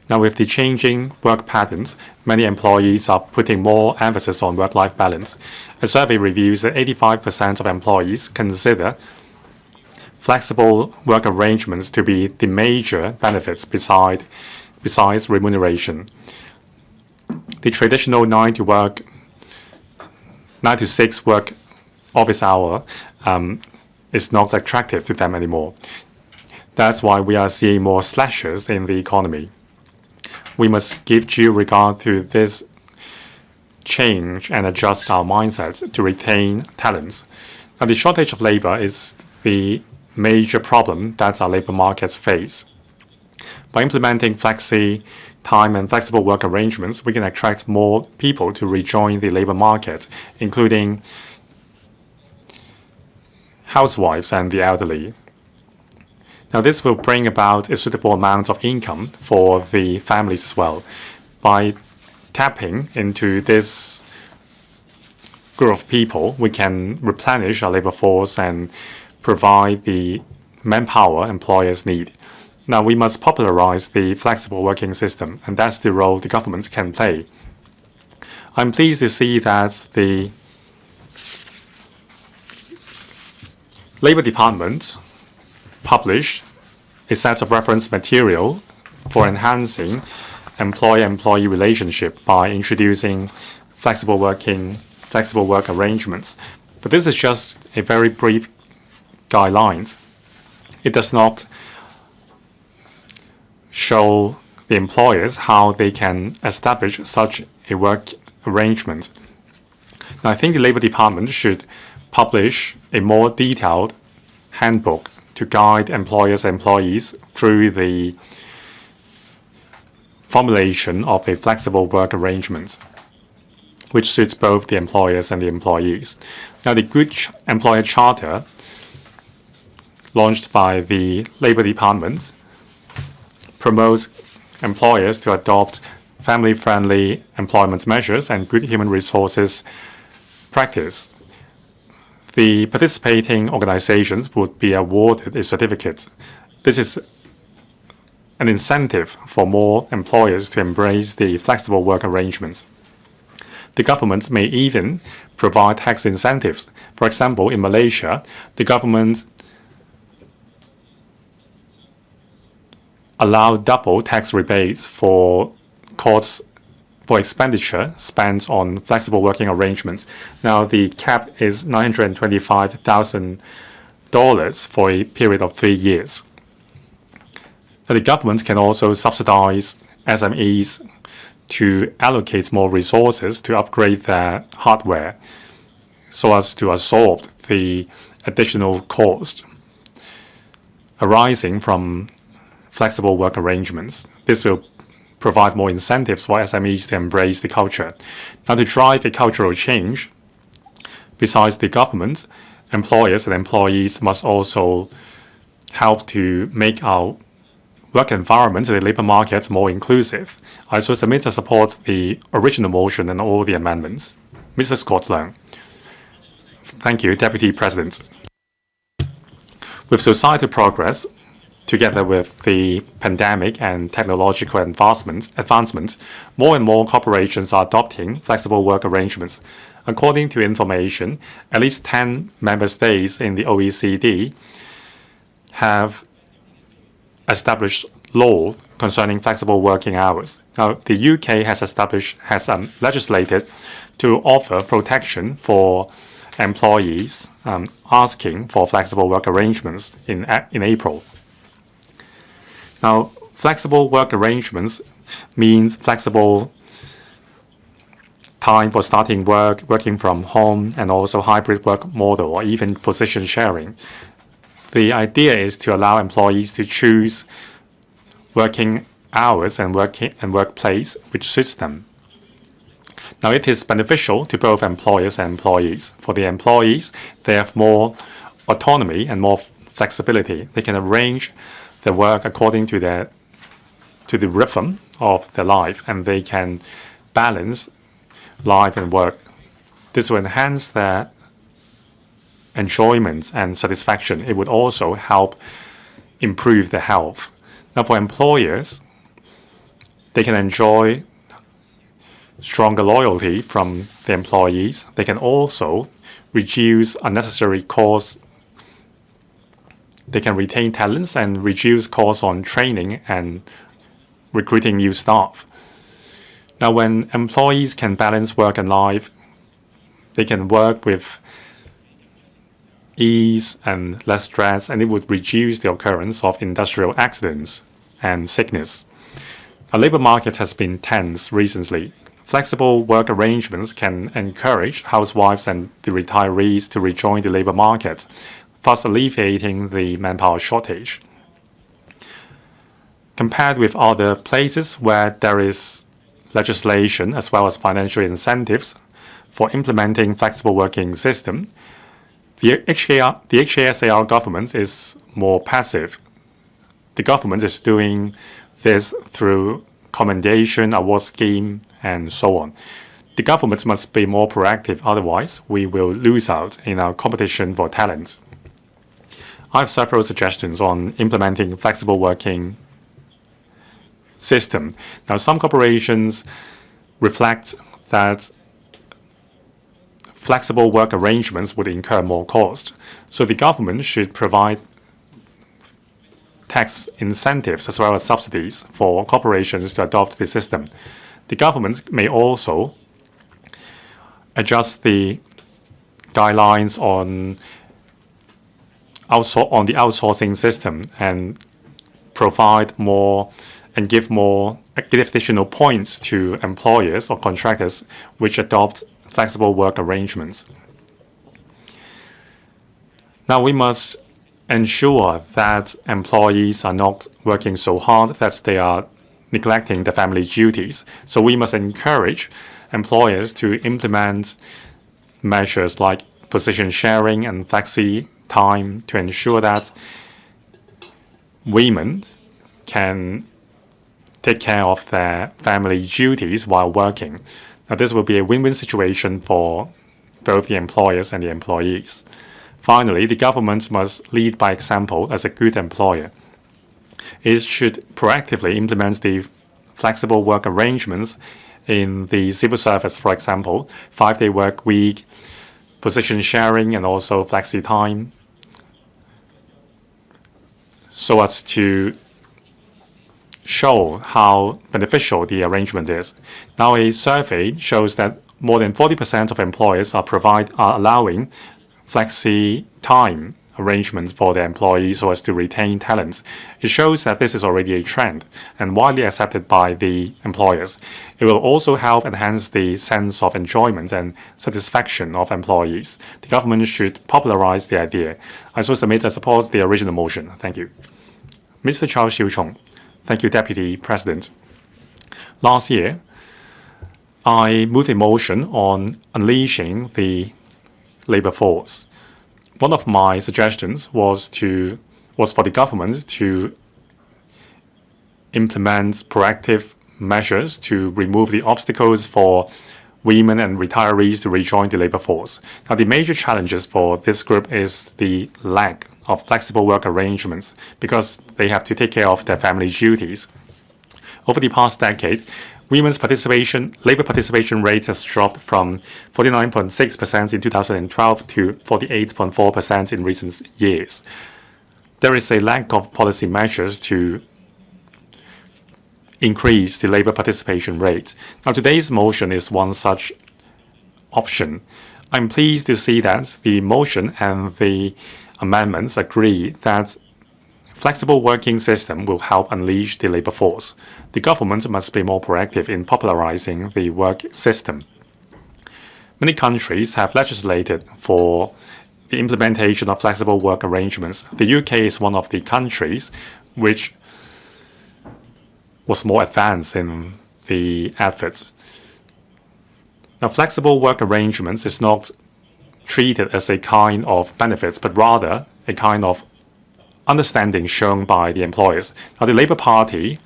Now, with the changing work patterns, many employees are putting more emphasis on work-life balance. A survey reveals that 85% of employees consider flexible work arrangements to be the major benefits besides remuneration. The traditional 9 to 6 work office hour is not attractive to them anymore. That's why we are seeing more slashes in the economy. We must give due regard to this change and adjust our mindset to retain talents. Now, the shortage of labor is the major problem that our labor markets face. By implementing flexi time and flexible work arrangements, we can attract more people to rejoin the labor market, including housewives and the elderly. Now, this will bring about a suitable amount of income for the families as well. By tapping into this group of people, we can replenish our labor force and provide the manpower employers need. Now, we must popularize the flexible working system, and that's the role the government can play. I'm pleased to see that the Labor Department published a set of reference material for enhancing employer-employee relationship by introducing flexible work arrangements. But this is just a very brief guidelines. It does not show the employers how they can establish such a work arrangement. Now, I think the Labor Department should publish a more detailed handbook to guide employers and employees through the formulation of a flexible work arrangement, which suits both the employers and the employees. Now, the Good Employer Charter, launched by the Labor Department, promotes employers to adopt family-friendly employment measures and good human resources practice. The participating organizations would be awarded a certificate. This is an incentive for more employers to embrace the flexible work arrangements. The government may even provide tax incentives. For example, in Malaysia, the government allowed double tax rebates for costs for expenditure spent on flexible working arrangements. Now, the cap is $925,000 for a period of 3 years. The government can also subsidize SMEs to allocate more resources to upgrade their hardware so as to absorb the additional cost arising from flexible work arrangements. This will provide more incentives for SMEs to embrace the culture. Now, to drive a cultural change, besides the government, employers and employees must also help to make our work environment and the labor market more inclusive. I also submit to support the original motion and all the amendments. Mr. Scott Leung. Thank you, Deputy President. With societal progress, together with the pandemic and technological advancement, more and more corporations are adopting flexible work arrangements. According to information, at least 10 member states in the OECD have established law concerning flexible working hours. Now, the UK has legislated to offer protection for employees asking for flexible work arrangements in April. Now, flexible work arrangements means flexible time for starting work, working from home, and also hybrid work model, or even position sharing. The idea is to allow employees to choose working hours and workplace which suits them. Now, it is beneficial to both employers and employees. For the employees, they have more autonomy and more flexibility. They can arrange their work according to the rhythm of their life, and they can balance life and work. This will enhance their enjoyment and satisfaction. It would also help improve the health. Now, for employers, they can enjoy stronger loyalty from the employees. They can also reduce unnecessary costs. They can retain talents and reduce costs on training and recruiting new staff. Now, when employees can balance work and life, they can work with ease and less stress, and it would reduce the occurrence of industrial accidents and sickness. Our labor market has been tense recently. Flexible work arrangements can encourage housewives and the retirees to rejoin the labor market, thus alleviating the manpower shortage. Compared with other places where there is legislation as well as financial incentives for implementing flexible working system, the HKSAR government is more passive. The government is doing this through commendation, award scheme, and so on. The government must be more proactive, otherwise we will lose out in our competition for talent. I have several suggestions on implementing flexible working system. Now, some corporations reflect that flexible work arrangements would incur more cost, so the government should provide tax incentives as well as subsidies for corporations to adopt the system. The government may also adjust the guidelines on the outsourcing system and provide more and give additional points to employers or contractors which adopt flexible work arrangements. Now, we must ensure that employees are not working so hard that they are neglecting their family duties. So we must encourage employers to implement measures like position sharing and flexi time to ensure that women can take care of their family duties while working. Now, this will be a win-win situation for both the employers and the employees. Finally, the government must lead by example as a good employer. It should proactively implement the flexible work arrangements in the civil service, for example, 5-day work week, position sharing, and also flexi time, so as to show how beneficial the arrangement is. Now, a survey shows that more than 40% of employers are allowing flexi time arrangements for their employees so as to retain talents. It shows that this is already a trend and widely accepted by the employers. It will also help enhance the sense of enjoyment and satisfaction of employees. The government should popularize the idea. I so submit and support the original motion. Thank you. Mr. Chow Siu-chung. Thank you, Deputy President. Last year, I moved a motion on unleashing the labor force. One of my suggestions was for the government to implement proactive measures to remove the obstacles for women and retirees to rejoin the labor force. Now, the major challenges for this group is the lack of flexible work arrangements because they have to take care of their family duties. Over the past decade, women's labor participation rate has dropped from 49.6% in 2012 to 48.4% in recent years. There is a lack of policy measures to increase the labor participation rate. Now, today's motion is one such option. I'm pleased to see that the motion and the amendments agree that flexible working system will help unleash the labor force. The government must be more proactive in popularizing the work system. Many countries have legislated for the implementation of flexible work arrangements. The UK is one of the countries which was more advanced in the efforts. Now, flexible work arrangements is not treated as a kind of benefits, but rather a kind of understanding shown by the employers. Now, the Labour Party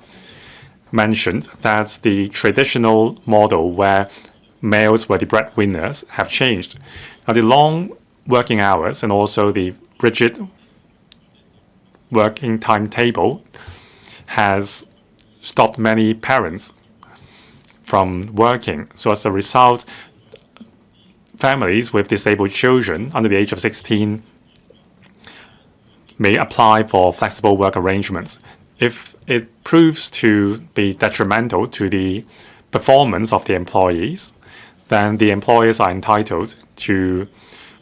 mentioned that the traditional model where males were the breadwinners have changed. Now, the long working hours and also the rigid working timetable has stopped many parents from working. So as a result, families with disabled children under the age of 16 may apply for flexible work arrangements. If it proves to be detrimental to the performance of the employees, then the employers are entitled to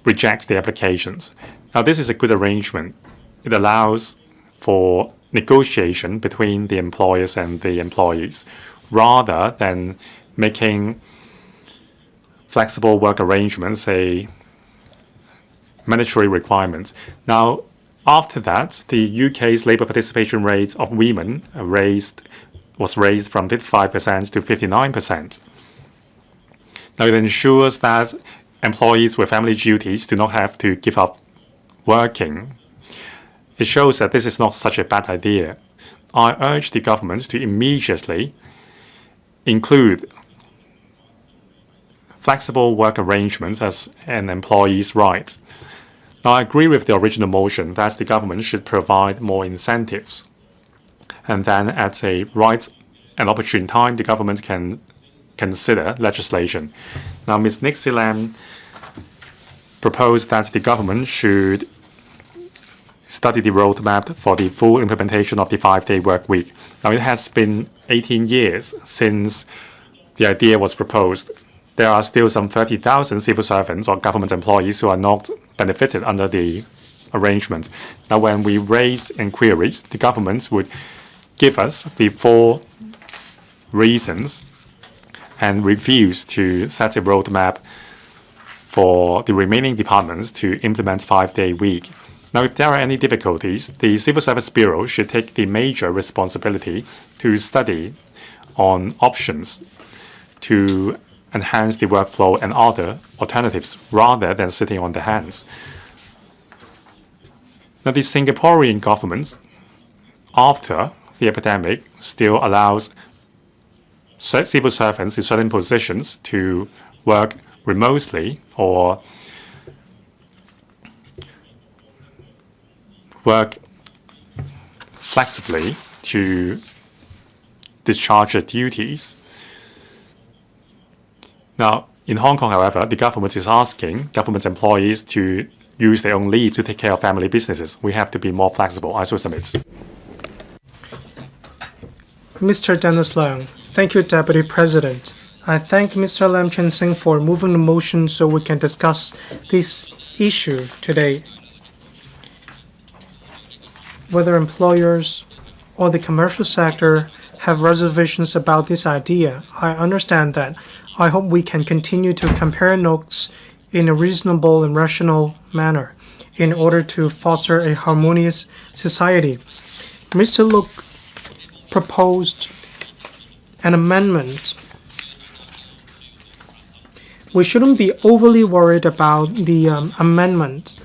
reject the applications. Now, this is a good arrangement. It allows for negotiation between the employers and the employees, rather than making flexible work arrangements a mandatory requirement. Now, after that, the UK's labour participation rate of women was raised from 55% to 59%. Now, it ensures that employees with family duties do not have to give up working. It shows that this is not such a bad idea. I urge the government to immediately include flexible work arrangements as an employee's right. Now, I agree with the original motion that the government should provide more incentives. And then at a right and opportune time, the government can consider legislation. Now, Ms. Nixie Lam proposed that the government should study the roadmap for the full implementation of the 5-day work week. Now, it has been 18 years since the idea was proposed. There are still some 30,000 civil servants or government employees who are not benefited under the arrangement. Now, when we raise inquiries, the government would give us the 4 reasons and refuse to set a roadmap for the remaining departments to implement 5-day week. Now, if there are any difficulties, the Civil Service Bureau should take the major responsibility to study on options to enhance the workflow and other alternatives rather than sitting on their hands. Now, the Singaporean government, after the epidemic, still allows civil servants in certain positions to work remotely or work flexibly to discharge their duties. Now, in Hong Kong, however, the government is asking government employees to use their own leave to take care of family businesses. We have to be more flexible. I so submit. Mr. Dennis Leung. Thank you, Deputy President. I thank Mr. Lam Chun-sing for moving the motion so we can discuss this issue today. Whether employers or the commercial sector have reservations about this idea, I understand that. I hope we can continue to compare notes in a reasonable and rational manner in order to foster a harmonious society. Mr. Look proposed an amendment. We shouldn't be overly worried about the amendment.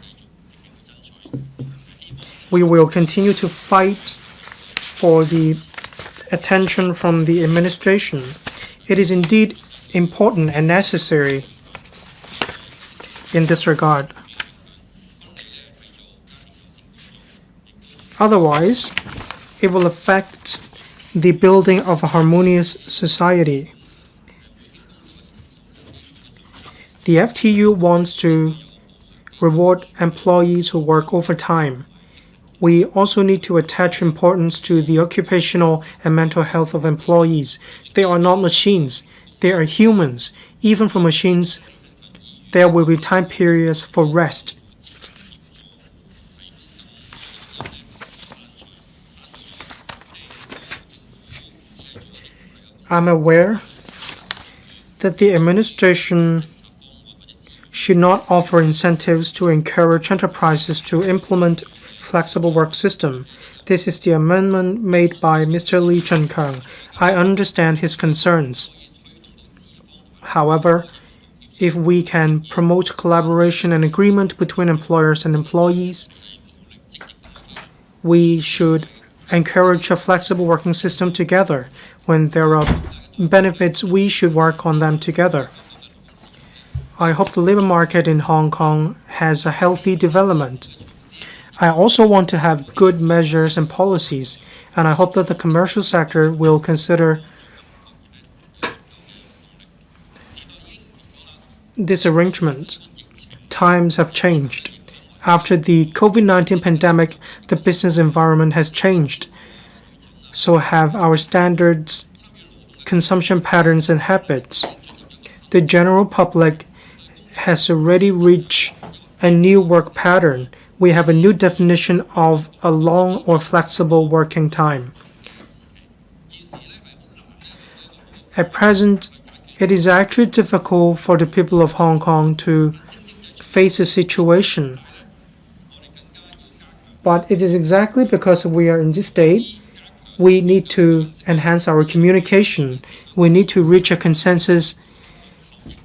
We will continue to fight for the attention from the administration. It is indeed important and necessary in this regard. Otherwise, it will affect the building of a harmonious society. The FTU wants to reward employees who work overtime. We also need to attach importance to the occupational and mental health of employees. They are not machines. They are humans. Even for machines, there will be time periods for rest. I'm aware that the administration should not offer incentives to encourage enterprises to implement flexible work system. This is the amendment made by Mr. Lee Chung-keung. I understand his concerns. However, if we can promote collaboration and agreement between employers and employees, we should encourage a flexible working system together. When there are benefits, we should work on them together. I hope the labor market in Hong Kong has a healthy development. I also want to have good measures and policies, and I hope that the commercial sector will consider this arrangement. Times have changed. After the COVID-19 pandemic, the business environment has changed. So have our standards, consumption patterns, and habits. The general public has already reached a new work pattern. We have a new definition of a long or flexible working time. At present, it is actually difficult for the people of Hong Kong to face a situation. But it is exactly because we are in this state, we need to enhance our communication. We need to reach a consensus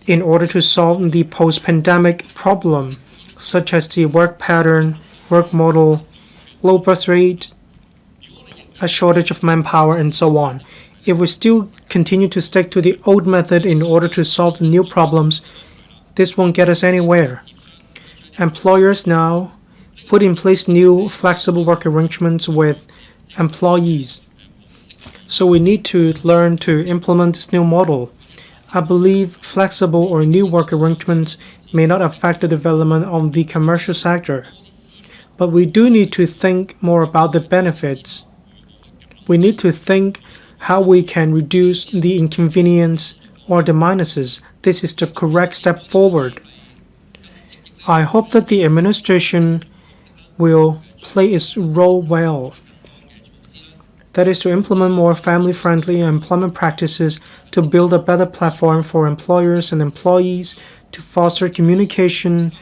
in order to solve the post-pandemic problem, such as the work pattern, work model, low birth rate, a shortage of manpower, and so on. If we still continue to stick to the old method in order to solve the new problems, this won't get us anywhere. Employers now put in place new flexible work arrangements with employees. So we need to learn to implement this new model. I believe flexible or new work arrangements may not affect the development of the commercial sector. But we do need to think more about the benefits. We need to think how we can reduce the inconvenience or the minuses. This is the correct step forward. I hope that the administration will play its role well. That is to implement more family-friendly employment practices to build a better platform for employers and employees to foster communication,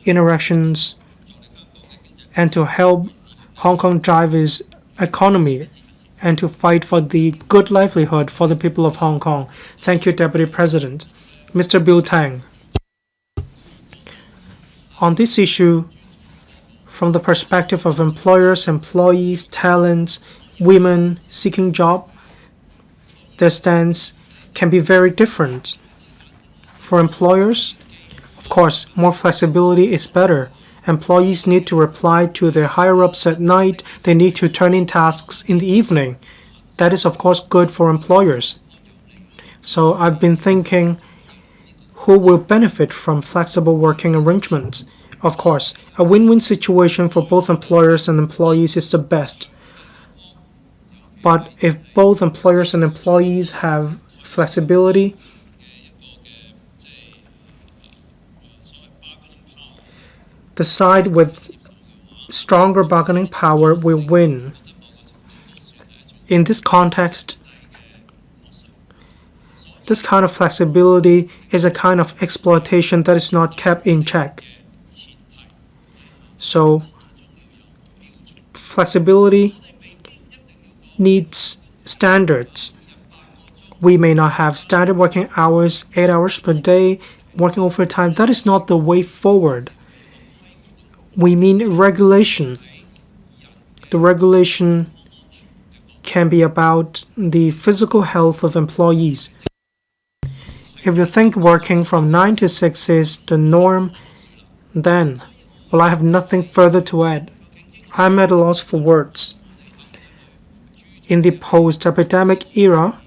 interactions, and to help Hong Kong drive its economy and to fight for the good livelihood for the people of Hong Kong. Thank you, Deputy President. Mr. Bill Tang. On this issue, from the perspective of employers, employees, talents, women seeking job, their stance can be very different. For employers, of course, more flexibility is better. Employees need to reply to their higher-ups at night. They need to turn in tasks in the evening. That is, of course, good for employers. So I've been thinking, who will benefit from flexible working arrangements? Of course, a win-win situation for both employers and employees is the best. But if both employers and employees have flexibility, the side with stronger bargaining power will win. In this context, this kind of flexibility is a kind of exploitation that is not kept in check. So, flexibility needs standards. We may not have standard working hours, 8 hours per day, working overtime. That is not the way forward. We mean regulation. The regulation can be about the physical health of employees. If you think working from 9 to 6 is the norm, then, well, I have nothing further to add. I'm at a loss for words. In the post-epidemic era,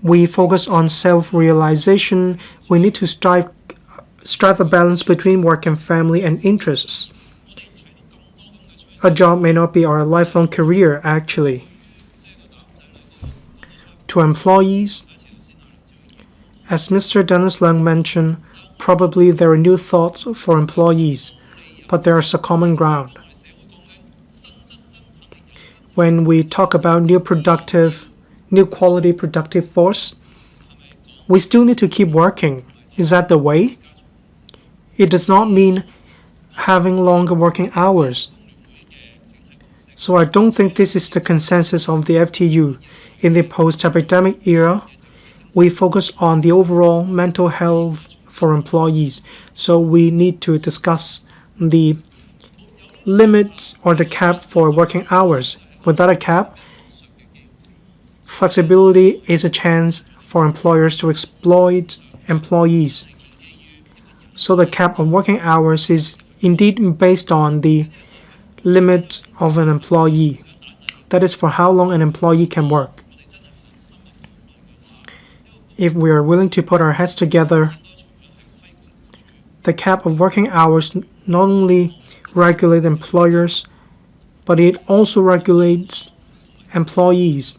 we focus on self-realization. We need to strive a balance between work and family and interests. A job may not be our lifelong career, actually. To employees, as Mr. Dennis Leung mentioned, probably there are new thoughts for employees, but there is a common ground. When we talk about new quality productive force, we still need to keep working. Is that the way? It does not mean having longer working hours. So I don't think this is the consensus of the FTU. In the post-epidemic era, we focus on the overall mental health for employees. So we need to discuss the limit or the cap for working hours. Without a cap, flexibility is a chance for employers to exploit employees. So the cap of working hours is indeed based on the limit of an employee. That is for how long an employee can work. If we are willing to put our heads together, the cap of working hours not only regulates employers, but it also regulates employees.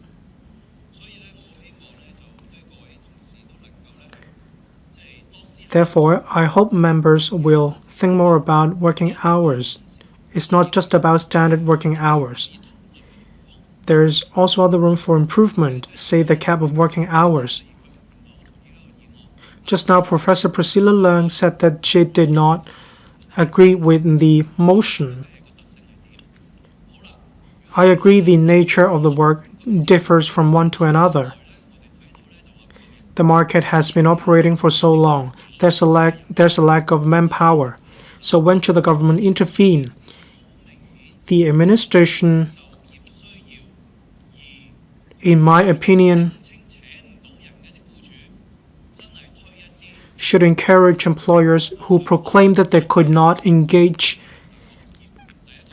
Therefore, I hope members will think more about working hours. It's not just about standard working hours. There's also other room for improvement, say the cap of working hours. Just now, Professor Priscilla Leung said that she did not agree with the motion. I agree the nature of the work differs from one to another. The market has been operating for so long. There's a lack of manpower. So when should the government intervene? The administration, in my opinion, should encourage employers who proclaim that they could not engage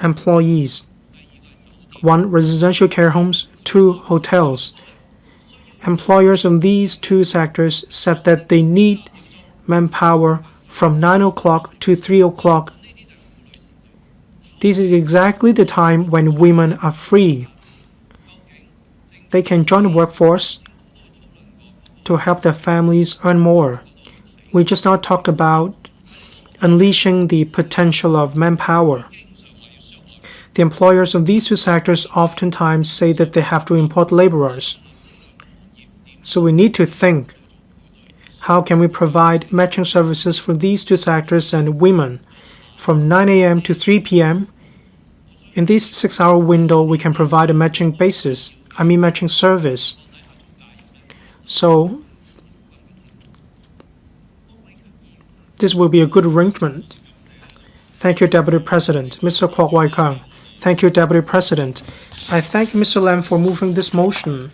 employees. 1. Residential care homes. 2. Hotels. Employers in these two sectors said that they need manpower from 9 o'clock to 3 o'clock. This is exactly the time when women are free. They can join the workforce to help their families earn more. We just now talked about unleashing the potential of manpower. The employers of these two sectors oftentimes say that they have to import laborers. So we need to think, how can we provide matching services for these two sectors and women from 9 a.m. to 3 p.m. In this 6-hour window, we can provide a matching service. So this will be a good arrangement. Thank you, Deputy President. Mr. Kwok Wai-kang. Thank you, Deputy President. I thank Mr. Lam for moving this motion.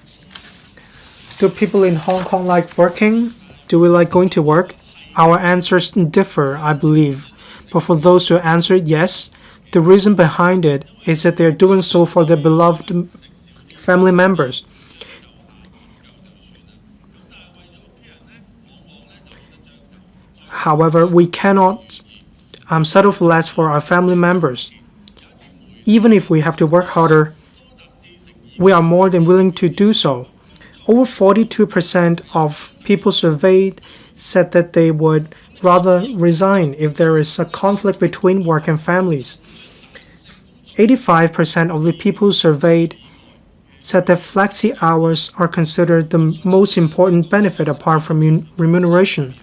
Do people in Hong Kong like working? Do we like going to work? Our answers differ, I believe. But for those who answered yes, the reason behind it is that they are doing so for their beloved family members. However, we cannot settle for less for our family members. Even if we have to work harder, we are more than willing to do so. Over 42% of people surveyed said that they would rather resign if there is a conflict between work and families. 85% of the people surveyed said that flexi hours are considered the most important benefit apart from remuneration.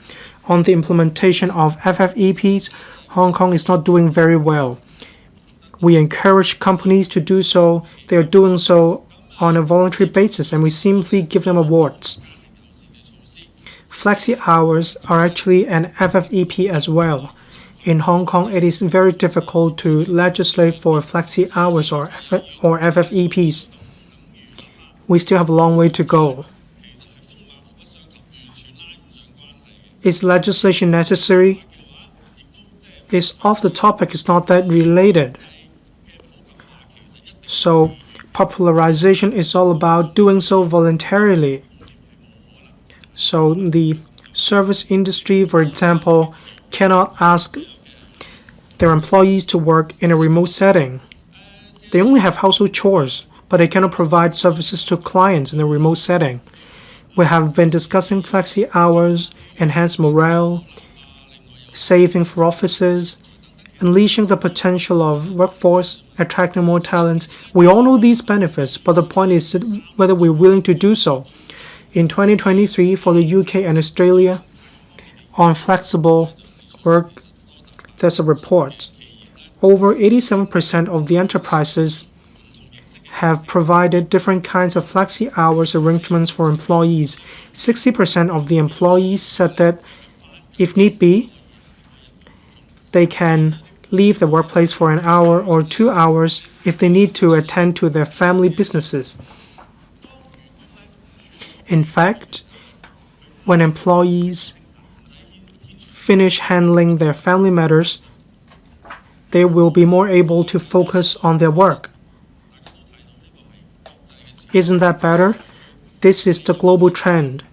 On the implementation of FFEPs, Hong Kong is not doing very well. We encourage companies to do so. They are doing so on a voluntary basis, and we simply give them awards. Flexi hours are actually an FFEP as well. In Hong Kong, it is very difficult to legislate for flexi hours or FFEPs. We still have a long way to go. Is legislation necessary? It's off the topic, it's not that related. So popularization is all about doing so voluntarily. So the service industry, for example, cannot ask their employees to work in a remote setting. They only have household chores, but they cannot provide services to clients in a remote setting. We have been discussing flexi hours, enhanced morale, saving for offices, unleashing the potential of workforce, attracting more talents. We all know these benefits, but the point is whether we're willing to do so. In 2023, for the UK and Australia, on flexible work, there's a report. Over 87% of the enterprises have provided different kinds of flexi hours arrangements for employees. 60% of the employees said that if need be, they can leave the workplace for an hour or 2 hours if they need to attend to their family businesses. In fact, when employees finish handling their family matters, they will be more able to focus on their work. Isn't that better? This is the global trend.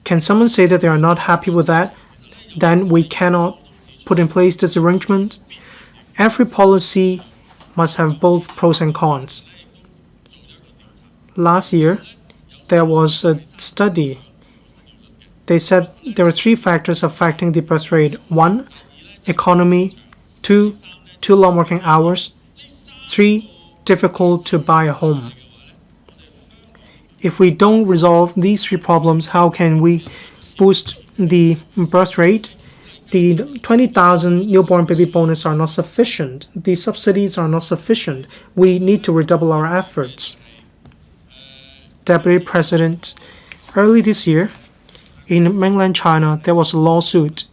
Can someone say that they are not happy with that? Then we cannot put in place this arrangement. Every policy must have both pros and cons. Last year, there was a study. They said there are 3 factors affecting the birth rate. 1, economy. 2, too long working hours. 3, difficult to buy a home. If we don't resolve these 3 problems, how can we boost the birth rate? The 20,000 newborn baby bonus are not sufficient. The subsidies are not sufficient. We need to redouble our efforts. Deputy President, early this year, in mainland China, there was a lawsuit.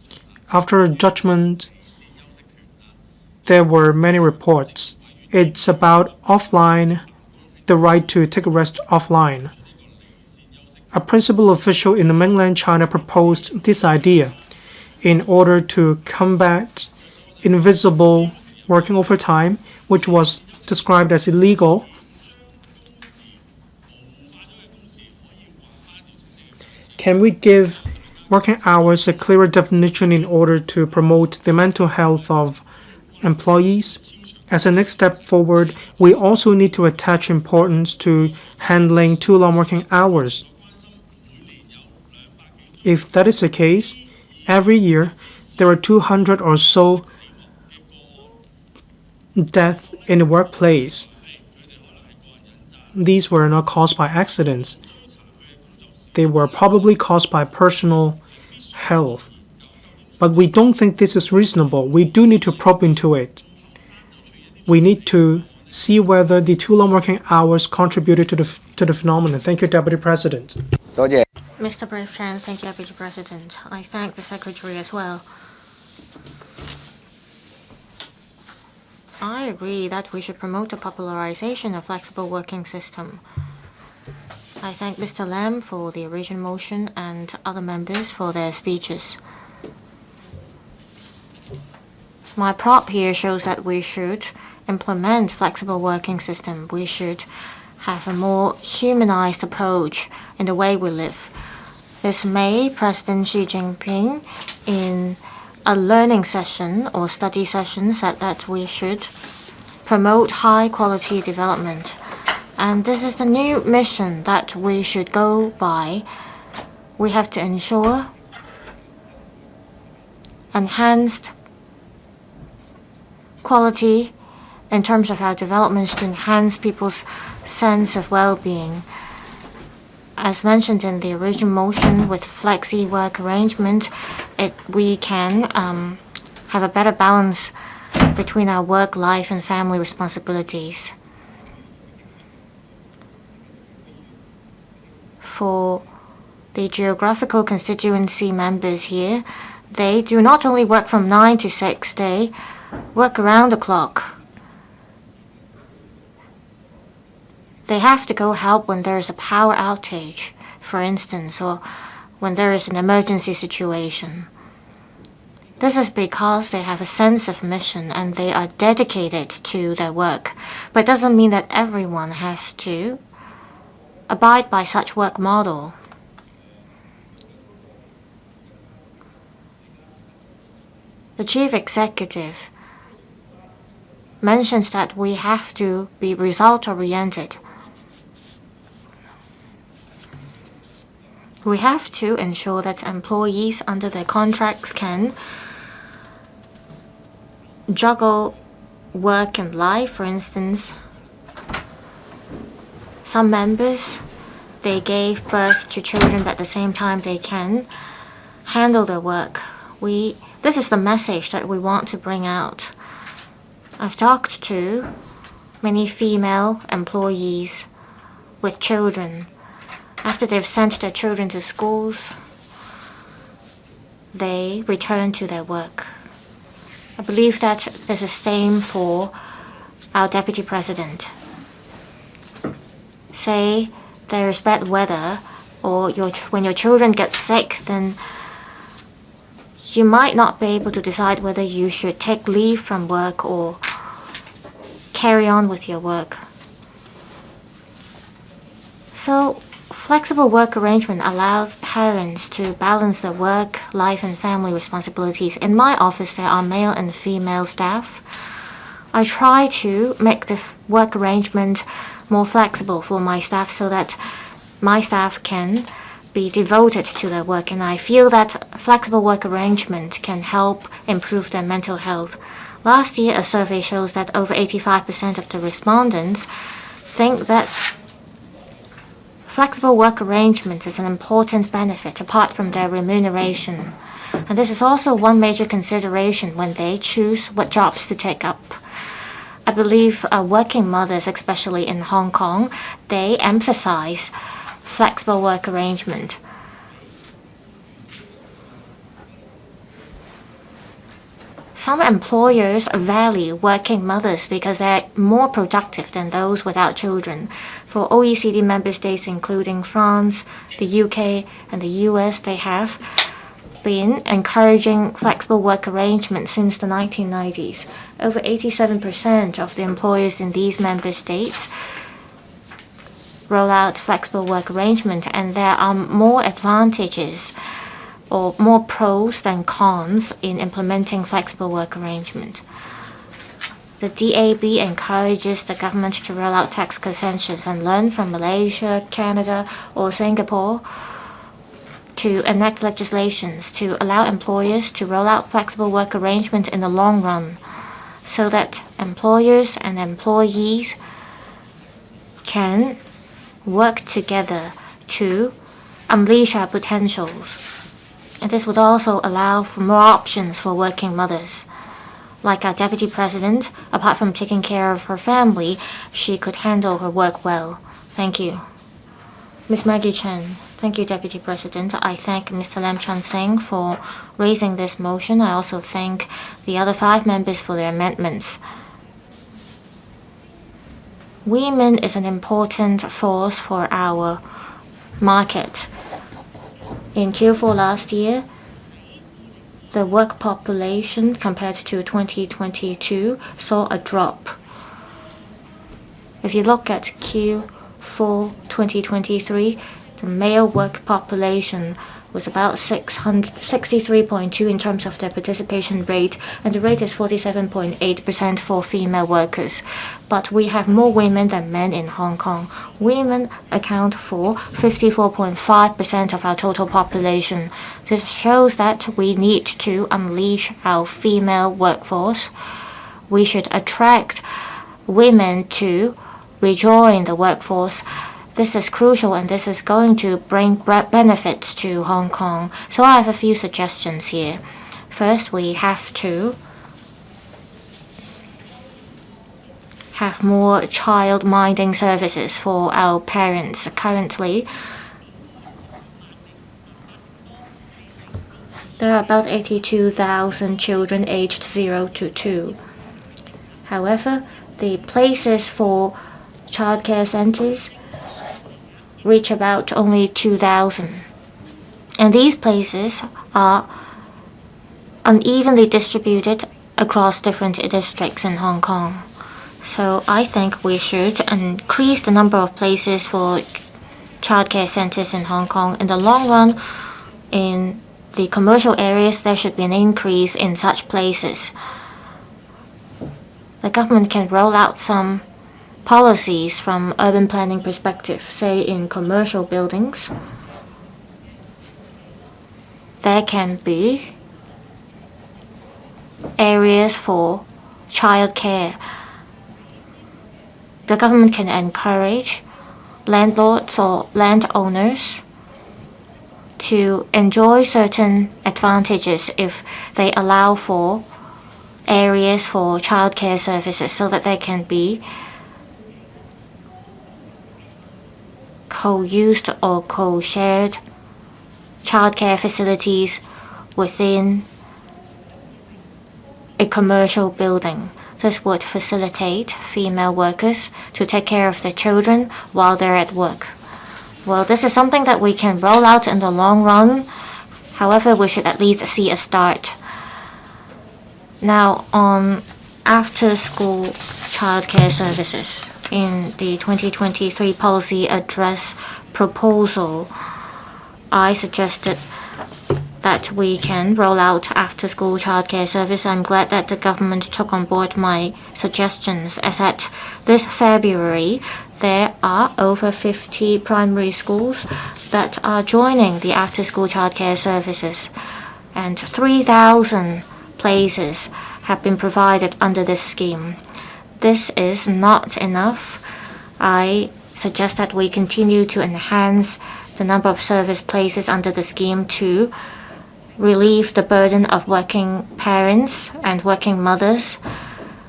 After a judgment, there were many reports. It's about the right to take a rest offline. A principal official in the mainland China proposed this idea in order to combat invisible working overtime, which was described as illegal. Can we give working hours a clearer definition in order to promote the mental health of employees? As a next step forward, we also need to attach importance to handling too long working hours. If that is the case, every year there are 200 or so deaths in the workplace. These were not caused by accidents. They were probably caused by personal health. But we don't think this is reasonable. We do need to probe into it. We need to see whether the too long working hours contributed to the phenomenon. Thank you, Deputy President. Mr. Brave Chan, thank you, Deputy President. I thank the Secretary as well. I agree that we should promote the popularization of flexible working system. I thank Mr. Lam for the original motion and other members for their speeches. My prop here shows that we should implement flexible working system. We should have a more humanized approach in the way we live. This May, President Xi Jinping, in a learning session or study session, said that we should promote high-quality development. And this is the new mission that we should go by. We have to ensure enhanced quality in terms of our developments to enhance people's sense of well-being. As mentioned in the original motion with flexi work arrangement, we can have a better balance between our work life and family responsibilities. For the geographical constituency members here, they do not only work from 9 to 6, they work around the clock. They have to go help when there is a power outage, for instance, or when there is an emergency situation. This is because they have a sense of mission and they are dedicated to their work. But it doesn't mean that everyone has to abide by such work model. The chief executive mentions that we have to be result-oriented. We have to ensure that employees under their contracts can juggle work and life. For instance, some members, they gave birth to children, but at the same time they can handle their work. This is the message that we want to bring out. I've talked to many female employees with children. After they've sent their children to schools, they return to their work. I believe that there's the same for our Deputy President. Say there is bad weather, or when your children get sick, then you might not be able to decide whether you should take leave from work or carry on with your work. So flexible work arrangement allows parents to balance their work, life, and family responsibilities. In my office, there are male and female staff. I try to make the work arrangement more flexible for my staff so that my staff can be devoted to their work, and I feel that flexible work arrangement can help improve their mental health. Last year, a survey shows that over 85% of the respondents think that flexible work arrangement is an important benefit apart from their remuneration. And this is also one major consideration when they choose what jobs to take up. I believe working mothers, especially in Hong Kong, they emphasize flexible work arrangement. Some employers value working mothers because they're more productive than those without children. For OECD member states, including France, the UK, and the US, they have been encouraging flexible work arrangements since the 1990s. Over 87% of the employers in these member states roll out flexible work arrangement, and there are more advantages or more pros than cons in implementing flexible work arrangement. The DAB encourages the government to roll out tax concessions and learn from Malaysia, Canada, or Singapore to enact legislations to allow employers to roll out flexible work arrangement in the long run so that employers and employees can work together to unleash our potentials. And this would also allow for more options for working mothers. Like our Deputy President, apart from taking care of her family, she could handle her work well. Thank you. Ms. Maggie Chen. Thank you, Deputy President. I thank Mr. Lam Chun-sing for raising this motion. I also thank the other 5 members for their amendments. Women is an important force for our market. In Q4 last year, the work population compared to 2022 saw a drop. If you look at Q4 2023, the male work population was about 63.2 in terms of their participation rate, and the rate is 47.8% for female workers. But we have more women than men in Hong Kong. Women account for 54.5% of our total population. This shows that we need to unleash our female workforce. We should attract women to rejoin the workforce. This is crucial, and this is going to bring benefits to Hong Kong. So I have a few suggestions here. First, we have to have more child-minding services for our parents. Currently, there are about 82,000 children aged 0 to 2. However, the places for childcare centers reach about only 2,000. And these places are unevenly distributed across different districts in Hong Kong. So I think we should increase the number of places for childcare centers in Hong Kong. In the long run, in the commercial areas, there should be an increase in such places. The government can roll out some policies from urban planning perspective, say in commercial buildings. There can be areas for childcare. The government can encourage landlords or landowners to enjoy certain advantages if they allow for areas for childcare services so that they can be co-used or co-shared childcare facilities within a commercial building. This would facilitate female workers to take care of their children while they're at work. Well, this is something that we can roll out in the long run. However, we should at least see a start. Now, on after-school childcare services, in the 2023 policy address proposal, I suggested that we can roll out after-school childcare service. I'm glad that the government took on board my suggestions, as at this February, there are over 50 primary schools that are joining the after-school childcare services, and 3,000 places have been provided under this scheme. This is not enough. I suggest that we continue to enhance the number of service places under the scheme to relieve the burden of working parents and working mothers.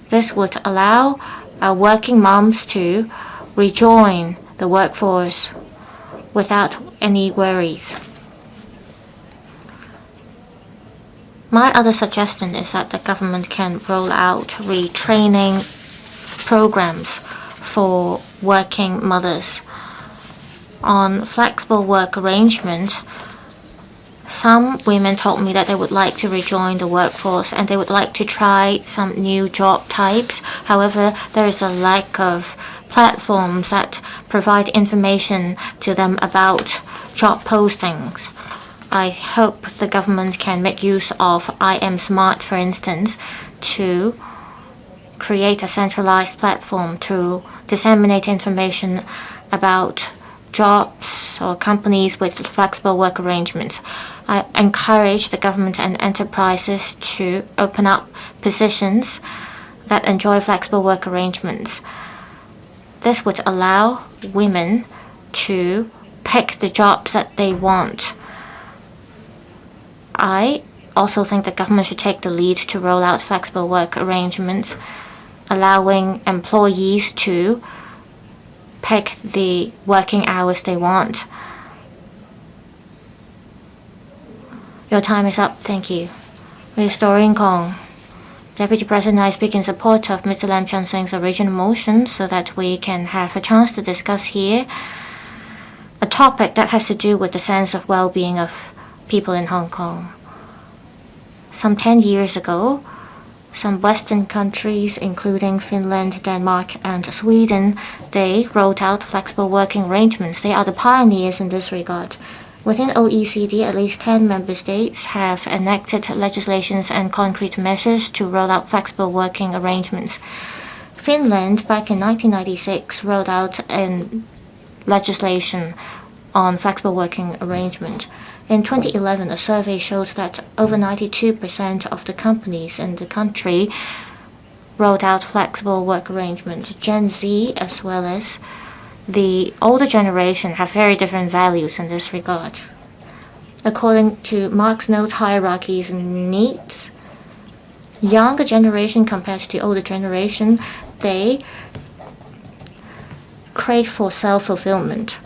This would allow our working moms to rejoin the workforce without any worries. My other suggestion is that the government can roll out retraining programs for working mothers. On flexible work arrangement, some women told me that they would like to rejoin the workforce and they would like to try some new job types. However, there is a lack of platforms that provide information to them about job postings. I hope the government can make use of I Am Smart, for instance, to create a centralized platform to disseminate information about jobs or companies with flexible work arrangements. I encourage the government and enterprises to open up positions that enjoy flexible work arrangements. This would allow women to pick the jobs that they want. I also think the government should take the lead to roll out flexible work arrangements, allowing employees to pick the working hours they want. Your time is up. Thank you. Restoring Kong. Deputy President, I speak in support of Mr. Lam Chun-sing's original motion so that we can have a chance to discuss here a topic that has to do with the sense of well-being of people in Hong Kong. Some 10 years ago, some Western countries, including Finland, Denmark, and Sweden, they rolled out flexible working arrangements. They are the pioneers in this regard. Within OECD, at least 10 member states have enacted legislations and concrete measures to roll out flexible working arrangements. Finland, back in 1996, rolled out legislation on flexible working arrangement. In 2011, a survey showed that over 92% of the companies in the country rolled out flexible work arrangement. Gen Z, as well as the older generation, have very different values in this regard. According to Marx note hierarchies and needs, younger generation compared to the older generation, they crave for self-fulfillment.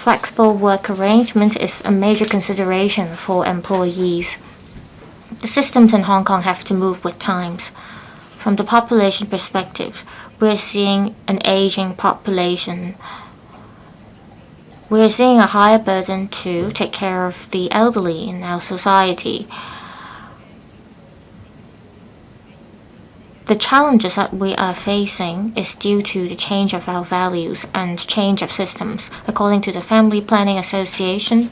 Flexible work arrangement is a major consideration for employees. The systems in Hong Kong have to move with times. From the population perspective, we're seeing an aging population. We're seeing a higher burden to take care of the elderly in our society. The challenges that we are facing is due to the change of our values and change of systems. According to the Family Planning Association,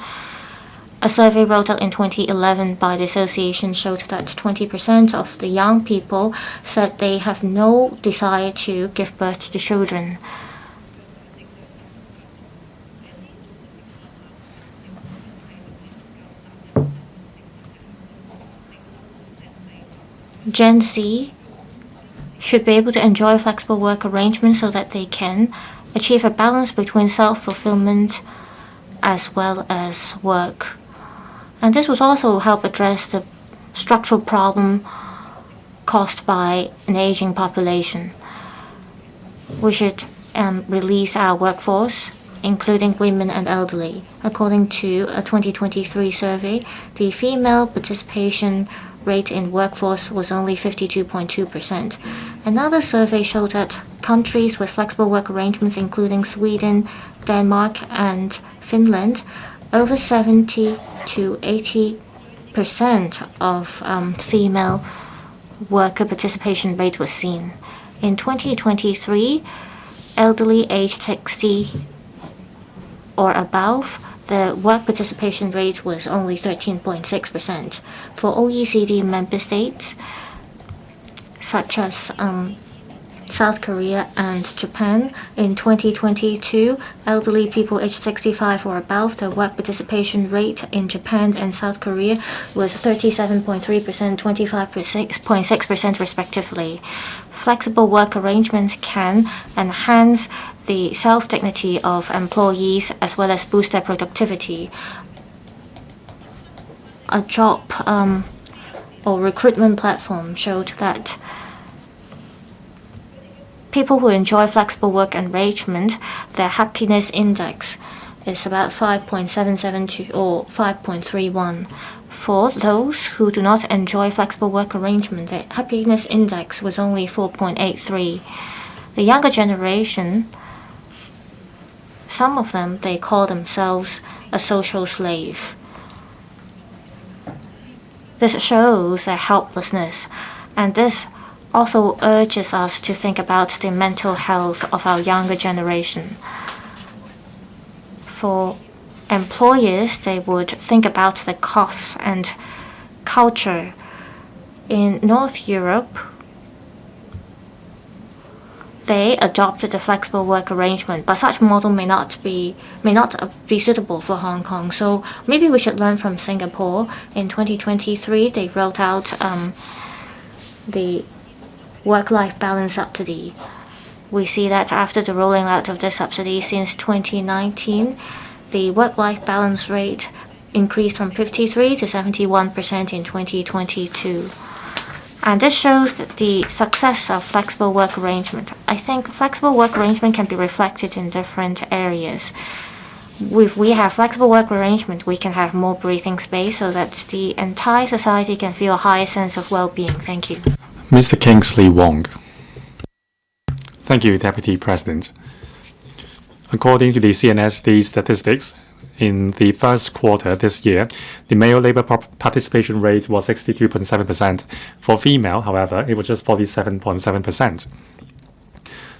a survey rolled out in 2011 by the association showed that 20% of the young people said they have no desire to give birth to children. Gen Z should be able to enjoy flexible work arrangements so that they can achieve a balance between self-fulfillment as well as work. And this will also help address the structural problem caused by an aging population. We should release our workforce, including women and elderly. According to a 2023 survey, the female participation rate in workforce was only 52.2%. Another survey showed that countries with flexible work arrangements, including Sweden, Denmark, and Finland, over 70 to 80% of female worker participation rate was seen. In 2023, elderly aged 60 or above, the work participation rate was only 13.6%. For OECD member states, such as South Korea and Japan, in 2022, elderly people aged 65 or above, the work participation rate in Japan and South Korea was 37.3%, 25.6% respectively. Flexible work arrangements can enhance the self-dignity of employees as well as boost their productivity. A job or recruitment platform showed that people who enjoy flexible work arrangement, their happiness index is about 5.772 or 5.31. For those who do not enjoy flexible work arrangement, their happiness index was only 4.83. The younger generation, some of them, they call themselves a social slave. This shows their helplessness, and this also urges us to think about the mental health of our younger generation. For employers, they would think about the costs and culture. In North Europe, they adopted a flexible work arrangement, but such model may not be suitable for Hong Kong. So maybe we should learn from Singapore. In 2023, they rolled out the work-life balance subsidy. We see that after the rolling out of the subsidy since 2019, the work-life balance rate increased from 53 to 71% in 2022. And this shows the success of flexible work arrangement. I think flexible work arrangement can be reflected in different areas. If we have flexible work arrangement, we can have more breathing space so that the entire society can feel a higher sense of well-being. Thank you. Mr. Kingsley Wong. Thank you, Deputy President. According to the CNSD statistics, in the first quarter this year, the male labor participation rate was 62.7%. For female, however, it was just 47.7%.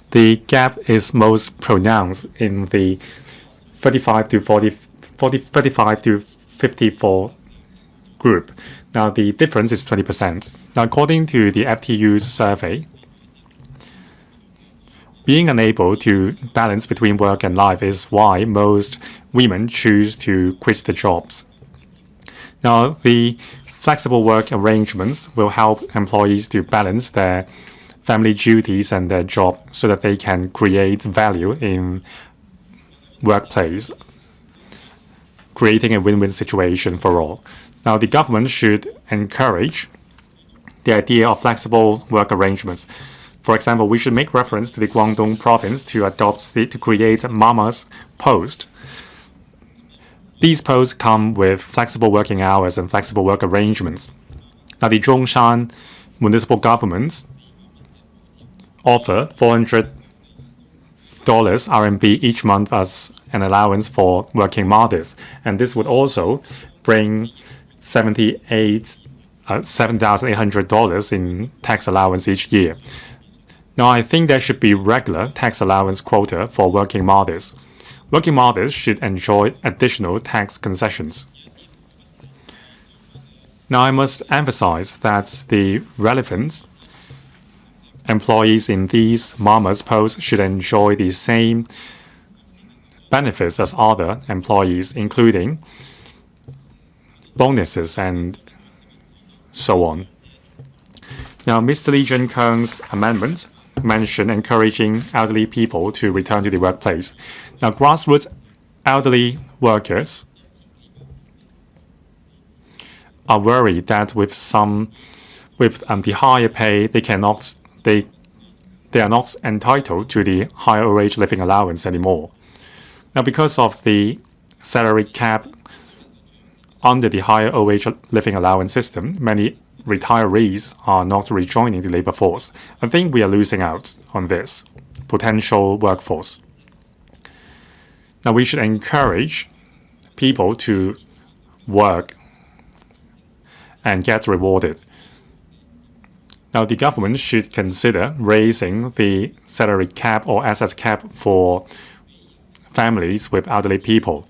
The gap is most pronounced in the 35 to 54 group. Now, the difference is 20%. Now, according to the FTU's survey, being unable to balance between work and life is why most women choose to quit their jobs. Now, the flexible work arrangements will help employees to balance their family duties and their job so that they can create value in workplace, creating a win-win situation for all. Now, the government should encourage the idea of flexible work arrangements. For example, we should make reference to the Guangdong province to create Mama's Post. These posts come with flexible working hours and flexible work arrangements. Now, the Zhongshan municipal government offer $400 RMB each month as an allowance for working mothers, and this would also bring $7,800 in tax allowance each year. Now, I think there should be regular tax allowance quota for working mothers. Working mothers should enjoy additional tax concessions. Now, I must emphasize that the relevant employees in these Mama's posts should enjoy the same benefits as other employees, including bonuses and so on. Now, Mr. Lee Chun-keung's amendment mentioned encouraging elderly people to return to the workplace. Now, grassroots elderly workers are worried that with the higher pay, they are not entitled to the higher old age living allowance anymore. Now, because of the salary cap under the higher old age living allowance system, many retirees are not rejoining the labor force. I think we are losing out on this potential workforce. Now, we should encourage people to work and get rewarded. Now, the government should consider raising the salary cap or asset cap for families with elderly people.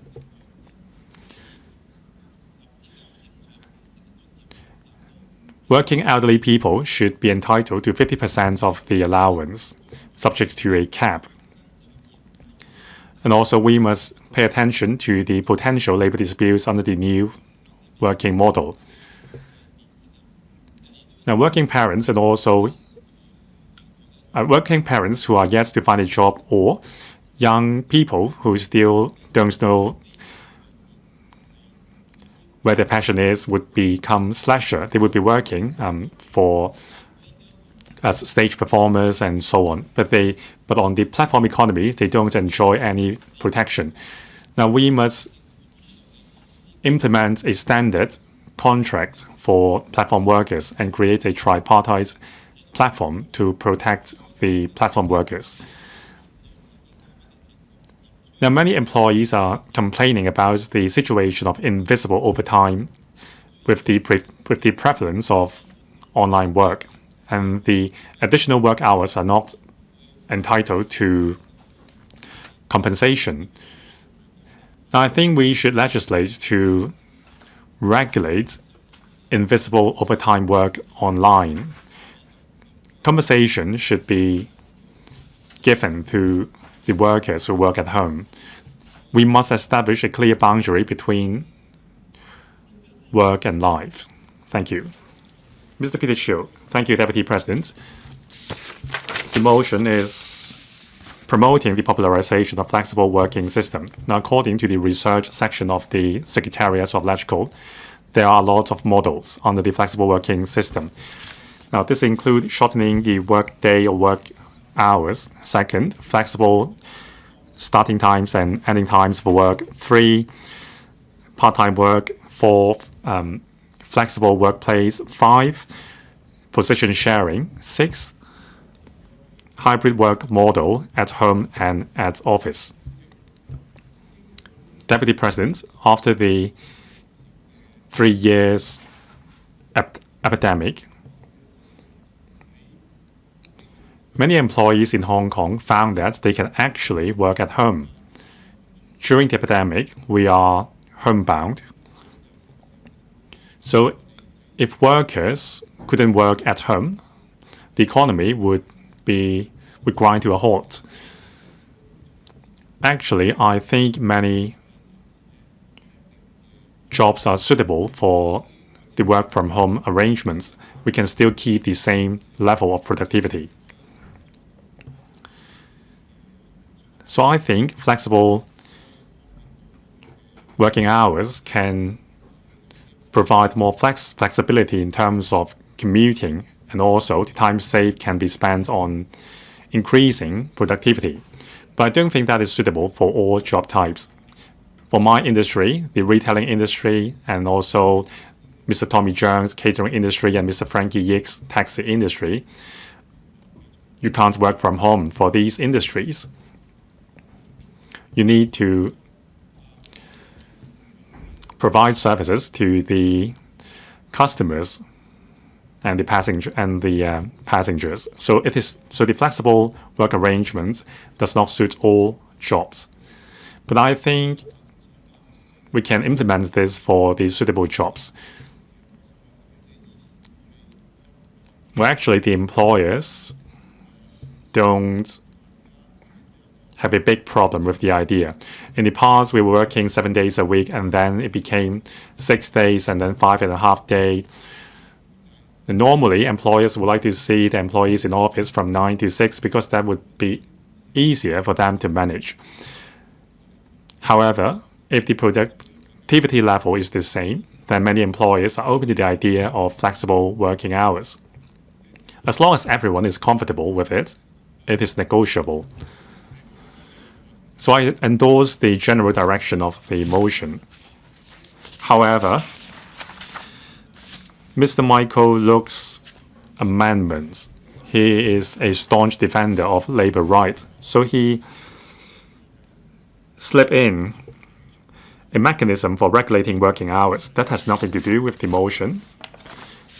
Working elderly people should be entitled to 50% of the allowance, subject to a cap. And also, we must pay attention to the potential labor disputes under the new working model. Now, working parents and also working parents who are yet to find a job, or young people who still don't know where their passion is, would become slasher. They would be working as stage performers and so on. But on the platform economy, they don't enjoy any protection. Now, we must implement a standard contract for platform workers and create a tripartite platform to protect the platform workers. Now, many employees are complaining about the situation of invisible overtime with the prevalence of online work, and the additional work hours are not entitled to compensation. Now, I think we should legislate to regulate invisible overtime work online. Compensation should be given to the workers who work at home. We must establish a clear boundary between work and life. Thank you. Mr. Peter Chiu. Thank you, Deputy President. The motion is promoting the popularization of flexible working system. Now, according to the research section of the Secretariat of LegCo, there are lots of models under the flexible working system. Now, this includes shortening the work day or work hours. Second, flexible starting times and ending times for work. 3, part-time work. 4, flexible workplace. 5, position sharing. 6, hybrid work model at home and at office. Deputy President, after the 3 years epidemic, many employees in Hong Kong found that they can actually work at home. During the epidemic, we are homebound. So if workers couldn't work at home, the economy would grind to a halt. Actually, I think many jobs are suitable for the work from home arrangements. We can still keep the same level of productivity. So I think flexible working hours can provide more flexibility in terms of commuting, and also the time saved can be spent on increasing productivity. But I don't think that is suitable for all job types. For my industry, the retailing industry, and also Mr. Tommy Zhang's catering industry and Mr. Frankie Yick's taxi industry, you can't work from home for these industries. You need to provide services to the customers and the passengers. So the flexible work arrangements does not suit all jobs. But I think we can implement this for the suitable jobs. Well, actually, the employers don't have a big problem with the idea. In the past, we were working 7 days a week, and then it became 6 days and then 5.5 days. And normally, employers would like to see the employees in office from 9 to 6 because that would be easier for them to manage. However, if the productivity level is the same, then many employers are open to the idea of flexible working hours. As long as everyone is comfortable with it, it is negotiable. So I endorse the general direction of the motion. However, Mr. Michael Look's amendments, he is a staunch defender of labor rights, so he slipped in a mechanism for regulating working hours. That has nothing to do with the motion.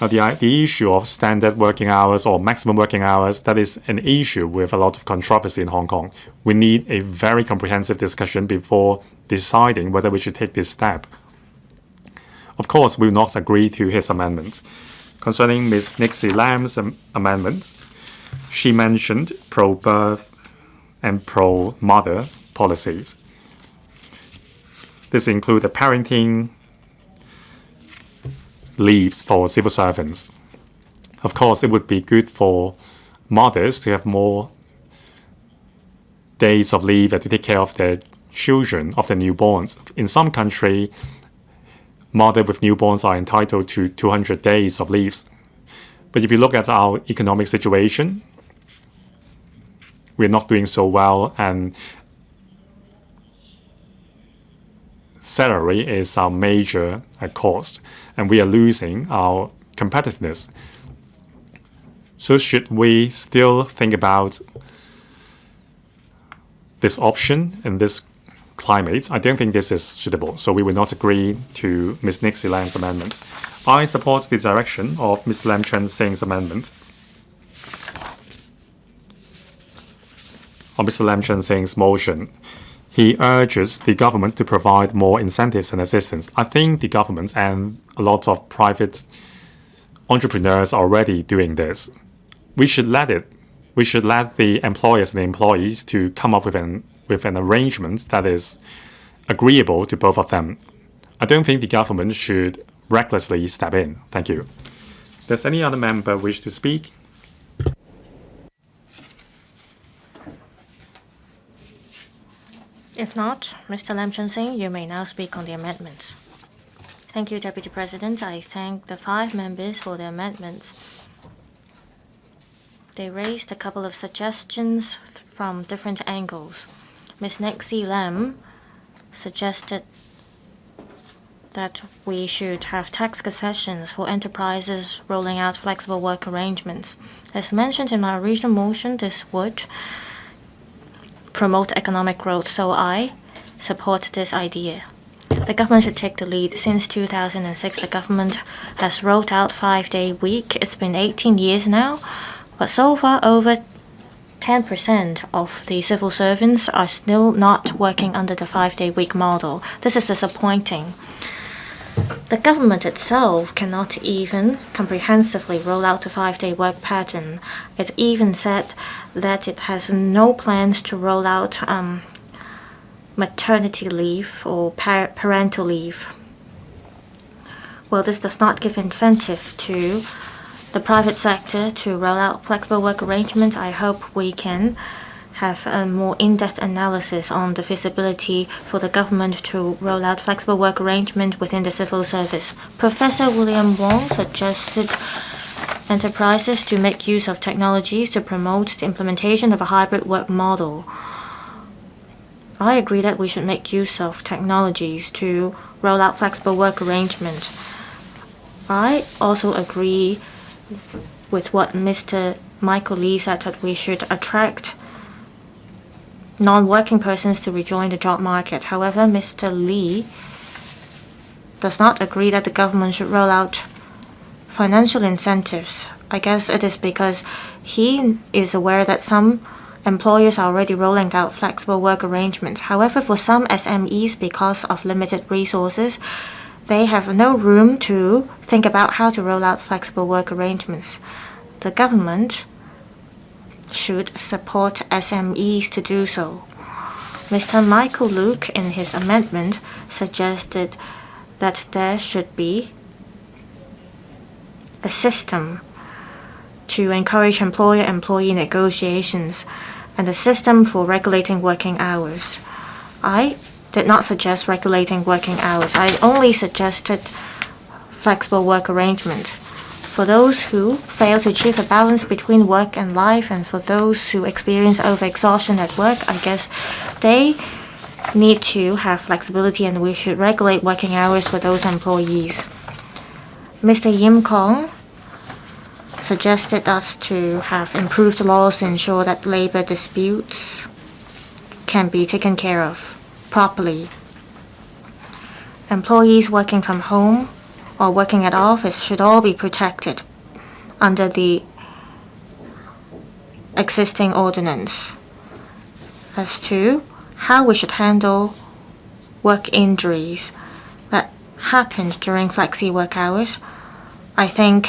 Now, the issue of standard working hours or maximum working hours, that is an issue with a lot of controversy in Hong Kong. We need a very comprehensive discussion before deciding whether we should take this step. Of course, we will not agree to his amendment. Concerning Ms. Nixie Lam's amendment, she mentioned pro-birth and pro-mother policies. This includes the parenting leaves for civil servants. Of course, it would be good for mothers to have more days of leave and to take care of their children, of their newborns. In some countries, mothers with newborns are entitled to 200 days of leaves. But if you look at our economic situation, we're not doing so well, and salary is our major cost, and we are losing our competitiveness. So should we still think about this option in this climate? I don't think this is suitable, so we will not agree to Ms. Nixie Lam's amendment. I support the direction of Ms. Lam Chun-sing's amendment. On Mr. Lam Chun-sing's motion, he urges the government to provide more incentives and assistance. I think the government and a lot of private entrepreneurs are already doing this. We should let the employers and the employees to come up with an arrangement that is agreeable to both of them. I don't think the government should recklessly step in. Thank you. Does any other member wish to speak? If not, Mr. Lam Chun-sing, you may now speak on the amendments. Thank you, Deputy President. I thank the 5 members for their amendments. They raised a couple of suggestions from different angles. Ms. Nixie Lam suggested that we should have tax concessions for enterprises rolling out flexible work arrangements. As mentioned in my original motion, this would promote economic growth, so I support this idea. The government should take the lead. Since 2006, the government has rolled out 5-day week. It's been 18 years now, but so far over 10% of the civil servants are still not working under the 5-day week model. This is disappointing. The government itself cannot even comprehensively roll out the 5-day work pattern. It even said that it has no plans to roll out maternity leave or parental leave. Well, this does not give incentive to the private sector to roll out flexible work arrangement. I hope we can have a more in-depth analysis on the feasibility for the government to roll out flexible work arrangement within the civil service. Professor William Wong suggested enterprises to make use of technologies to promote the implementation of a hybrid work model. I agree that we should make use of technologies to roll out flexible work arrangement. I also agree with what Mr. Michael Lee said, that we should attract non-working persons to rejoin the job market. However, Mr. Lee does not agree that the government should roll out financial incentives. I guess it is because he is aware that some employers are already rolling out flexible work arrangements. However, for some SMEs, because of limited resources, they have no room to think about how to roll out flexible work arrangements. The government should support SMEs to do so. Mr. Michael Luke, in his amendment, suggested that there should be a system to encourage employer-employee negotiations and a system for regulating working hours. I did not suggest regulating working hours. I only suggested flexible work arrangement. For those who fail to achieve a balance between work and life, and for those who experience overexhaustion at work, I guess they need to have flexibility, and we should regulate working hours for those employees. Mr. Yim-kong suggested us to have improved laws to ensure that labor disputes can be taken care of properly. Employees working from home or working at office should all be protected under the existing ordinance. As to how we should handle work injuries that happened during flexi work hours, I think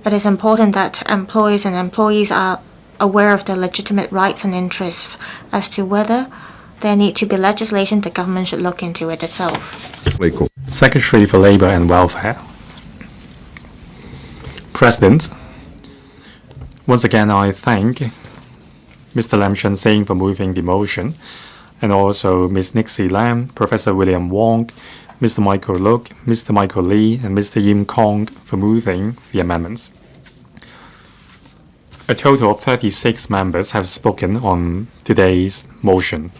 it is important that employees are aware of their legitimate rights and interests as to whether there need to be legislation. The government should look into it itself. Secretary for Labor and Welfare. President, once again I thank Mr. Lam Chun-sing for moving the motion, and also Ms. Nixie Lam, Professor William Wong, Mr. Michael Look, Mr. Michael Lee, and Mr. Yim-kong for moving the amendments. A total of 36 members have spoken on today's motion.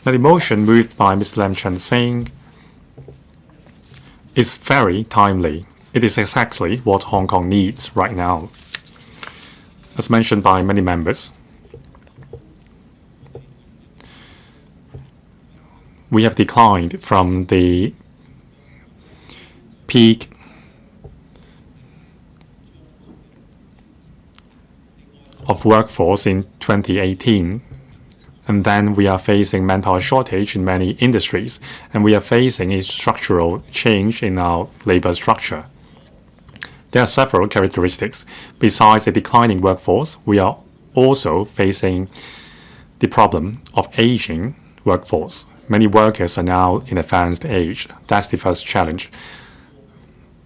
Now, the motion moved by Mr. Lam Chun-sing is very timely. It is exactly what Hong Kong needs right now. As mentioned by many members, we have declined from the peak of workforce in 2018, and then we are facing manpower shortage in many industries, and we are facing a structural change in our labor structure. There are several characteristics. Besides a declining workforce, we are also facing the problem of aging workforce. Many workers are now in advanced age. That's the first challenge.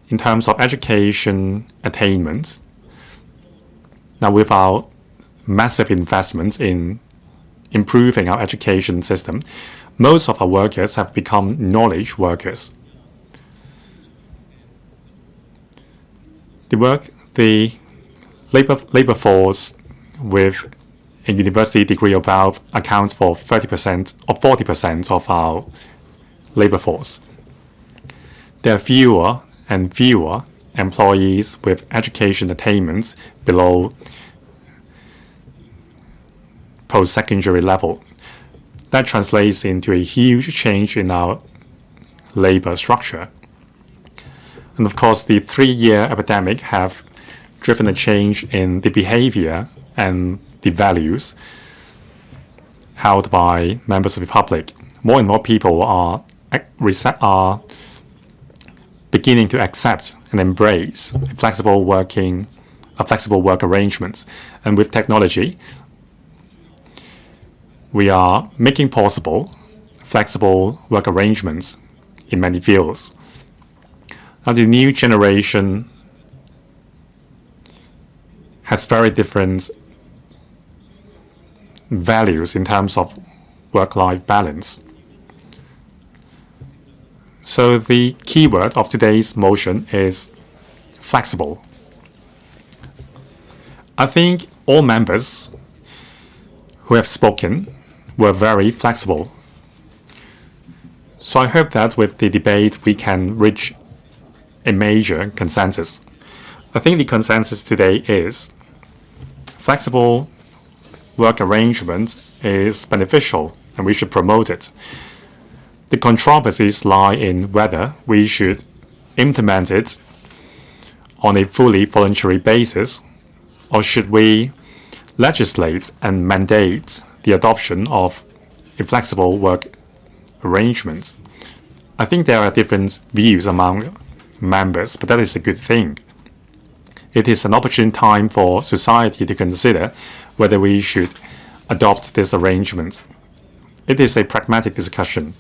In terms of education attainment, now with our massive investments in improving our education system, most of our workers have become knowledge workers. The labor force with a university degree above accounts for 30% or 40% of our labor force. There are fewer and fewer employees with education attainments below post-secondary level. That translates into a huge change in our labor structure. And of course, the 3-year epidemic have driven a change in the behavior and the values held by members of the public. More and more people are beginning to accept and embrace flexible work arrangements. And with technology, we are making possible flexible work arrangements in many fields. Now, the new generation has very different values in terms of work-life balance. So the keyword of today's motion is flexible. I think all members who have spoken were very flexible. So I hope that with the debate we can reach a major consensus. I think the consensus today is flexible work arrangement is beneficial and we should promote it. The controversies lie in whether we should implement it on a fully voluntary basis, or should we legislate and mandate the adoption of a flexible work arrangement. I think there are different views among members, but that is a good thing. It is an opportune time for society to consider whether we should adopt this arrangement. It is a pragmatic discussion.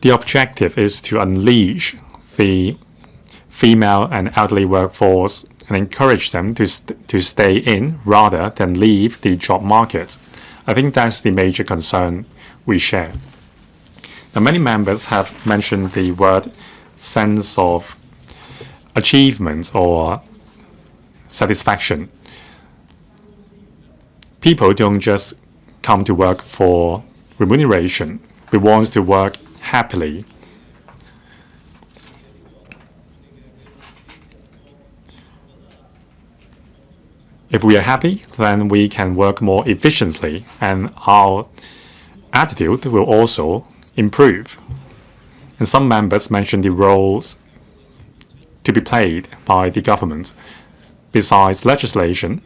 The objective is to unleash the female and elderly workforce and encourage them to stay in rather than leave the job market. I think that's the major concern we share. Now, many members have mentioned the word sense of achievement or satisfaction. People don't just come to work for remuneration. We want to work happily. If we are happy, then we can work more efficiently, and our attitude will also improve. And some members mentioned the roles to be played by the government. Besides legislation,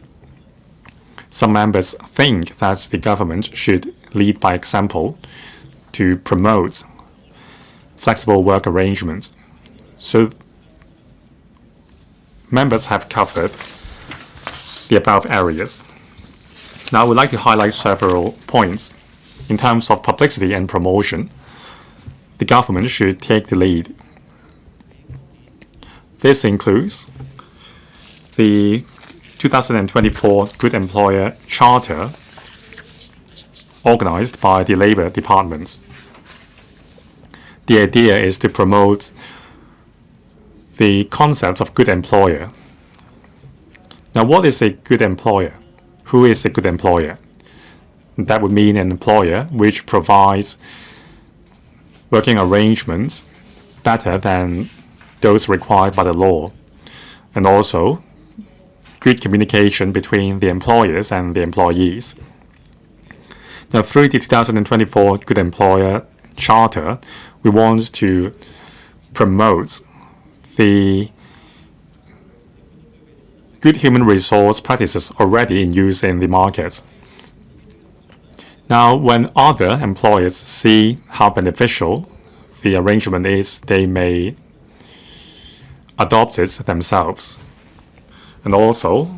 some members think that the government should lead by example to promote flexible work arrangements. So members have covered the above areas. Now I would like to highlight several points. In terms of publicity and promotion, the government should take the lead. This includes the 2024 Good Employer Charter organized by the Labor Department. The idea is to promote the concept of good employer. Now, what is a good employer? Who is a good employer? That would mean an employer which provides working arrangements better than those required by the law, and also good communication between the employers and the employees. Now, through the 2024 Good Employer Charter, we want to promote the good human resource practices already in use in the market. Now, when other employers see how beneficial the arrangement is, they may adopt it themselves. And also,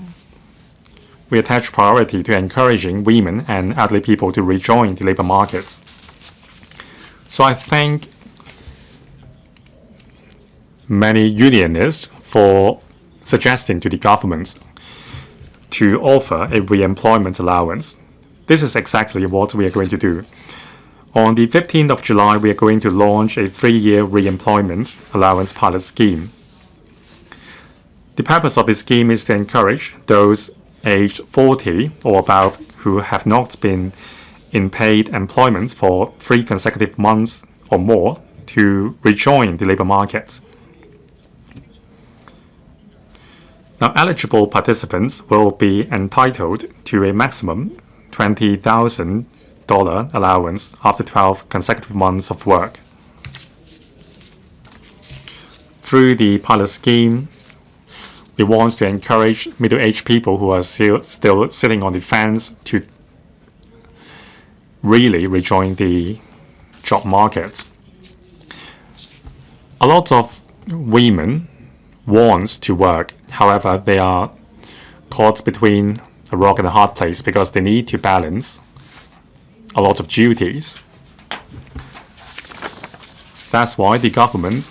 we attach priority to encouraging women and elderly people to rejoin the labor markets. So I thank many unionists for suggesting to the government to offer a re-employment allowance. This is exactly what we are going to do. On the 15th of July, we are going to launch a 3-year re-employment allowance pilot scheme. The purpose of this scheme is to encourage those aged 40 or above who have not been in paid employment for 3 consecutive months or more to rejoin the labor market. Now, eligible participants will be entitled to a maximum $20,000 allowance after 12 consecutive months of work. Through the pilot scheme, we want to encourage middle-aged people who are still sitting on the fence to really rejoin the job market. A lot of women want to work, however, they are caught between a rock and a hard place because they need to balance a lot of duties. That's why the government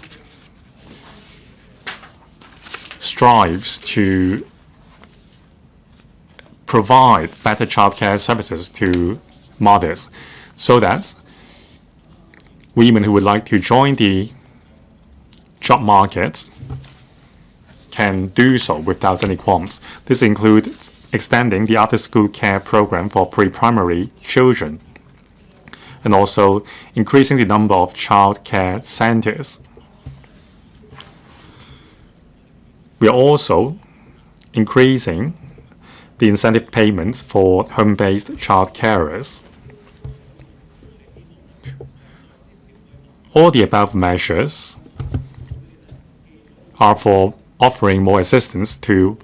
strives to provide better childcare services to mothers so that women who would like to join the job market can do so without any qualms. This includes extending the after-school care program for pre-primary children and also increasing the number of child care centers. We are also increasing the incentive payments for home-based child carers. All the above measures are for offering more assistance to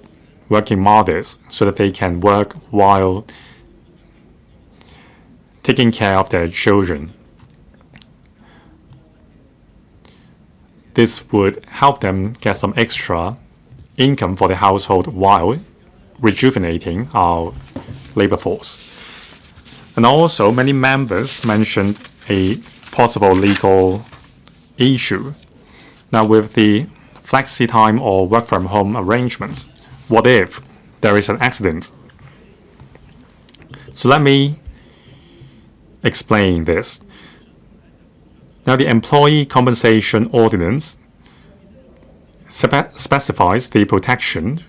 working mothers so that they can work while taking care of their children. This would help them get some extra income for the household while rejuvenating our labor force. And also, many members mentioned a possible legal issue. Now, with the flexi time or work from home arrangements, what if there is an accident? So let me explain this. Now, the Employee Compensation Ordinance specifies the protection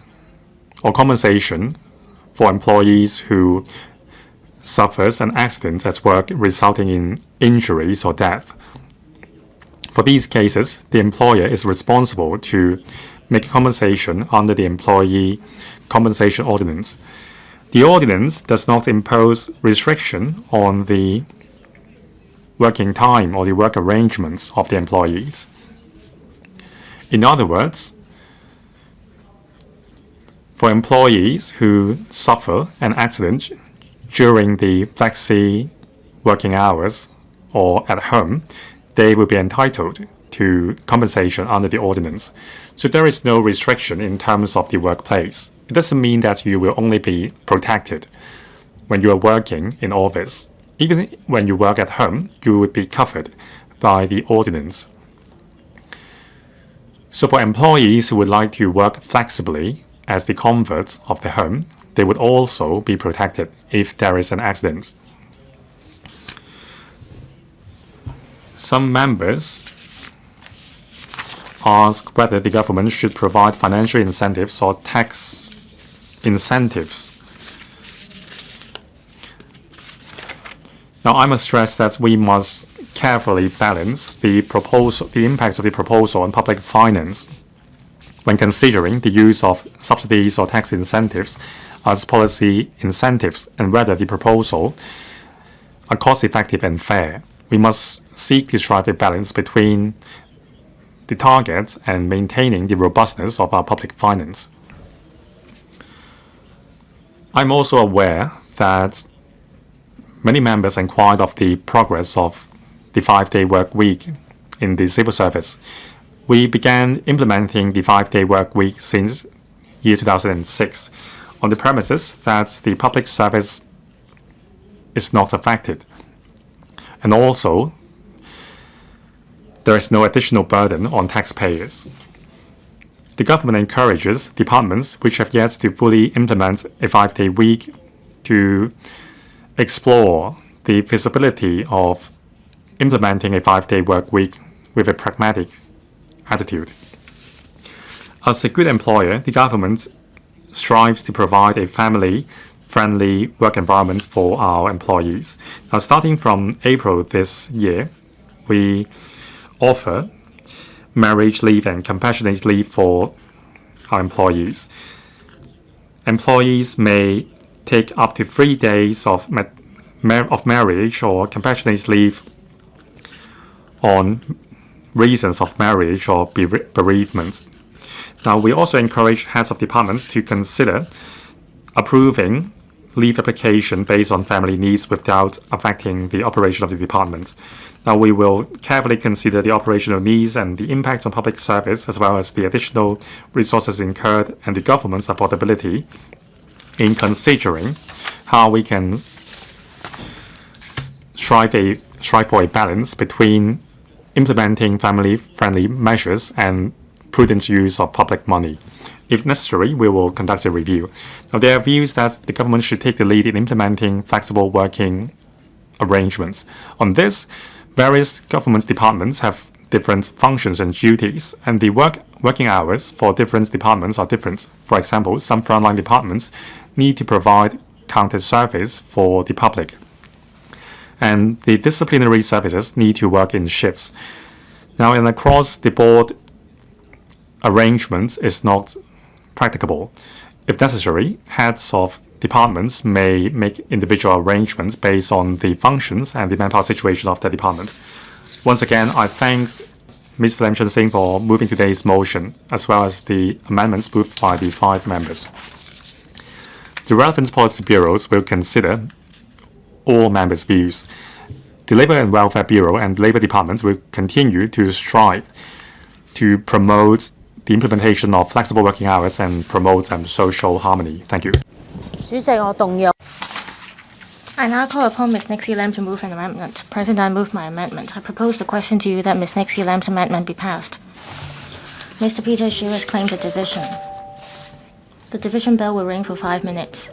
or compensation for employees who suffers an accident at work resulting in injuries or death. For these cases, the employer is responsible to make compensation under the Employee Compensation Ordinance. The ordinance does not impose restriction on the working time or the work arrangements of the employees. In other words, for employees who suffer an accident during the flexi working hours or at home, they will be entitled to compensation under the ordinance. So there is no restriction in terms of the workplace. It doesn't mean that you will only be protected when you are working in office. Even when you work at home, you would be covered by the ordinance. So for employees who would like to work flexibly as the comfort of the home, they would also be protected if there is an accident. Some members ask whether the government should provide financial incentives or tax incentives. Now, I must stress that we must carefully balance the impact of the proposal on public finance when considering the use of subsidies or tax incentives as policy incentives and whether the proposal are cost-effective and fair. We must seek to strike a balance between the targets and maintaining the robustness of our public finance. I'm also aware that many members inquired of the progress of the 5-day work week in the civil service. We began implementing the 5-day work week since year 2006 on the premises that the public service is not affected. And also, there is no additional burden on taxpayers. The government encourages departments which have yet to fully implement a 5-day week to explore the feasibility of implementing a 5-day work week with a pragmatic attitude. As a good employer, the government strives to provide a family-friendly work environment for our employees. Now, starting from April this year, we offer marriage leave and compassionate leave for our employees. Employees may take up to 3 days of marriage or compassionate leave on reasons of marriage or bereavement. Now, we also encourage heads of departments to consider approving leave application based on family needs without affecting the operation of the department. Now, we will carefully consider the operational needs and the impact on public service, as well as the additional resources incurred and the government's affordability in considering how we can strive for a balance between implementing family-friendly measures and prudent use of public money. If necessary, we will conduct a review. Now, there are views that the government should take the lead in implementing flexible working arrangements. On this, various government departments have different functions and duties, and the working hours for different departments are different. For example, some frontline departments need to provide counter service for the public, and the disciplinary services need to work in shifts. Now, an across-the-board arrangement is not practicable. If necessary, heads of departments may make individual arrangements based on the functions and the manpower situation of the departments. Once again, I thank Mr. Lam Chun-sing for moving today's motion, as well as the amendments moved by the 5 members. The relevant policy bureaus will consider all members' views. The Labour and Welfare Bureau and Labour Departments will continue to strive to promote the implementation of flexible working hours and promote social harmony. Thank you. 主席，我動議 I now call upon Ms. Nixie Lam to move an amendment. President, I move my amendment. I propose the question to you that Ms. Nixie Lam's amendment be passed. Mr. Peter Xu has claimed the division. The division bell will ring for 5 minutes.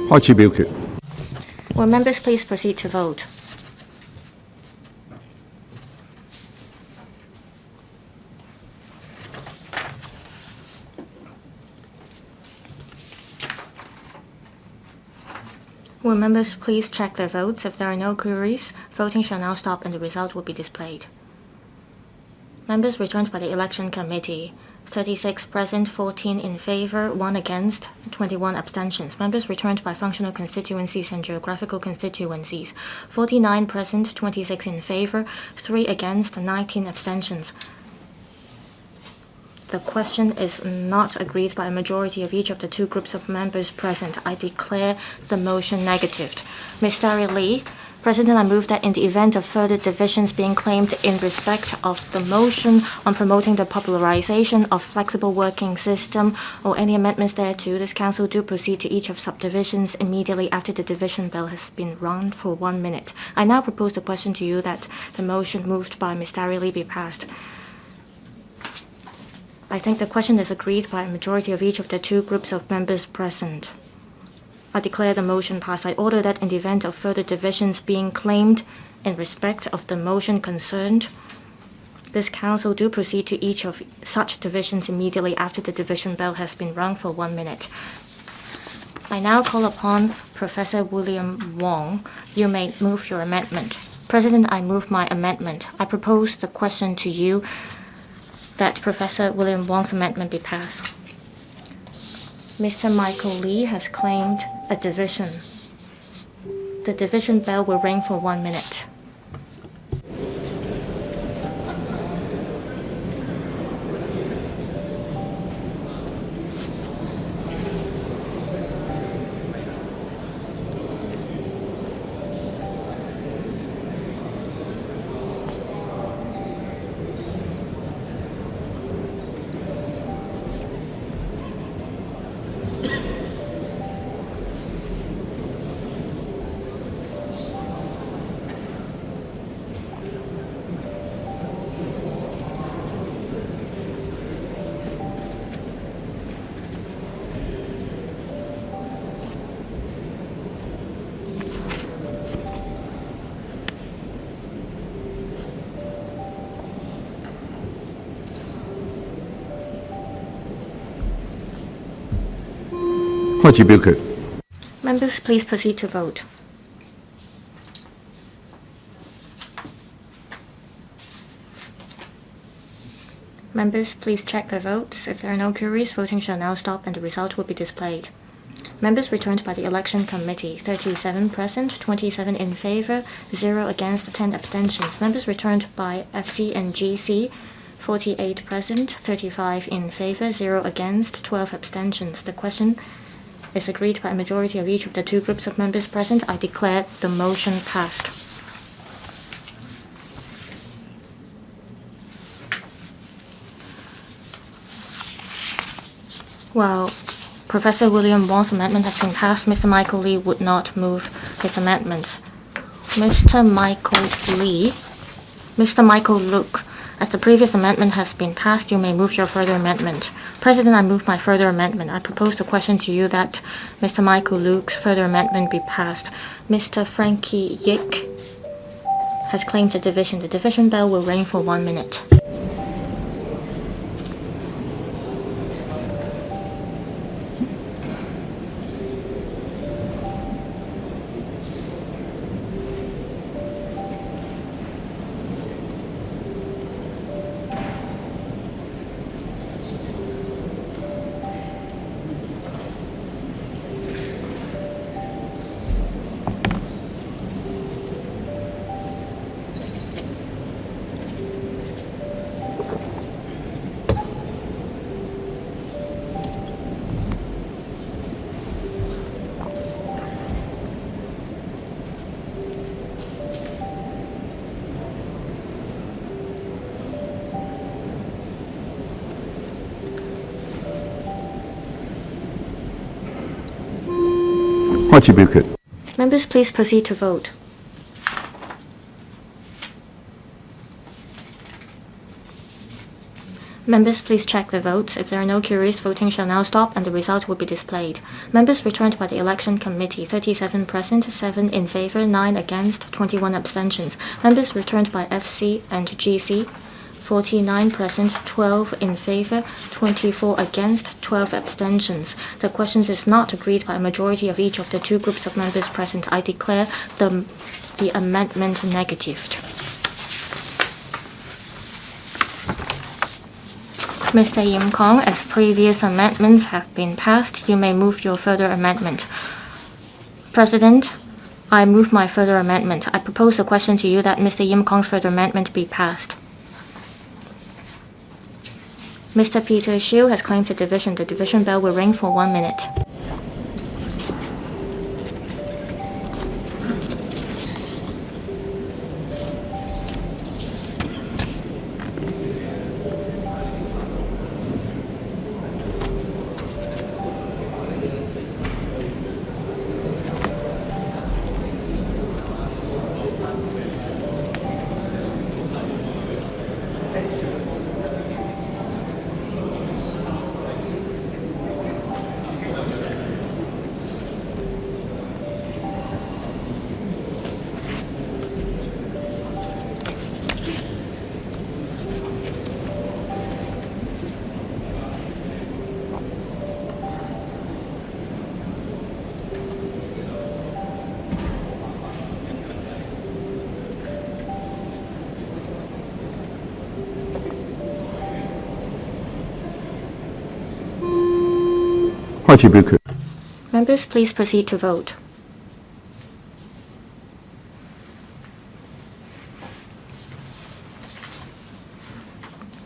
開始表決。 Will members please proceed to vote? Will members please check their votes? If there are no queries, voting shall now stop and the result will be displayed. Members returned by the Election Committee. 36 present, 14 in favor, 1 against, 21 abstentions. Members returned by functional constituencies and geographical constituencies. 49 present, 26 in favor, 3 against, 19 abstentions. The question is not agreed by a majority of each of the 2 groups of members present. I declare the motion negatived. Ms. Dari Lee, President, I move that in the event of further divisions being claimed in respect of the motion on promoting the popularization of flexible working system or any amendments thereto, this Council do proceed to each of subdivisions immediately after the division bell has been rung for 1 minute. I now propose the question to you that the motion moved by Ms. Dari Lee be passed. I think the question is agreed by a majority of each of the 2 groups of members present. I declare the motion passed. I order that in the event of further divisions being claimed in respect of the motion concerned, this Council do proceed to each of such divisions immediately after the division bell has been rung for 1 minute. I now call upon Professor William Wong. You may move your amendment. President, I move my amendment. I propose the question to you that Professor William Wong's amendment be passed. Mr. Michael Lee has claimed a division. The division bell will ring for 1 minute. Members, please proceed to vote. Members, please check their votes. If there are no queries, voting shall now stop and the result will be displayed. Members returned by the Election Committee. 37 present, 27 in favor, 0 against, 10 abstentions. Members returned by FC and GC. 48 present, 35 in favor, 0 against, 12 abstentions. The question is agreed by a majority of each of the 2 groups of members present. I declare the motion passed. While Professor William Wong's amendment has been passed, Mr. Michael Lee would not move his amendment. Mr. Michael Luke, as the previous amendment has been passed, you may move your further amendment. President, I move my further amendment. I propose the question to you that Mr. Michael Luke's further amendment be passed. Mr. Frankie Yick has claimed a division. The division bell will ring for 1 minute. Members, please proceed to vote. Members, please check the votes. If there are no queries, voting shall now stop and the result will be displayed. Members returned by the Election Committee, 37 present, 7 in favor, 9 against, 21 abstentions. Members returned by FC and GC, 49 present, 12 in favor, 24 against, 12 abstentions. The question is not agreed by a majority of each of the two groups of members present. I declare the amendment negatived. Mr. Chun-keung, as previous amendments have been passed, you may move your further amendment. President, I move my further amendment. I propose the question to you that Mr. Chun-keung's further amendment be passed. Mr. Peter Shiu has claimed a division. The division bell will ring for 1 minute. Members, please proceed to vote.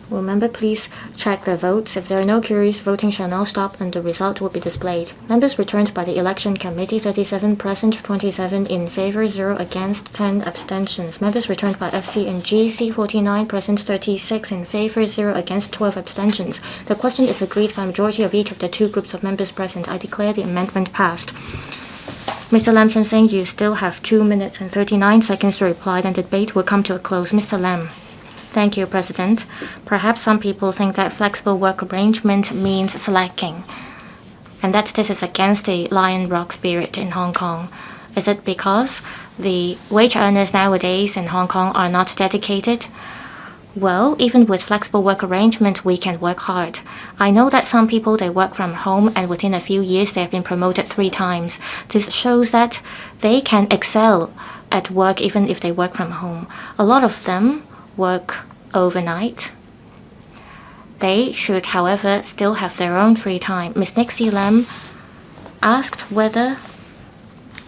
Will member please check their votes? If there are no queries, voting shall now stop and the result will be displayed. Members returned by the Election Committee, 37 present, 27 in favor, 0 against, 10 abstentions. Members returned by FC and GC, 49 present, 36 in favor, 0 against, 12 abstentions. The question is agreed by a majority of each of the two groups of members present. I declare the amendment passed. Mr. Lam Chun-sing, you still have 2 minutes and 39 seconds to reply, then the debate will come to a close. Mr. Lam. Thank you, President. Perhaps some people think that flexible work arrangement means slacking, and that this is against the Lion Rock spirit in Hong Kong. Is it because the wage earners nowadays in Hong Kong are not dedicated? Well, even with flexible work arrangement, we can work hard. I know that some people, they work from home and within a few years they have been promoted 3 times. This shows that they can excel at work even if they work from home. A lot of them work overnight. They should, however, still have their own free time. Ms. Nixie Lam asked whether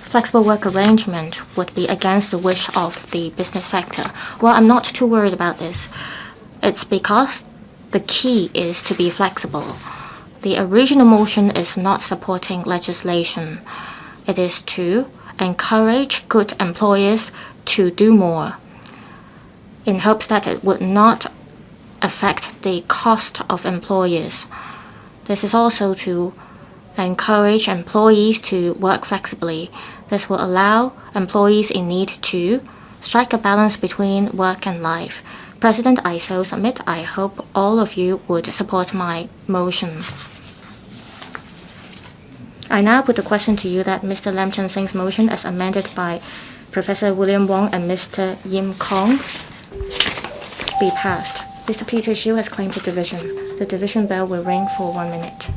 flexible work arrangement would be against the wish of the business sector. Well, I'm not too worried about this. It's because the key is to be flexible. The original motion is not supporting legislation. It is to encourage good employers to do more, in hopes that it would not affect the cost of employers. This is also to encourage employees to work flexibly. This will allow employees in need to strike a balance between work and life. President, I so submit. I hope all of you would support my motion. I now put the question to you that Mr. Lam Chun-sing's motion as amended by Professor William Wong and Mr. Chun-keung be passed. Mr. Peter Shiu has claimed a division. The division bell will ring for 1 minute.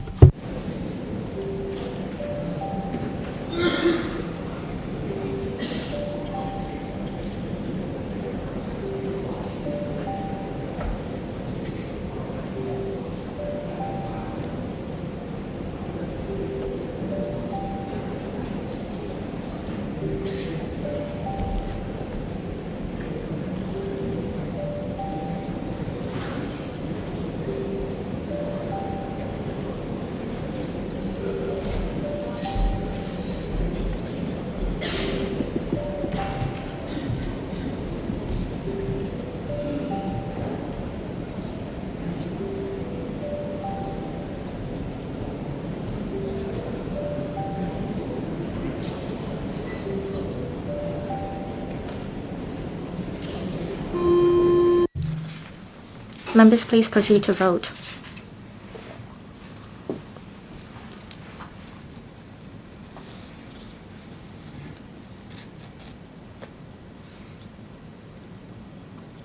Members, please proceed to vote.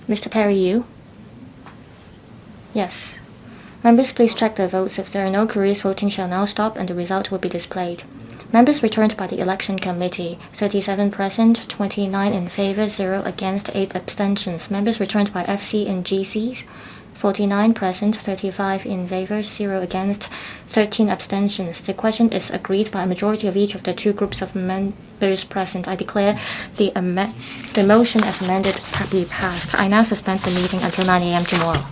Mr. Perry, you? Yes. Members, please check their votes. If there are no queries, voting shall now stop and the result will be displayed. Members returned by the Election Committee, 37 present, 29 in favor, 0 against, 8 abstentions. Members returned by FC and GCs, 49 present, 35 in favor, 0 against, 13 abstentions. The question is agreed by a majority of each of the two groups of members present. I declare the motion as amended be passed. I now suspend the meeting until 9 a.m. tomorrow.